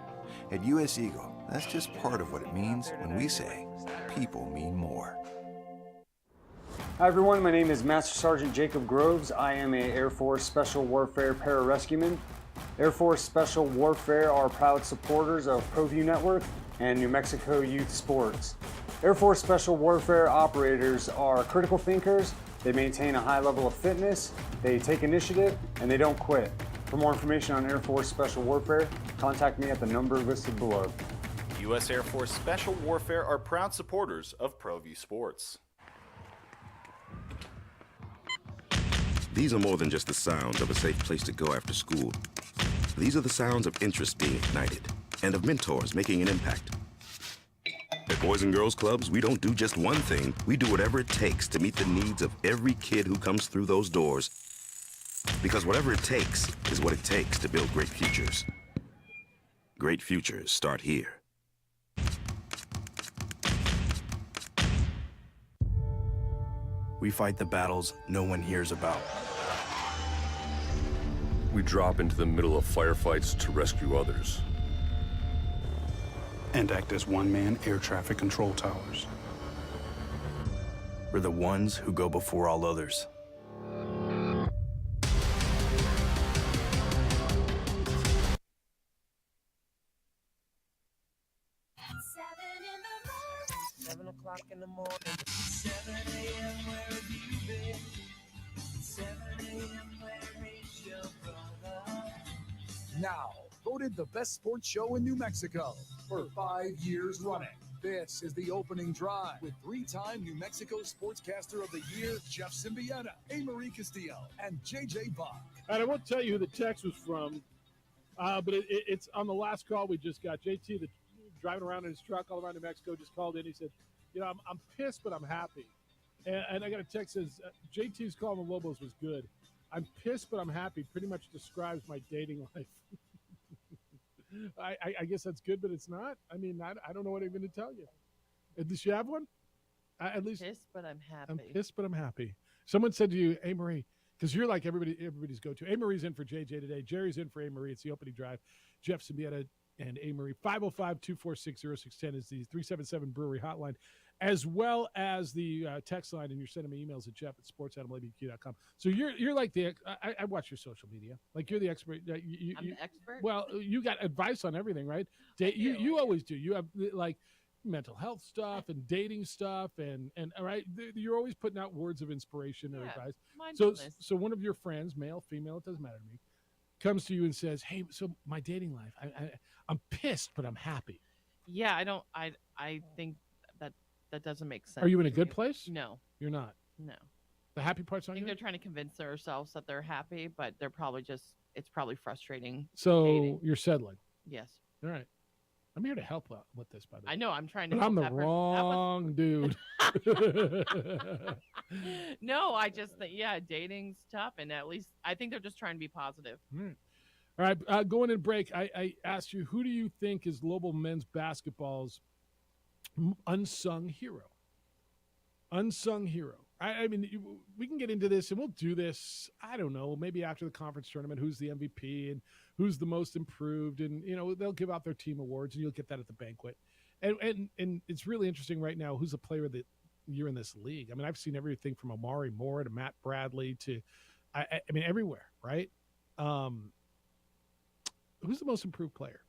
G: At US Eagle, that's just part of what it means when we say people mean more.
R: Hi everyone, my name is Master Sergeant Jacob Groves. I am a Air Force Special Warfare pararescueman. Air Force Special Warfare are proud supporters of ProView Network and New Mexico Youth Sports. Air Force Special Warfare operators are critical thinkers. They maintain a high level of fitness, they take initiative, and they don't quit. For more information on Air Force Special Warfare, contact me at the number listed below.
K: U.S. Air Force Special Warfare are proud supporters of ProView Sports.
F: These are more than just the sounds of a safe place to go after school. These are the sounds of interest being ignited and of mentors making an impact. At Boys and Girls Clubs, we don't do just one thing. We do whatever it takes to meet the needs of every kid who comes through those doors. Because whatever it takes is what it takes to build great futures. Great futures start here.
J: We fight the battles no one hears about.
C: We drop into the middle of firefights to rescue others.
J: And act as one-man air traffic control towers. We're the ones who go before all others.
Y: Seven o'clock in the morning. 7 a.m. Where have you been? 7 a.m. Where is your brother?
M: Now, voted the best sports show in New Mexico for 5 years running. This is the opening drive with 3-time New Mexico Sportscaster of the Year, Jeff Symbieta, A. Marie Castillo, and J.J. Buck.
A: And I won't tell you who the text was from, but it's on the last call we just got. JT, driving around in his truck all around New Mexico, just called in. He said, I'm pissed, but I'm happy. And I got a text that says, JT's call on the Lobos was good. I'm pissed, but I'm happy. Pretty much describes my dating life. I guess that's good, but it's not. I mean, I don't know what I'm going to tell you. Does you have one? At least
B: pissed, but I'm happy.
A: I'm pissed, but I'm happy. Someone said to you, "Hey Marie," because you're like everybody's go-to. A. Marie's in for JJ today. Jerry's in for A. Marie. It's the opening drive. Jeff Symbieta and A. Marie. 505-246-0610 is the 377 Brewery hotline, as well as the text line, and you're sending me emails at jeff@sportsanimalabq.com. So you're like the I watch your social media. Like you're the expert.
B: I'm the expert?
A: Well, you got advice on everything, right? You always do. You have like mental health stuff and dating stuff, and all right, you're always putting out words of inspiration or advice. So one of your friends, male, female, it doesn't matter to me, comes to you and says, "Hey, so my dating life, I'm pissed, but I'm happy."
B: Yeah, I think that doesn't make sense.
A: Are you in a
B: to
A: good
B: me.
A: place?
B: No.
A: You're not.
B: No.
A: The happy part's on
B: I think
A: you?
B: they're trying to convince themselves that they're happy, but they're probably it's probably frustrating.
A: So
B: dating.
A: you're settling.
B: Yes.
A: All right. I'm here to help out with this, by the way.
B: I know. I'm trying to.
A: But
B: help
A: I'm the
B: that person.
A: wrong dude.
B: No, I just think, dating's tough, and at least I think they're just trying to be positive.
A: All right, going in break, I asked you, who do you think is Global Men's Basketball's unsung hero? Unsung hero. I mean, we can get into this, and we'll do this, I don't know, maybe after the conference tournament, who's the MVP and who's the most improved, and, they'll give out their team awards, and you'll get that at the banquet. And it's really interesting right now, who's the player of the year in this league. I mean, I've seen everything from Amari Moore to Matt Bradley to, I mean, everywhere, right? Who's the most improved player?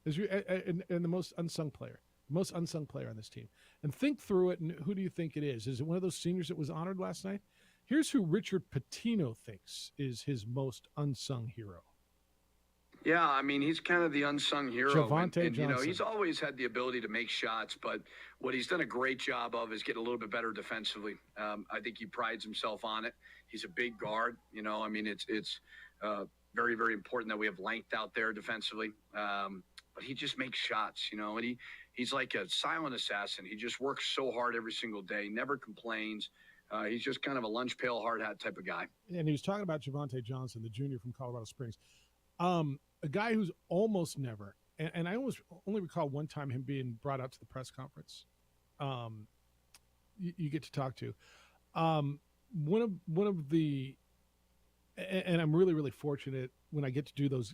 A: And the most unsung player? The most unsung player on this team. And think through it, and who do you think it is? Is it one of those seniors that was honored last night? Here's who Richard Pitino thinks is his most unsung hero.
S: Yeah, I mean, he's kind of the unsung hero.
A: Javonte
S: and
A: Johnson.
S: he's always had the ability to make shots, but what he's done a great job of is getting a little bit better defensively. I think he prides himself on it. He's a big guard. I mean, it's very, very important that we have length out there defensively. But he just makes shots, and he's like a silent assassin. He just works so hard every single day, never complains. He's just kind of a lunch pail, hard hat type of guy.
A: And he was talking about Javonte Johnson, the junior from Colorado Springs. A guy who's almost never, and I only recall one time him being brought out to the press conference. You get to talk to one of the, and I'm really, really fortunate when I get to do those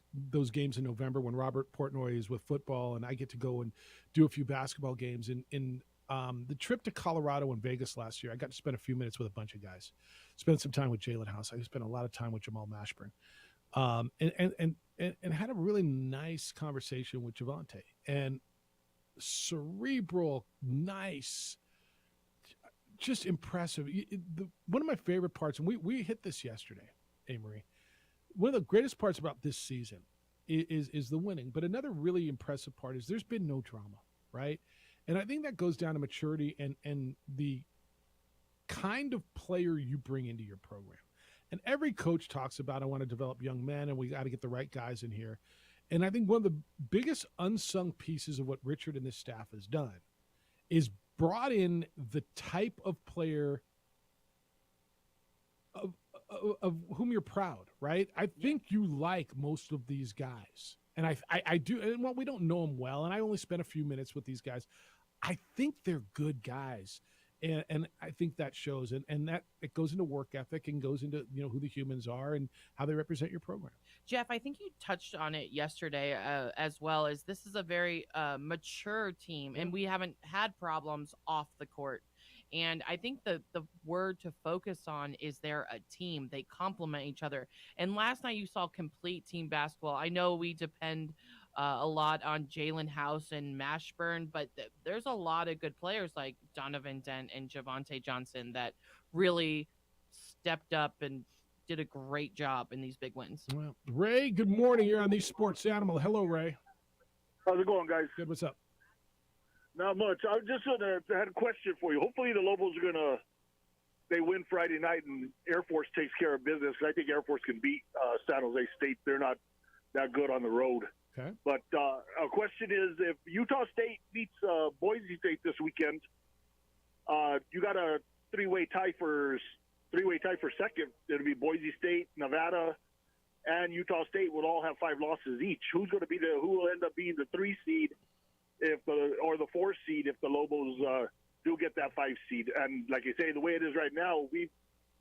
A: games in November when Robert Portnoy is with football, and I get to go and do a few basketball games. In the trip to Colorado and Vegas last year, I got to spend a few minutes with a bunch of guys. Spent some time with Jalen House. I spent a lot of time with Jamal Mashburn. And had a really nice conversation with Javonte, and cerebral, nice, just impressive. One of my favorite parts, and we hit this yesterday, Amory. One of the greatest parts about this season is the winning, but another really impressive part is there's been no drama, right? And I think that goes down to maturity and the kind of player you bring into your program. And every coach talks about, I want to develop young men, and we got to get the right guys in here. And I think one of the biggest unsung pieces of what Richard and this staff has done is brought in the type of player of whom you're proud, right? I think you like most of these guys. And I do. And well, we don't know them well, and I only spent a few minutes with these guys. I think they're good guys. And I think that shows, and that it goes into work ethic and goes into who the humans are and how they represent your program.
B: Jeff, I think you touched on it yesterday as well. As this is a very mature team, and we haven't had problems off the court. And I think the word to focus on is they're a team. They complement each other. And last night you saw complete team basketball. I know we depend a lot on Jalen House and Mashburn, but there's a lot of good players like Donovan Dent and Javante Johnson that really stepped up and did a great job in these big wins.
A: Well, Ray, good morning. You're on the Sports Animal. Hello, Ray.
H: How's it going, guys?
A: Good. What's up?
H: Not much. I just had a question for you. Hopefully the Lobos are they win Friday night and Air Force takes care of business. I think Air Force can beat San Jose State. They're not that good on the road.
A: Okay.
H: But a question is, if Utah State beats Boise State this weekend, you got a three-way tie for second. It'll be Boise State, Nevada, and Utah State will all have 5 losses each. Who will end up being the 3 seed or the 4 seed if the Lobos do get that 5 seed? And like I say, the way it is right now, we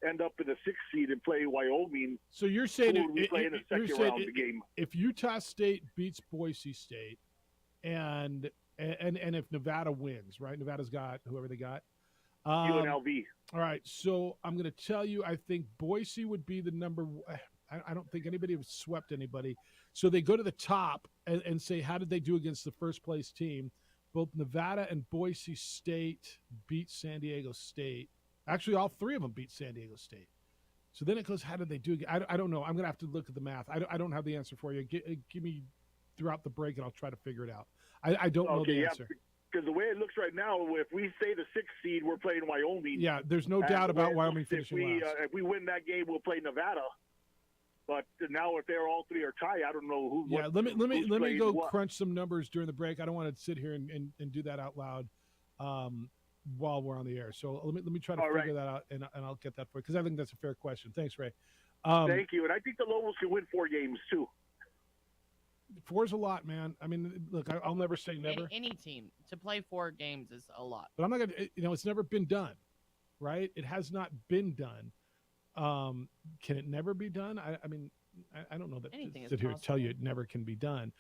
H: end up in the 6th seed and play Wyoming.
A: So you're saying
H: we play in the second round of the game.
A: If Utah State beats Boise State, and if Nevada wins, right? Nevada's got whoever they got.
H: UNLV.
A: All right, so I'm going to tell you, I think Boise would be the number. I don't think anybody has swept anybody. So they go to the top and say, how did they do against the first place team? Both Nevada and Boise State beat San Diego State. Actually, all 3 of them beat San Diego State. So then it goes, how did they do? I don't know. I'm going to have to look at the math. I don't have the answer for you. Give me throughout the break, and I'll try to figure it out. I don't know the answer.
H: Because the way it looks right now, if we stay the 6th seed, we're playing Wyoming.
A: Yeah, there's no doubt about Wyoming finishing last.
H: If we win that game, we'll play Nevada. But now, if they're all 3 are tied, I don't know who.
A: Yeah, let me go crunch some numbers during the break. I don't want to sit here and do that out loud while we're on the air. So let me try to figure that out, and I'll get that for you because I think that's a fair question. Thanks, Ray.
H: Thank you, and I think the Lobos can win 4 games too.
A: 4's a lot, man. I mean, look, I'll never say never.
B: Any team to play 4 games is a lot.
A: But I'm not gonna. It's never been done, right? It has not been done. Can it never be done? I mean, I don't know that sit here to tell you it never can be done.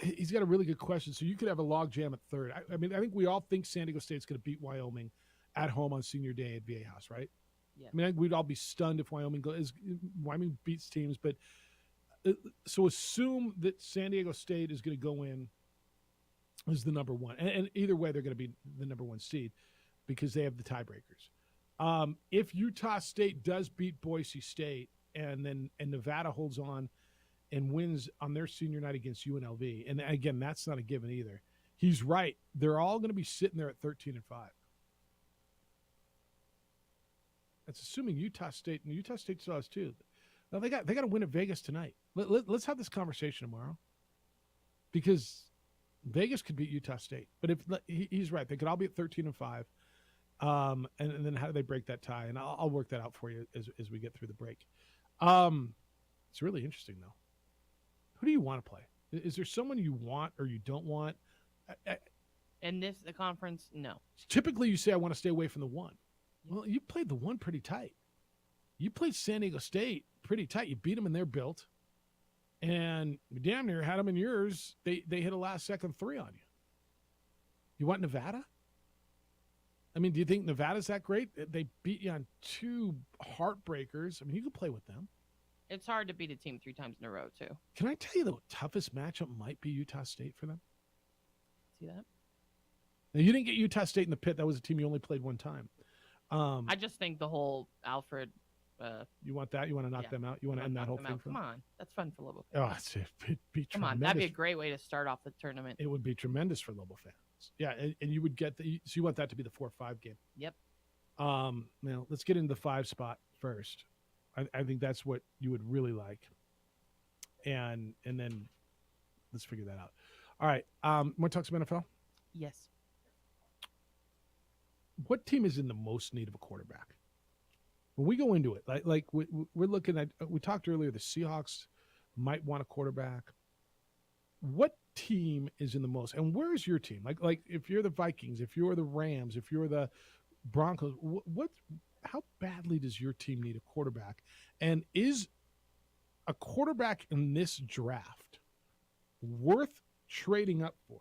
A: He's got a really good question. So you could have a log jam at 3rd. I mean, I think we all think San Diego State's going to beat Wyoming at home on Senior Day at VA House, right?
B: Yeah.
A: I mean, I think we'd all be stunned if Wyoming beats teams, but so assume that San Diego State is going to go in as the number 1, and either way they're going to be the number 1 seed because they have the tiebreakers. If Utah State does beat Boise State and Nevada holds on and wins on their senior night against UNLV, and again, that's not a given either. He's right. They're all going to be sitting there at 13-5. That's assuming Utah State still has 2. Now they got to win at Vegas tonight. Let's have this conversation tomorrow because Vegas could beat Utah State. But if he's right, they could all be at 13-5. And then how do they break that tie? And I'll work that out for you as we get through the break. It's really interesting, though. Who do you want to play? Is there someone you want or you don't want?
B: In the conference, no.
A: Typically, you say, I want to stay away from the 1. Well, you played the 1 pretty tight. You played San Diego State pretty tight. You beat them and they're built. And you damn near had them in yours. They hit a last-second 3 on you. You want Nevada? I mean, do you think Nevada's that great? They beat you on 2 heartbreakers. I mean, you could play with them.
B: It's hard to beat a team 3 times in a row, too.
A: Can I tell you the toughest matchup might be Utah State for them?
B: See that?
A: Now, you didn't get Utah State in the pit. That was a team you only played 1 time.
B: I just think the whole Alfred.
A: You want that? You want to knock them out? You want to end that whole thing?
B: Come on. That's fun for Lobo
A: fans. Oh, it'd be
B: Come on. That'd be a great way to start off the tournament.
A: It would be tremendous for Lobo fans. Yeah, and you would get so you want that to be the 4-5 game.
B: Yep.
A: Now let's get into the 5 spot first. I think that's what you would really like, and then let's figure that out. All right, want to talk some NFL?
B: Yes.
A: What team is in the most need of a quarterback? When we go into it, like we're looking at, we talked earlier, the Seahawks might want a quarterback. What team is in the most, and where's your team? Like if you're the Vikings, if you're the Rams, if you're the Broncos, how badly does your team need a quarterback? And is a quarterback in this draft worth trading up for,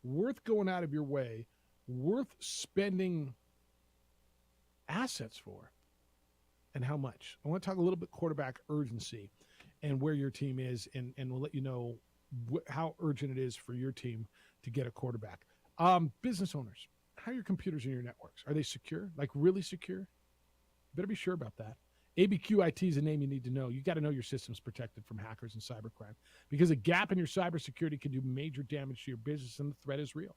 A: worth going out of your way, worth spending assets for, and how much? I want to talk a little bit quarterback urgency and where your team is, and we'll let you know how urgent it is for your team to get a quarterback. Business owners, how are your computers and your networks? Are they secure? Like really secure? Better be sure about that. ABQ IT is a name you need to know. You got to know your system's protected from hackers and cybercrime, because a gap in your cybersecurity can do major damage to your business, and the threat is real.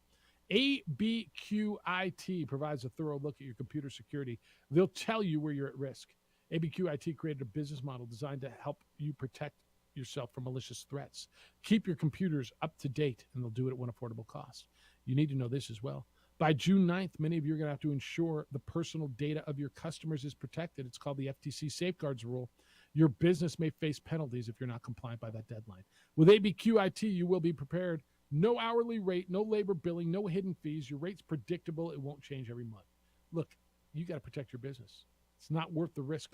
A: ABQ IT provides a thorough look at your computer security. They'll tell you where you're at risk. ABQ IT created a business model designed to help you protect yourself from malicious threats. Keep your computers up to date, and they'll do it at one affordable cost. You need to know this as well. By June 9th, many of you are going to have to ensure the personal data of your customers is protected. It's called the FTC Safeguards Rule. Your business may face penalties if you're not compliant by that deadline. With ABQ IT, you will be prepared. No hourly rate, no labor billing, no hidden fees. Your rate's predictable. It won't change every month. Look, you got to protect your business. It's not worth the risk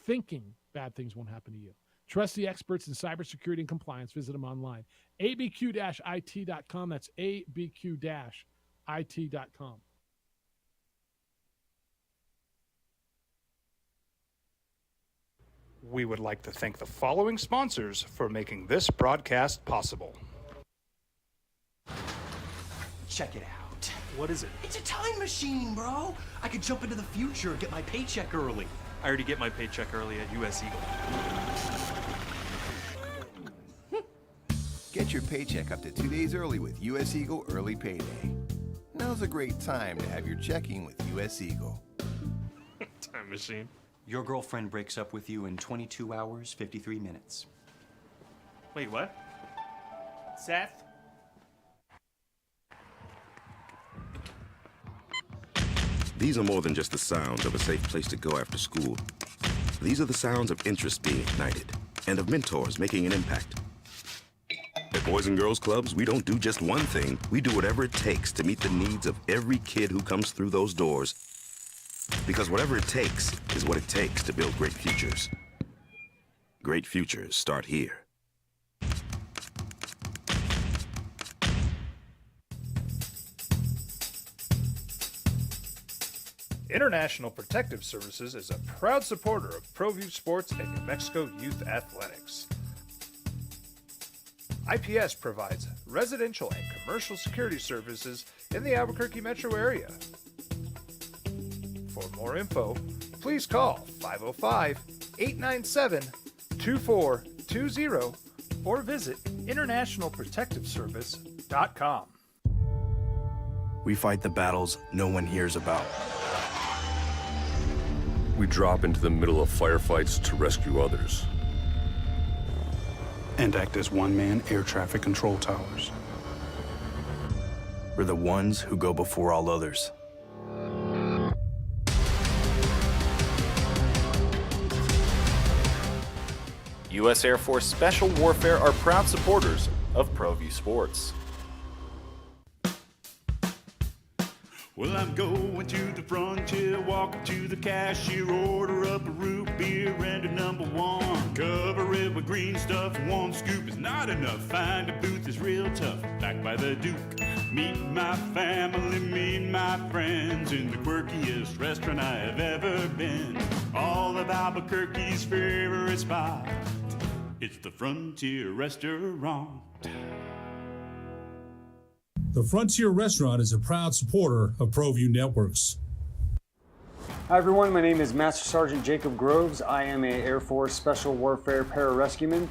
A: thinking bad things won't happen to you. Trust the experts in cybersecurity and compliance. Visit them online. abq-it.com. That's abq-it.com.
E: We would like to thank the following sponsors for making this broadcast possible.
D: Check it out.
I: What is it?
D: It's a time machine, bro. I could jump into the future, get my paycheck early.
I: I already get my paycheck early at US Eagle.
G: Get your paycheck up to 2 days early with US Eagle Early Payday. Now's a great time to have your checking with US Eagle.
I: Time machine.
L: Your girlfriend breaks up with you in 22 hours, 53 minutes.
I: Wait, what? Seth?
F: These are more than just the sounds of a safe place to go after school. These are the sounds of interest being ignited and of mentors making an impact. At Boys and Girls Clubs, we don't do just one thing. We do whatever it takes to meet the needs of every kid who comes through those doors. Because whatever it takes is what it takes to build great futures. Great futures start here.
E: International Protective Services is a proud supporter of ProView Sports and New Mexico Youth Athletics. IPS provides residential and commercial security services in the Albuquerque metro area. For more info, please call 505-897-2420 or visit internationalprotectiveservice.com.
J: We fight the battles no one hears about.
C: We drop into the middle of firefights to rescue others.
J: And act as one-man air traffic control towers. We're the ones who go before all others.
K: U.S. Air Force Special Warfare are proud supporters of ProView Sports.
P: Well, I'm going to the frontier, walk up to the cashier, order up a root beer and a number one. Cover it with green stuff, one scoop is not enough. Find a booth is real tough, back by the Duke. Meet my family, meet my friends in the quirkiest restaurant I have ever been. All of Albuquerque's favorite spot, it's the Frontier Restaurant.
Q: The Frontier Restaurant is a proud supporter of ProView Networks.
R: Hi everyone, my name is Master Sergeant Jacob Groves. I am a Air Force Special Warfare Pararescueman.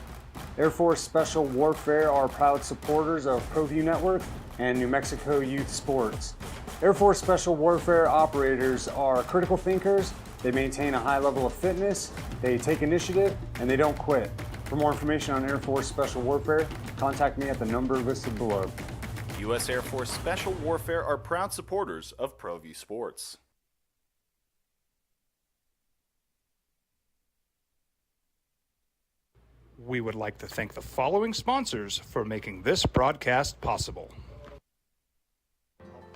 R: Air Force Special Warfare are proud supporters of ProView Network and New Mexico Youth Sports. Air Force Special Warfare operators are critical thinkers. They maintain a high level of fitness, they take initiative, and they don't quit. For more information on Air Force Special Warfare, contact me at the number listed below.
K: U.S. Air Force Special Warfare are proud supporters of ProView Sports.
E: We would like to thank the following sponsors for making this broadcast possible.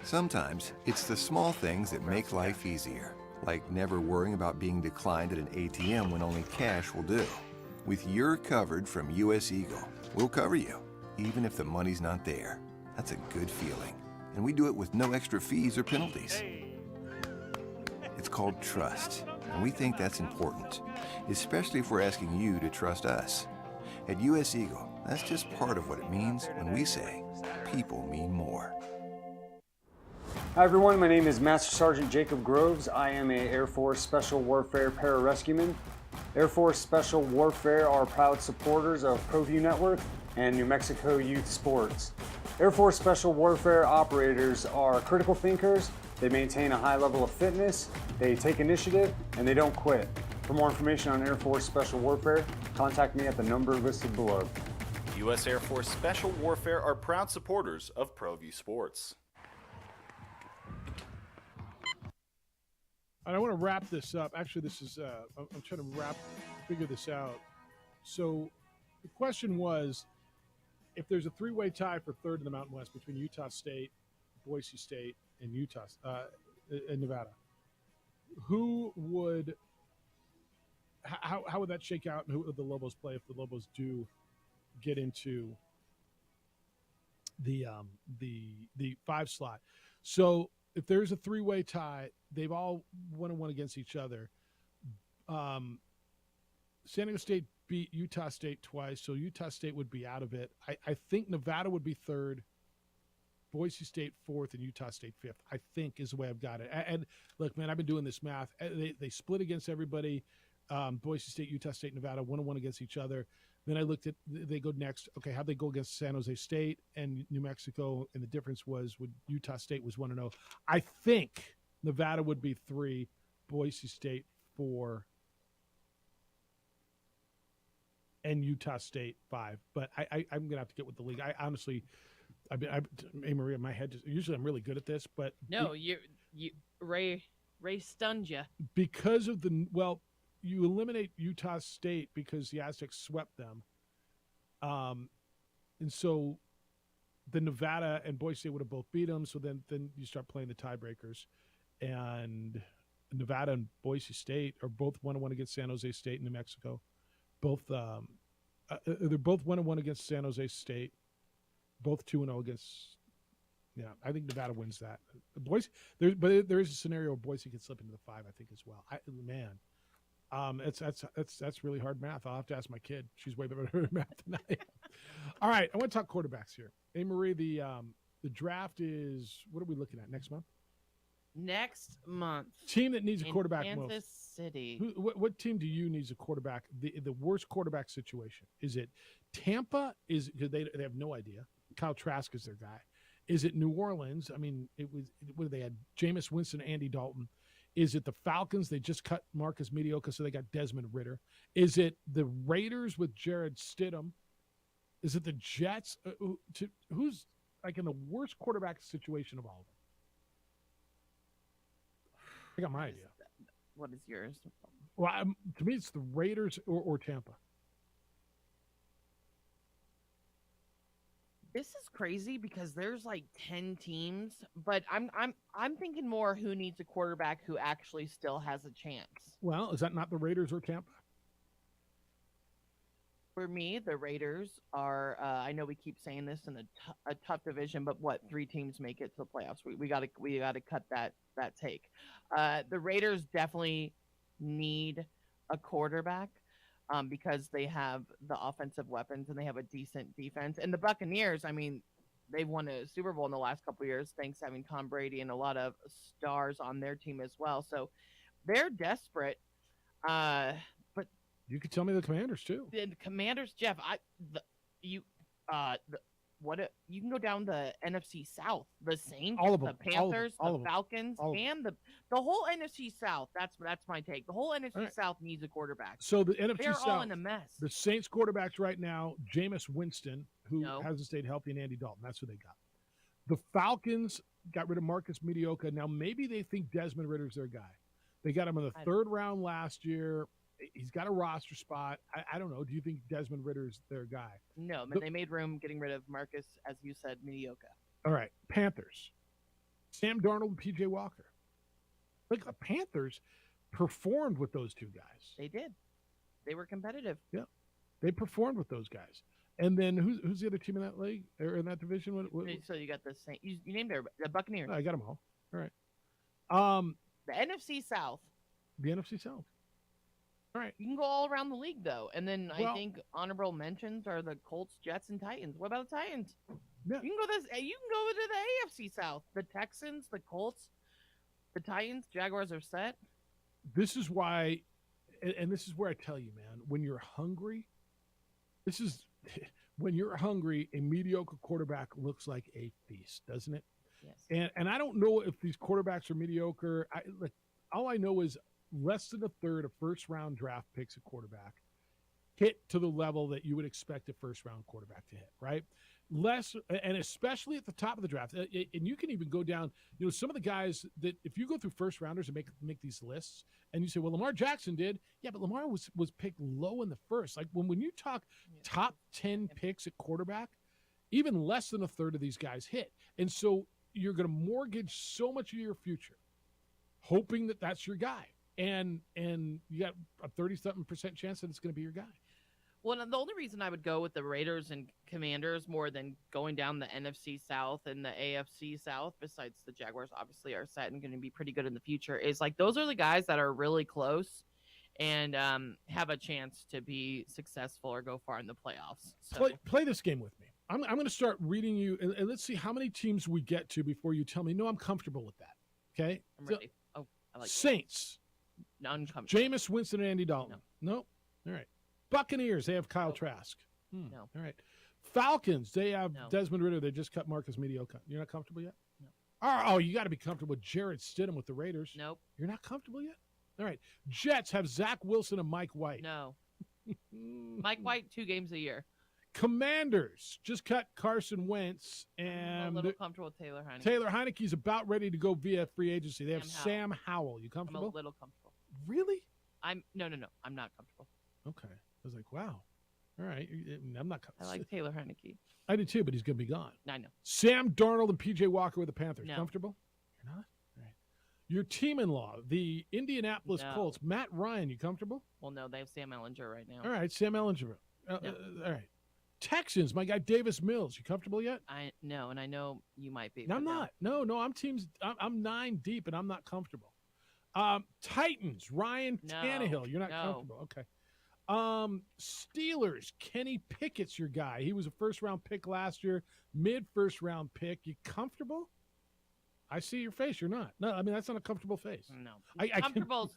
G: Sometimes it's the small things that make life easier, like never worrying about being declined at an ATM when only cash will do. With You're Covered from US Eagle, we'll cover you, even if the money's not there. That's a good feeling. And we do it with no extra fees or penalties. It's called trust, and we think that's important, especially if we're asking you to trust us. At US Eagle, that's just part of what it means when we say people mean more.
R: Hi everyone, my name is Master Sergeant Jacob Groves. I am a Air Force Special Warfare Pararescueman. Air Force Special Warfare are proud supporters of ProView Network and New Mexico Youth Sports. Air Force Special Warfare operators are critical thinkers. They maintain a high level of fitness, they take initiative, and they don't quit. For more information on Air Force Special Warfare, contact me at the number listed below.
K: U.S. Air Force Special Warfare are proud supporters of ProView Sports.
A: I want to wrap this up. Actually, this is I'm trying to figure this out. So the question was, if there's a three-way tie for third in the Mountain West between Utah State, Boise State, and and Nevada, who would how would that shake out, and who would the Lobos play if the Lobos do get into the 5 slot? So if there's a three-way tie, they've all 1-1 against each other. San Diego State beat Utah State twice, so Utah State would be out of it. I think Nevada would be third, Boise State fourth, and Utah State fifth, I think is the way I've got it. And look, man, I've been doing this math. They split against everybody. Boise State, Utah State, Nevada, 1-1 against each other. Then I looked at, they go next. Okay, how'd they go against San Jose State and New Mexico? And the difference was with Utah State was 1-0. I think Nevada would be 3, Boise State 4, and Utah State 5. But I'm going to have to get with the league. I honestly, hey, Maria, my head, usually I'm really good at this, but.
B: No, Ray stunned you.
A: Because of you eliminate Utah State because the Aztecs swept them. And so the Nevada and Boise State would have both beat them. So then you start playing the tiebreakers. And Nevada and Boise State are both 1-1 against San Jose State and New Mexico. Both they're both 1-1 against San Jose State. Both 2-0 against. Yeah, I think Nevada wins that. Boise, but there is a scenario where Boise could slip into the 5, I think, as well. That's really hard math. I'll have to ask my kid. She's way better at math than I am. All right, I want to talk quarterbacks here. Hey, Marie, the draft is, what are we looking at next month?
B: Next month.
A: Team that needs a quarterback
B: Kansas
A: most.
B: City.
A: What team do you need a quarterback? The worst quarterback situation? Is it Tampa? They have no idea. Kyle Trask is their guy. Is it New Orleans? I mean, they had Jameis Winston, Andy Dalton. Is it the Falcons? They just cut Marcus Mediocre, so they got Desmond Ridder. Is it the Raiders with Jared Stidham? Is it the Jets? Who's like in the worst quarterback situation of all of them? I got my idea.
B: What is yours?
A: Well, to me, it's the Raiders or Tampa.
B: This is crazy because there's like 10 teams, but I'm thinking more who needs a quarterback who actually still has a chance.
A: Well, is that not the Raiders or Tampa?
B: For me, the Raiders are. I know we keep saying this in a tough division, but 3 teams make it to the playoffs? We got to cut that take. The Raiders definitely need a quarterback. Because they have the offensive weapons and they have a decent defense. And the Buccaneers, I mean, they've won a Super Bowl in the last couple of years, thanks to having Tom Brady and a lot of stars on their team as well. So they're desperate. But
A: you could tell me the Commanders too.
B: The Commanders, Jeff, you can go down the NFC South, the Saints,
A: all of them,
B: the Panthers,
A: all
B: the Falcons, and the whole NFC South. That's my take. The whole NFC South needs a quarterback.
A: So the NFC
B: They're
A: South,
B: all in a mess.
A: The Saints quarterbacks right now, Jameis Winston, who hasn't stayed healthy, and Andy Dalton. That's who they got. The Falcons got rid of Marcus Mediocre. Now maybe they think Desmond Ritter's their guy. They got him in the 3rd round last year, He's got a roster spot. I don't know. Do you think Desmond Ritter's their guy?
B: No, but they made room getting rid of Marcus, as you said, mediocre.
A: All right, Panthers. Sam Darnold and P.J. Walker. Like the Panthers performed with those two guys.
B: They did. They were competitive.
A: Yeah, they performed with those guys. And then who's the other team in that league or in that division? What,
B: So you got the same. You named everybody. The Buccaneers.
A: I got them all. All right.
B: The NFC South.
A: The NFC South. All right.
B: You can go all around the league though, and then I
A: Well-
B: think honorable mentions are the Colts, Jets, and Titans. What about the Titans?
A: Yeah.
B: You can go You can go to the AFC South. The Texans, the Colts, the Titans, Jaguars are set.
A: This is why, and this is where I tell you, man, when you're hungry, when you're hungry, a mediocre quarterback looks like a feast, doesn't it?
B: Yes.
A: And I don't know if these quarterbacks are mediocre. All I know is less than a third of first-round draft picks at quarterback hit to the level that you would expect a first-round quarterback to hit, right? Less, and especially at the top of the draft. And you can even go down, some of the guys that if you go through first-rounders and make these lists, and you say, well, Lamar Jackson did. Yeah, but Lamar was picked low in the first. Like when you talk top 10 picks at quarterback, even less than a third of these guys hit. And so you're going to mortgage so much of your future hoping that that's your guy. And you got a 30-something% chance that it's going to be your guy.
B: Well, the only reason I would go with the Raiders and Commanders more than going down the NFC South and the AFC South, besides the Jaguars obviously are set and going to be pretty good in the future, is like those are the guys that are really close and have a chance to be successful or go far in the playoffs. So.
A: Play this game with me. I'm going to start reading you, and let's see how many teams we get to before you tell me, no, I'm comfortable with that. Okay?
B: I'm ready. Oh, I like
A: Saints.
B: Uncomfortable.
A: Jameis Winston and Andy Dalton. No. All right. Buccaneers, they have Kyle Trask.
B: No.
A: All right. Falcons, they have Desmond Ridder. They just cut Marcus Mediocre. You're not comfortable yet?
B: No.
A: Oh, you got to be comfortable with Jarrett Stidham with the Raiders.
B: Nope.
A: You're not comfortable yet? All right. Jets have Zach Wilson and Mike White.
B: No. Mike White, 2 games a year.
A: Commanders just cut Carson Wentz, and
B: I'm a little comfortable with Taylor Heineke.
A: Taylor Heineke's about ready to go via free agency. They have Sam Howell. You
B: I'm
A: comfortable?
B: a little comfortable.
A: Really?
B: No. I'm not comfortable.
A: Okay. I was like, wow. All right. I'm not
B: I like Taylor Heineke.
A: I do too, but he's going to be gone.
B: I know.
A: Sam Darnold and P.J. Walker with the Panthers.
B: No.
A: Comfortable? You're not? All right. Your team-in-law, the Indianapolis
B: No.
A: Colts, Matt Ryan. You comfortable?
B: Well, no, they have Sam Ellinger right now.
A: All right. Sam Ellinger. All right. Texans, my guy Davis Mills. You comfortable yet?
B: I know, and I know you might be.
A: No, I'm
B: but
A: not. No, I'm 9 deep, and I'm not comfortable. Titans, Ryan
B: No.
A: Tannehill. You're not
B: No.
A: comfortable. Okay. Steelers, Kenny Pickett's your guy. He was a first-round pick last year, mid-first-round pick. You comfortable? I see your face. You're not. No, I mean, that's not a comfortable face.
B: No.
A: I
B: Comfortable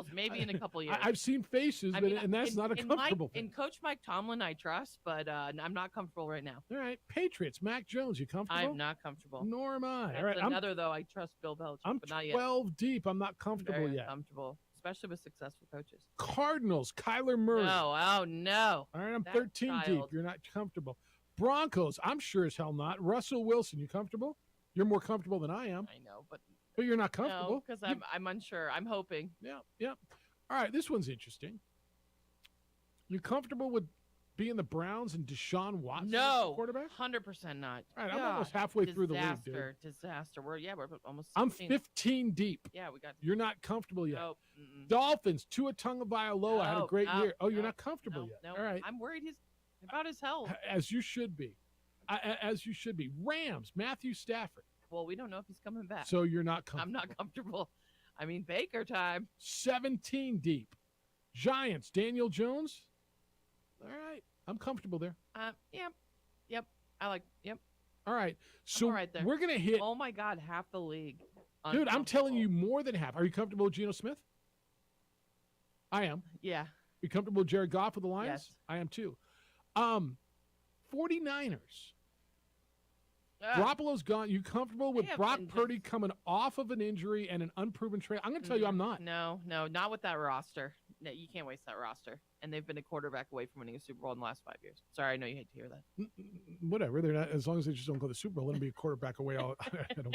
B: is maybe in a couple years.
A: I've seen faces, and that's not a comfortable face.
B: In Coach Mike Tomlin, I trust, but I'm not comfortable right now.
A: All right. Patriots, Mac Jones. You comfortable?
B: I'm not comfortable.
A: Nor am I.
B: That's
A: All right.
B: another, though, I trust Bill Belichick,
A: I'm
B: but not yet.
A: 12 deep. I'm not comfortable
B: Very
A: yet.
B: uncomfortable, especially with successful coaches.
A: Cardinals, Kyler Murray.
B: No, oh, no.
A: All right, I'm
B: That
A: 13 deep.
B: child.
A: You're not comfortable. Broncos, I'm sure as hell not. Russell Wilson, you comfortable? You're more comfortable than I am.
B: I know, but
A: you're not comfortable.
B: no, because I'm unsure. I'm hoping.
A: Yeah. All right, this one's interesting. You comfortable with being the Browns and Deshaun Watson as the
B: No,
A: quarterback?
B: 100% not.
A: All right, I'm
B: God,
A: almost halfway through the league, dude.
B: Disaster. We're almost.
A: I'm
B: 16.
A: 15 deep.
B: Yeah, we got.
A: You're not comfortable yet.
B: Nope.
A: Dolphins, Tua Tagovailoa had a great year. Oh, you're not comfortable yet.
B: No,
A: All right,
B: I'm worried about his health.
A: as you should be. As you should be. Rams, Matthew Stafford.
B: Well, we don't know if he's coming back.
A: So you're not comfortable.
B: I'm not comfortable. I mean, Baker time.
A: 17 deep. Giants, Daniel Jones. All right. I'm comfortable there.
B: Yep. I like. Yep.
A: All right. So
B: all right there.
A: we're going to hit.
B: Oh, my God. Half the league.
A: Dude, I'm telling you more than half. Are you comfortable with Geno Smith? I am.
B: Yeah.
A: You comfortable with Jared Goff with the Lions?
B: Yes.
A: I am too. 49ers. Garoppolo's gone. You comfortable with Brock Purdy coming off of an injury and an unproven trade? I'm going to tell you I'm not.
B: No, not with that roster. No, you can't waste that roster. And they've been a quarterback away from winning a Super Bowl in the last 5 years. Sorry, I know you hate to hear that.
A: Whatever. They're not, as long as they just don't go to the Super Bowl, let them be a quarterback away. I don't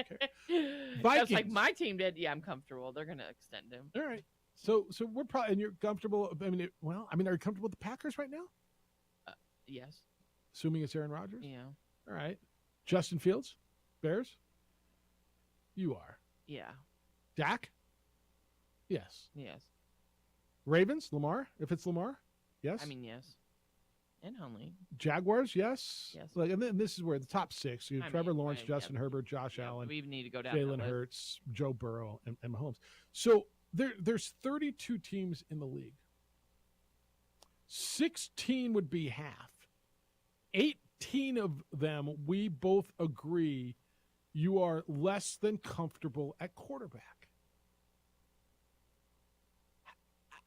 A: care.
B: That's
A: Vikings.
B: like my team did. Yeah, I'm comfortable. They're going to extend him.
A: All right. So we're probably, and you're comfortable. I mean, are you comfortable with the Packers right now?
B: Yes.
A: Assuming it's Aaron Rodgers?
B: Yeah.
A: All right. Justin Fields, Bears? You are.
B: Yeah.
A: Dak? Yes.
B: Yes.
A: Ravens, Lamar, if it's Lamar? Yes.
B: I mean, yes. And Hunley.
A: Jaguars, yes.
B: Yes.
A: Like, and then this is where the top six. You have
B: I
A: Trevor
B: mean,
A: Lawrence,
B: yeah,
A: Justin Herbert, Josh Allen.
B: We need to go down that
A: Jalen
B: list.
A: Hurts, Joe Burrow, and Mahomes. So there's 32 teams in the league. 16 would be half. 18 of them, we both agree you are less than comfortable at quarterback.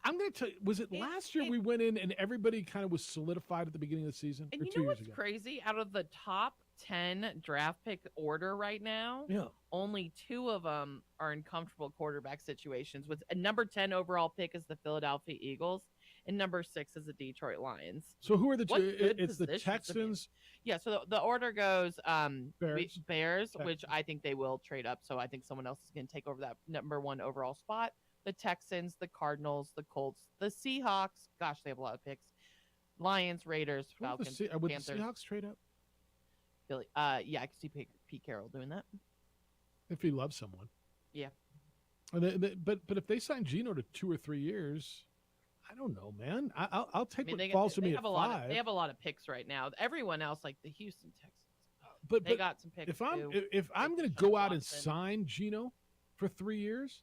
A: I'm going to tell you, was it last year we went in and everybody kind of was solidified at the beginning of the season?
B: And
A: or
B: you
A: 2
B: know
A: years
B: what's
A: ago?
B: crazy? Out of the top 10 draft pick order right now,
A: Yeah.
B: only 2 of them are in comfortable quarterback situations. With a number 10 overall pick is the Philadelphia Eagles, and number 6 is the Detroit Lions.
A: So who are the
B: What
A: two?
B: good
A: It's the
B: positions to be in.
A: Texans.
B: Yeah, so the order goes
A: Bears.
B: Bears, which
A: Texans.
B: I think they will trade up. So I think someone else is going to take over that number 1 overall spot. The Texans, the Cardinals, the Colts, the Seahawks. Gosh, they have a lot of picks. Lions, Raiders,
A: Would
B: Falcons,
A: the
B: Panthers.
A: Seahawks trade up
B: Billy. Yeah, I can see Pete Carroll doing that.
A: if he loves someone?
B: Yeah.
A: But if they sign Geno to 2 or 3 years, I don't know, man. I'll take what
B: they
A: falls to me
B: they
A: at
B: have a lot
A: 5.
B: of, they have a lot of picks right now. Everyone else, like the Houston Texans,
A: but
B: they got some picks.
A: if I'm
B: too.
A: if I'm going to go out and sign Geno for 3 years,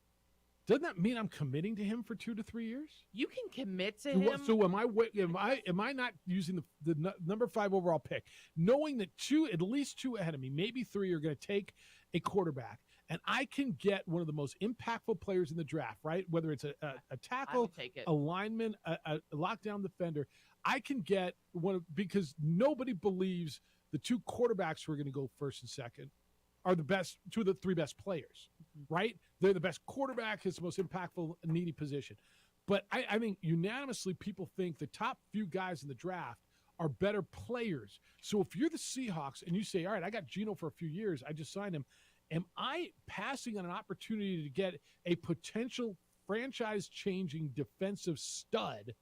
A: doesn't that mean I'm committing to him for 2 to 3 years?
B: You can commit to
A: So,
B: him.
A: so am I not using the number 5 overall pick, knowing that at least 2 ahead of me, maybe 3 are going to take a quarterback, and I can get one of the most impactful players in the draft, right? Whether it's a tackle,
B: take it.
A: a lineman, a lockdown defender, I can get because nobody believes the 2 quarterbacks who are going to go first and second are the best, 2 of the 3 best players, right? They're the best quarterback. It's the most impactful, needy position. But I think unanimously people think the top few guys in the draft are better players. So if you're the Seahawks and you say, all right, I got Geno for a few years, I just signed him, am I passing on an opportunity to get a potential franchise-changing defensive stud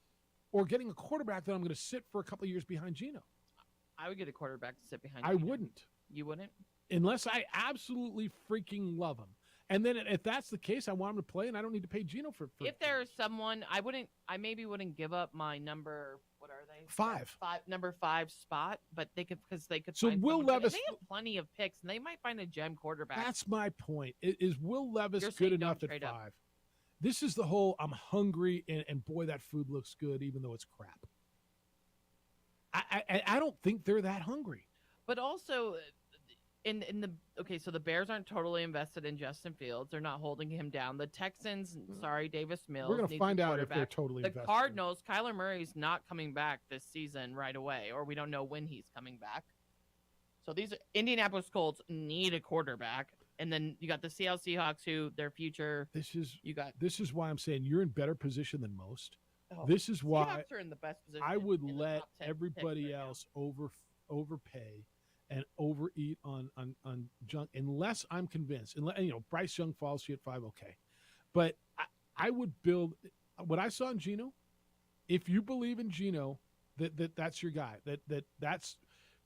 A: or getting a quarterback that I'm going to sit for a couple of years behind Geno?
B: I would get a quarterback to sit behind.
A: I
B: Geno.
A: wouldn't.
B: You wouldn't?
A: Unless I absolutely freaking love him. And then if that's the case, I want him to play, and I don't need to pay Geno for
B: If there's someone, I maybe wouldn't give up my number. What are they?
A: 5.
B: Number 5 spot, but they could
A: So
B: find
A: Will
B: someone good.
A: Levis-
B: And they have plenty of picks, and they might find a gem quarterback.
A: That's my point. Is Will Levis
B: You're
A: good
B: saying
A: enough
B: don't
A: at
B: trade
A: 5?
B: up.
A: This is the whole I'm hungry, and boy, that food looks good, even though it's crap. I don't think they're that hungry.
B: But also, so the Bears aren't totally invested in Justin Fields. They're not holding him down. The Texans, Davis Mills.
A: We're going to
B: needs a
A: find out if they're
B: quarterback.
A: totally
B: The
A: invested.
B: Cardinals, Kyler Murray's not coming back this season right away, or we don't know when he's coming back. So these Indianapolis Colts need a quarterback, and then you got the Seattle Seahawks, who their future.
A: This is why I'm saying you're in better position than most.
B: Oh,
A: This is why
B: Seahawks are in the best position.
A: I would
B: in the
A: let
B: top 10 picks
A: everybody
B: right now.
A: else overpay and overeat on junk unless I'm convinced. Bryce Young falls to you at 5, okay. But I would build what I saw in Geno. If you believe in Geno, that's your guy. That's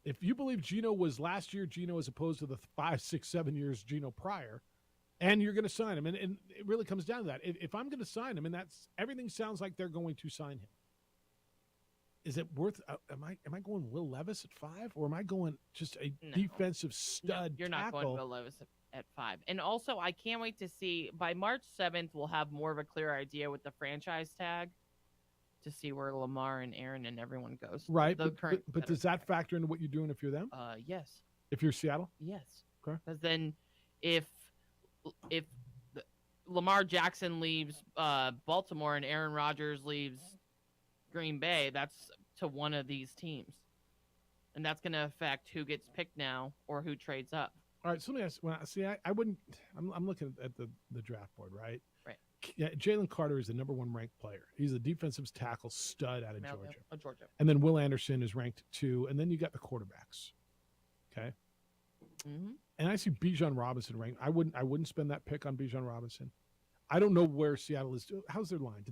A: if you believe Geno was last year Geno as opposed to the 5, 6, 7 years Geno prior, and you're going to sign him, and it really comes down to that. If I'm going to sign him, and that's everything sounds like they're going to sign him. Is it worth? Am I going Will Levis at 5, or am I going just a defensive stud?
B: You're not
A: tackle?
B: going Will Levis at 5. And also, I can't wait to see by March 7th. We'll have more of a clear idea with the franchise tag to see where Lamar and Aaron and everyone goes.
A: Right,
B: The
A: but
B: current
A: does that factor into what you're doing if you're them?
B: Yes.
A: If you're Seattle?
B: Yes.
A: Okay.
B: Because then, if Lamar Jackson leaves Baltimore and Aaron Rodgers leaves Green Bay, that's to one of these teams, and that's going to affect who gets picked now or who trades up.
A: All right, so let me ask. I wouldn't. I'm looking at the draft board, right?
B: Right.
A: Yeah, Jalen Carter is the number 1 ranked player. He's a defensive tackle stud out of Georgia.
B: Georgia.
A: And then Will Anderson is ranked 2, and then you got the quarterbacks. Okay.
B: Mm-hmm.
A: And I see Bijan Robinson ranked. I wouldn't spend that pick on Bijan Robinson. I don't know where Seattle is. How's their line?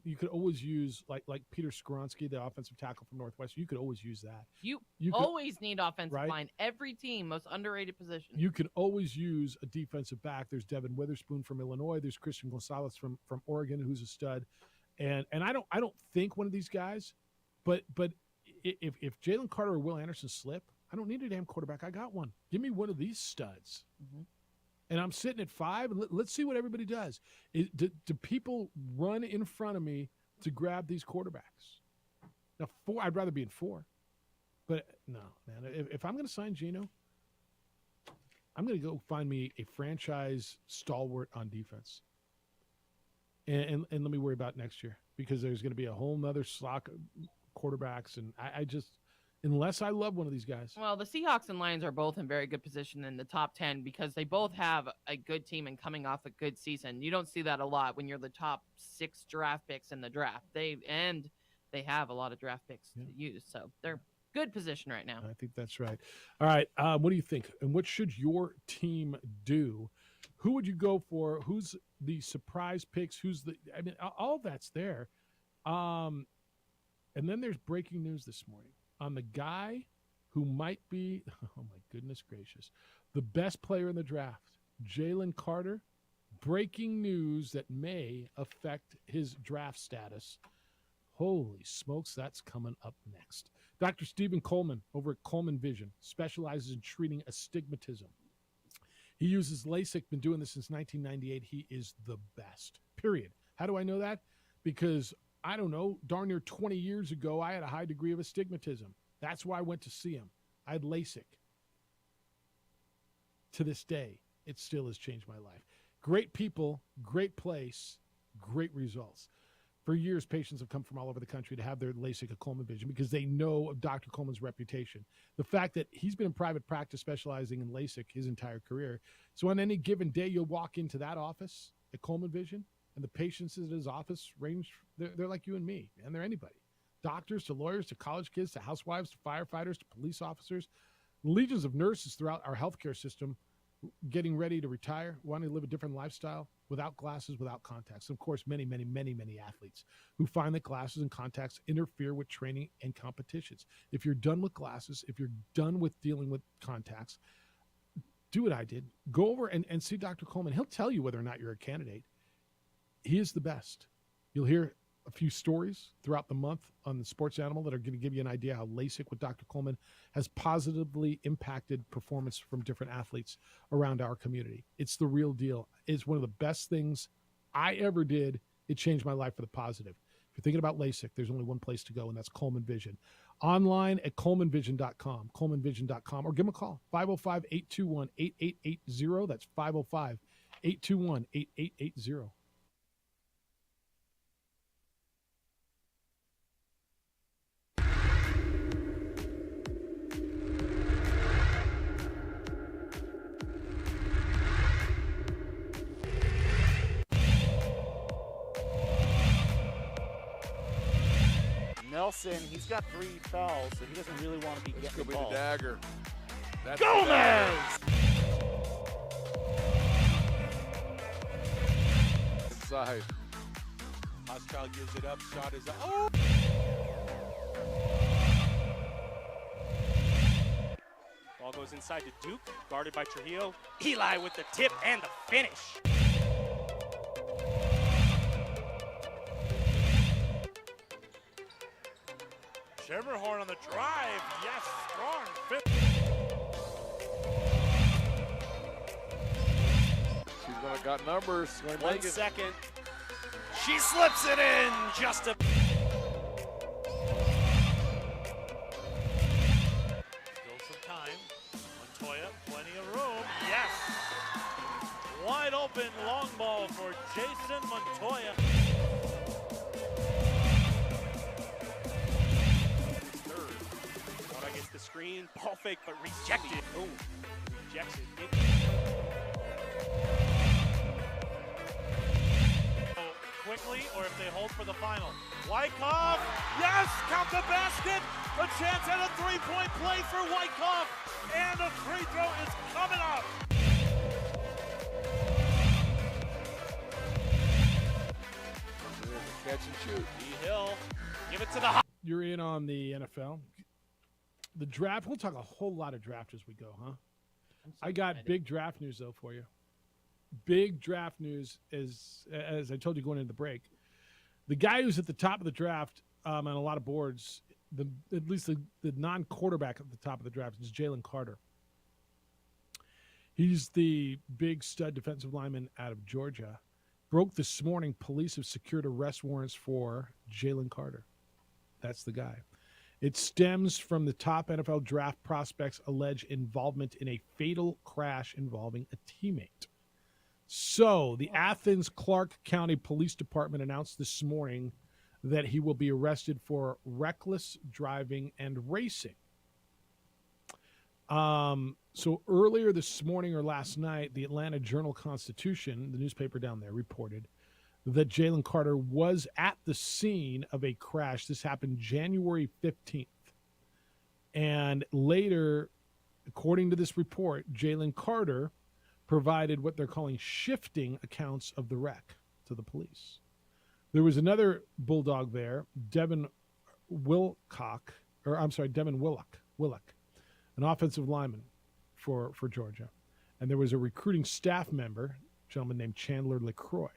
A: You could always use like Peter Skoronsky, the offensive tackle from Northwestern. You could always use that.
B: You
A: could,
B: always need offensive
A: right?
B: line. Every team, most underrated position.
A: You can always use a defensive back. There's Devin Witherspoon from Illinois. There's Christian Gonzalez from Oregon, who's a stud. And I don't think one of these guys, but if Jalen Carter or Will Anderson slip, I don't need a damn quarterback. I got one. Give me one of these studs.
B: Mm-hmm.
A: And I'm sitting at 5, and let's see what everybody does. Do people run in front of me to grab these quarterbacks? Now, 4, I'd rather be in 4. But, no, man, if I'm going to sign Geno, I'm going to go find me a franchise stalwart on defense. And let me worry about next year, because there's going to be a whole nother slot of quarterbacks. And I just – unless I love one of these guys.
B: Well, the Seahawks and Lions are both in very good position in the top 10 because they both have a good team and coming off a good season. You don't see that a lot when you're the top 6 draft picks in the draft. They have a lot of draft picks to use, so they're good position right now.
A: I think that's right. All right, what do you think? And what should your team do? Who would you go for? Who's the surprise picks? All that's there. And then there's breaking news this morning on the guy who might be, oh my goodness gracious, the best player in the draft, Jalen Carter. Breaking news that may affect his draft status. Holy smokes, that's coming up next. Dr. Stephen Coleman over at Coleman Vision specializes in treating astigmatism. He uses LASIK, been doing this since 1998. He is the best, period. How do I know that? Because I don't know, darn near 20 years ago, I had a high degree of astigmatism. That's why I went to see him. I had LASIK. To this day, it still has changed my life. Great people, great place, great results. For years, patients have come from all over the country to have their LASIK at Coleman Vision because they know of Dr. Coleman's reputation. The fact that he's been in private practice specializing in LASIK his entire career. So on any given day, you'll walk into that office at Coleman Vision, and the patients in his office range, they're like you and me, and they're anybody. Doctors to lawyers to college kids to housewives to firefighters to police officers. Legions of nurses throughout our healthcare system getting ready to retire, wanting to live a different lifestyle without glasses, without contacts. And of course, many, many, many, many athletes who find that glasses and contacts interfere with training and competitions. If you're done with glasses, if you're done with dealing with contacts, do what I did. Go over and see Dr. Coleman. He'll tell you whether or not you're a candidate. He is the best. You'll hear a few stories throughout the month on the Sports Animal that are going to give you an idea how LASIK with Dr. Coleman has positively impacted performance from different athletes around our community. It's the real deal. It's one of the best things I ever did. It changed my life for the positive. If you're thinking about LASIK, there's only one place to go, and that's Coleman Vision. Online at colemanvision.com, colemanvision.com, or give them a call, 505-821-8880. That's 505-821-8880.
O: Nelson, he's got 3 fouls, so he doesn't really want to be getting the ball.
U: Could be the dagger. That's
O: Gomez!
U: Inside.
V: Hostile gives it up. Shot is up. Oh!
I: Ball goes inside to Duke, guarded by Trujillo. Eli with the tip and the finish.
V: Schermerhorn on the drive. Yes, strong fit.
U: She's gonna got numbers.
I: 1 second. She slips it in just a.
V: Still some time. Montoya, plenty of room. Yes. Wide open long ball for Jason Montoya.
I: The screen, ball fake, but rejected. Oh, rejects it.
V: Quickly, or if they hold for the final. Wyckoff, yes, count the basket. A chance at a three-point play for Wyckoff, and a free throw is coming up.
U: and shoot.
V: D-Hill, give it to the hot.
A: You're in on the NFL. The draft, we'll talk a whole lot of draft as we go, huh? I got big draft news, though, for you. Big draft news is, as I told you going into the break, the guy who's at the top of the draft on a lot of boards, at least the non-quarterback at the top of the draft, is Jalen Carter. He's the big stud defensive lineman out of Georgia. Broke this morning, police have secured arrest warrants for Jalen Carter. That's the guy. It stems from the top NFL draft prospects' alleged involvement in a fatal crash involving a teammate. So, the Athens-Clarke County Police Department announced this morning that he will be arrested for reckless driving and racing. So earlier this morning or last night, the Atlanta Journal-Constitution, the newspaper down there, reported that Jalen Carter was at the scene of a crash. This happened January 15th. And later, according to this report, Jalen Carter provided what they're calling shifting accounts of the wreck to the police. There was another Bulldog there, Devin Willock, an offensive lineman for Georgia. And there was a recruiting staff member, a gentleman named Chandler LaCroix.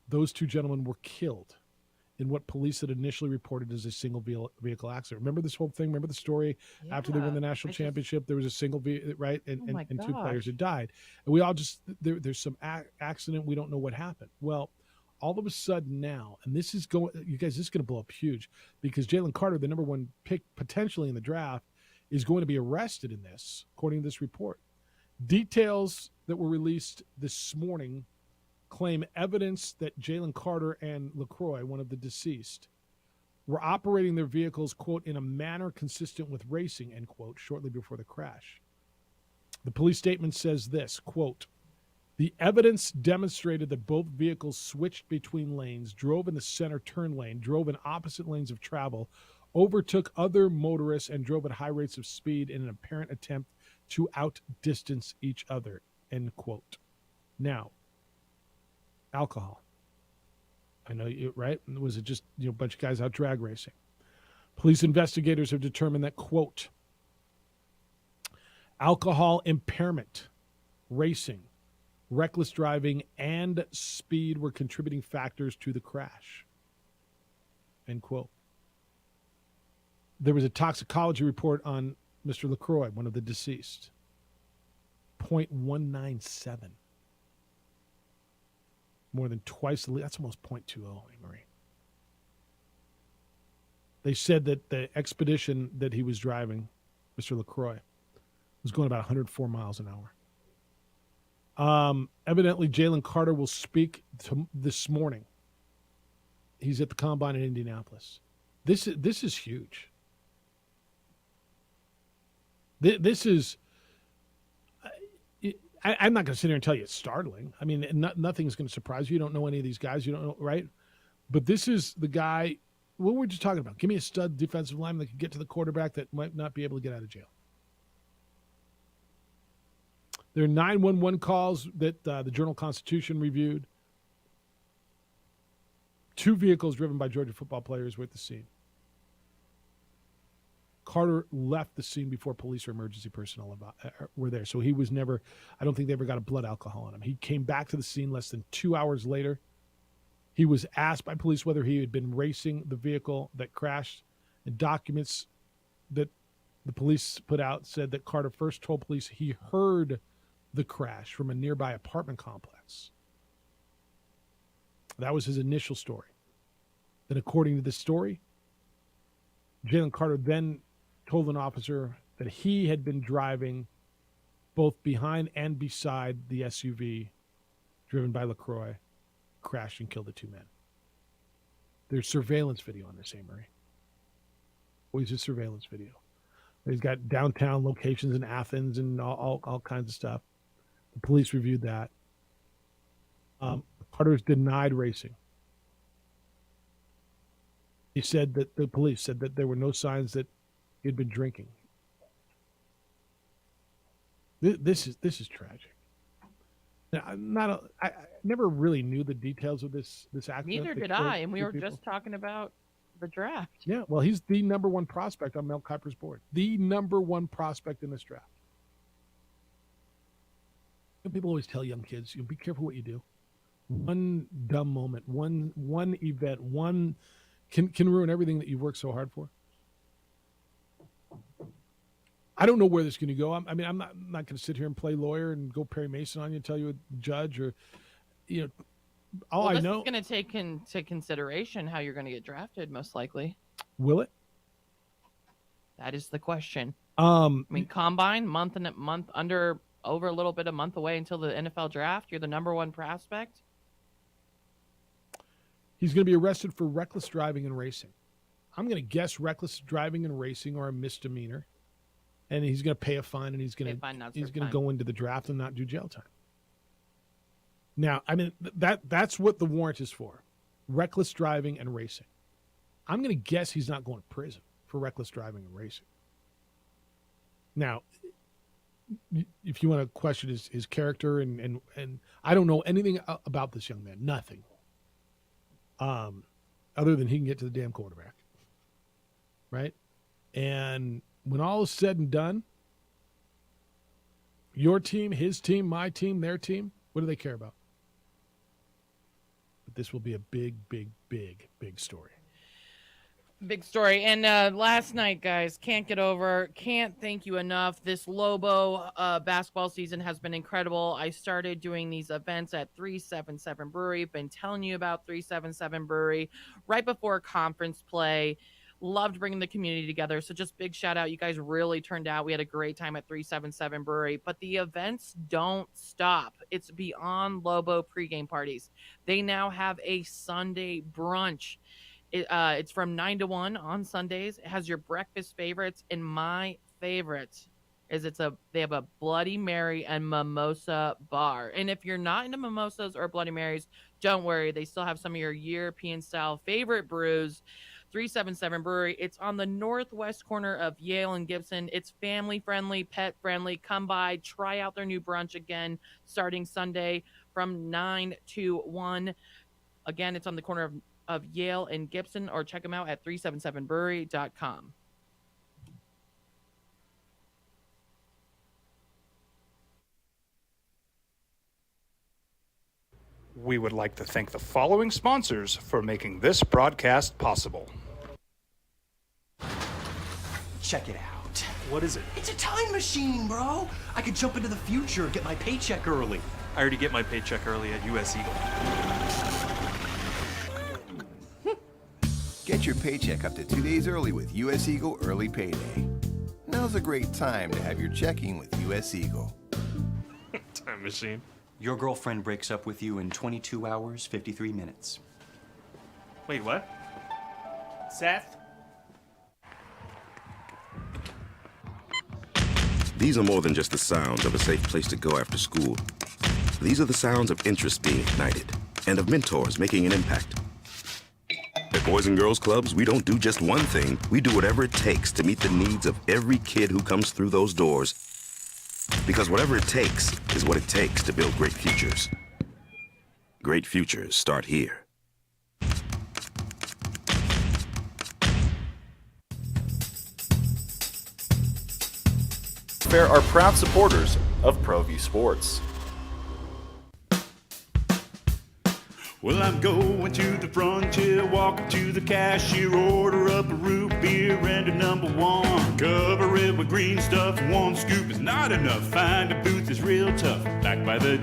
A: Those two gentlemen were killed in what police had initially reported as a single vehicle accident. Remember this whole thing? Remember the story after they won the national championship? There was a single vehicle, right? And two players had died. And we all just, there's some accident. We don't know what happened. Well, all of a sudden now, and this is going, you guys, this is going to blow up huge because Jalen Carter, the number one pick potentially in the draft, is going to be arrested in this, according to this report. Details that were released this morning claim evidence that Jalen Carter and LaCroix, one of the deceased, were operating their vehicles, quote, in a manner consistent with racing, end quote, shortly before the crash. The police statement says this, quote, the evidence demonstrated that both vehicles switched between lanes, drove in the center turn lane, drove in opposite lanes of travel, overtook other motorists, and drove at high rates of speed in an apparent attempt to outdistance each other, end quote. Now, alcohol. I know you, right? Was it just, a bunch of guys out drag racing? Police investigators have determined that, quote, alcohol impairment, racing, reckless driving, and speed were contributing factors to the crash, end quote. There was a toxicology report on Mr. LaCroix, one of the deceased. 0.197. More than twice the, that's almost 0.20, Marie. They said that the expedition that he was driving, Mr. LaCroix, was going about 104 miles an hour. Evidently, Jalen Carter will speak this morning. He's at the Combine in Indianapolis. This is huge. This is... I'm not going to sit here and tell you it's startling. I mean, nothing's going to surprise you. You don't know any of these guys. You don't know, right? But this is the guy. What were we just talking about? Give me a stud defensive lineman that can get to the quarterback that might not be able to get out of jail. There are 911 calls that the Journal-Constitution reviewed. 2 vehicles driven by Georgia football players were at the scene. Carter left the scene before police or emergency personnel were there. So he was never, I don't think they ever got a blood alcohol on him. He came back to the scene less than 2 hours later. He was asked by police whether he had been racing the vehicle that crashed, and documents that the police put out said that Carter first told police he heard the crash from a nearby apartment complex. That was his initial story. Then according to this story, Jalen Carter then told an officer that he had been driving both behind and beside the SUV driven by LaCroix, crashed and killed the 2 men. There's surveillance video on this, Amory. Always a surveillance video. He's got downtown locations in Athens and all kinds of stuff. The police reviewed that. Carter's denied racing. He said that the police said that there were no signs that he had been drinking. This is tragic. Now, I never really knew the details of this accident.
B: Neither did I, and we were just talking about the draft.
A: Yeah, well, he's the number one prospect on Mel Kiper's board. The number one prospect in this draft. And people always tell young kids, be careful what you do. One dumb moment, one event, one can ruin everything that you've worked so hard for. I don't know where this is going to go. I'm not going to sit here and play lawyer and go Perry Mason on you and tell you a judge or, all I know.
B: It's going to take into consideration how you're going to get drafted, most likely.
A: Will it?
B: That is the question. Combine over a little bit, a month away until the NFL draft. You're the number one prospect.
A: He's going to be arrested for reckless driving and racing. I'm going to guess reckless driving and racing are a misdemeanor. And he's going to pay a fine, and he's going to go into the draft and not do jail time. Now, that's what the warrant is for: reckless driving and racing. I'm going to guess he's not going to prison for reckless driving and racing. Now, if you want to question his character and I don't know anything about this young man, nothing, other than he can get to the damn quarterback, right? And when all is said and done, your team, his team, my team, their team, what do they care about? But this will be a big, big, big, big story.
B: Big story. And last night, guys, can't thank you enough. This Lobo basketball season has been incredible. I started doing these events at 377 Brewery. Been telling you about 377 Brewery right before conference play. Loved bringing the community together. So just big shout out. You guys really turned out. We had a great time at 377 Brewery, but the events don't stop. It's beyond Lobo pregame parties. They now have a Sunday brunch. It's from 9 to 1 on Sundays. It has your breakfast favorites, and my favorite is they have a Bloody Mary and mimosa bar. And if you're not into mimosas or Bloody Marys, don't worry. They still have some of your European style favorite brews. 377 Brewery. It's on the northwest corner of Yale and Gibson. It's family friendly, pet friendly. Come by, try out their new brunch again, starting Sunday from 9 to 1. Again, it's on the corner of Yale and Gibson, or check them out at 377brewery.com.
E: We would like to thank the following sponsors for making this broadcast possible.
D: Check it out.
L: What is it?
D: It's a time machine, bro. I could jump into the future, get my paycheck early.
L: I already get my paycheck early at US Eagle.
G: Get your paycheck up to 2 days early with US Eagle Early Payday. Now's a great time to have your checking with US Eagle.
L: Time machine. Your girlfriend breaks up with you in 22 hours, 53 minutes. Wait, what? Seth?
F: These are more than just the sounds of a safe place to go after school. These are the sounds of interest being ignited and of mentors making an impact. At Boys and Girls Clubs, we don't do just one thing. We do whatever it takes to meet the needs of every kid who comes through those doors. Because whatever it takes is what it takes to build great futures. Great futures start here.
K: Fair are proud supporters of ProView Sports.
P: Well, I'm going to the frontier, walk up to the cashier, order up a root beer and a number one. Cover it with green stuff, one scoop is not enough. Find a booth is real tough, backed by the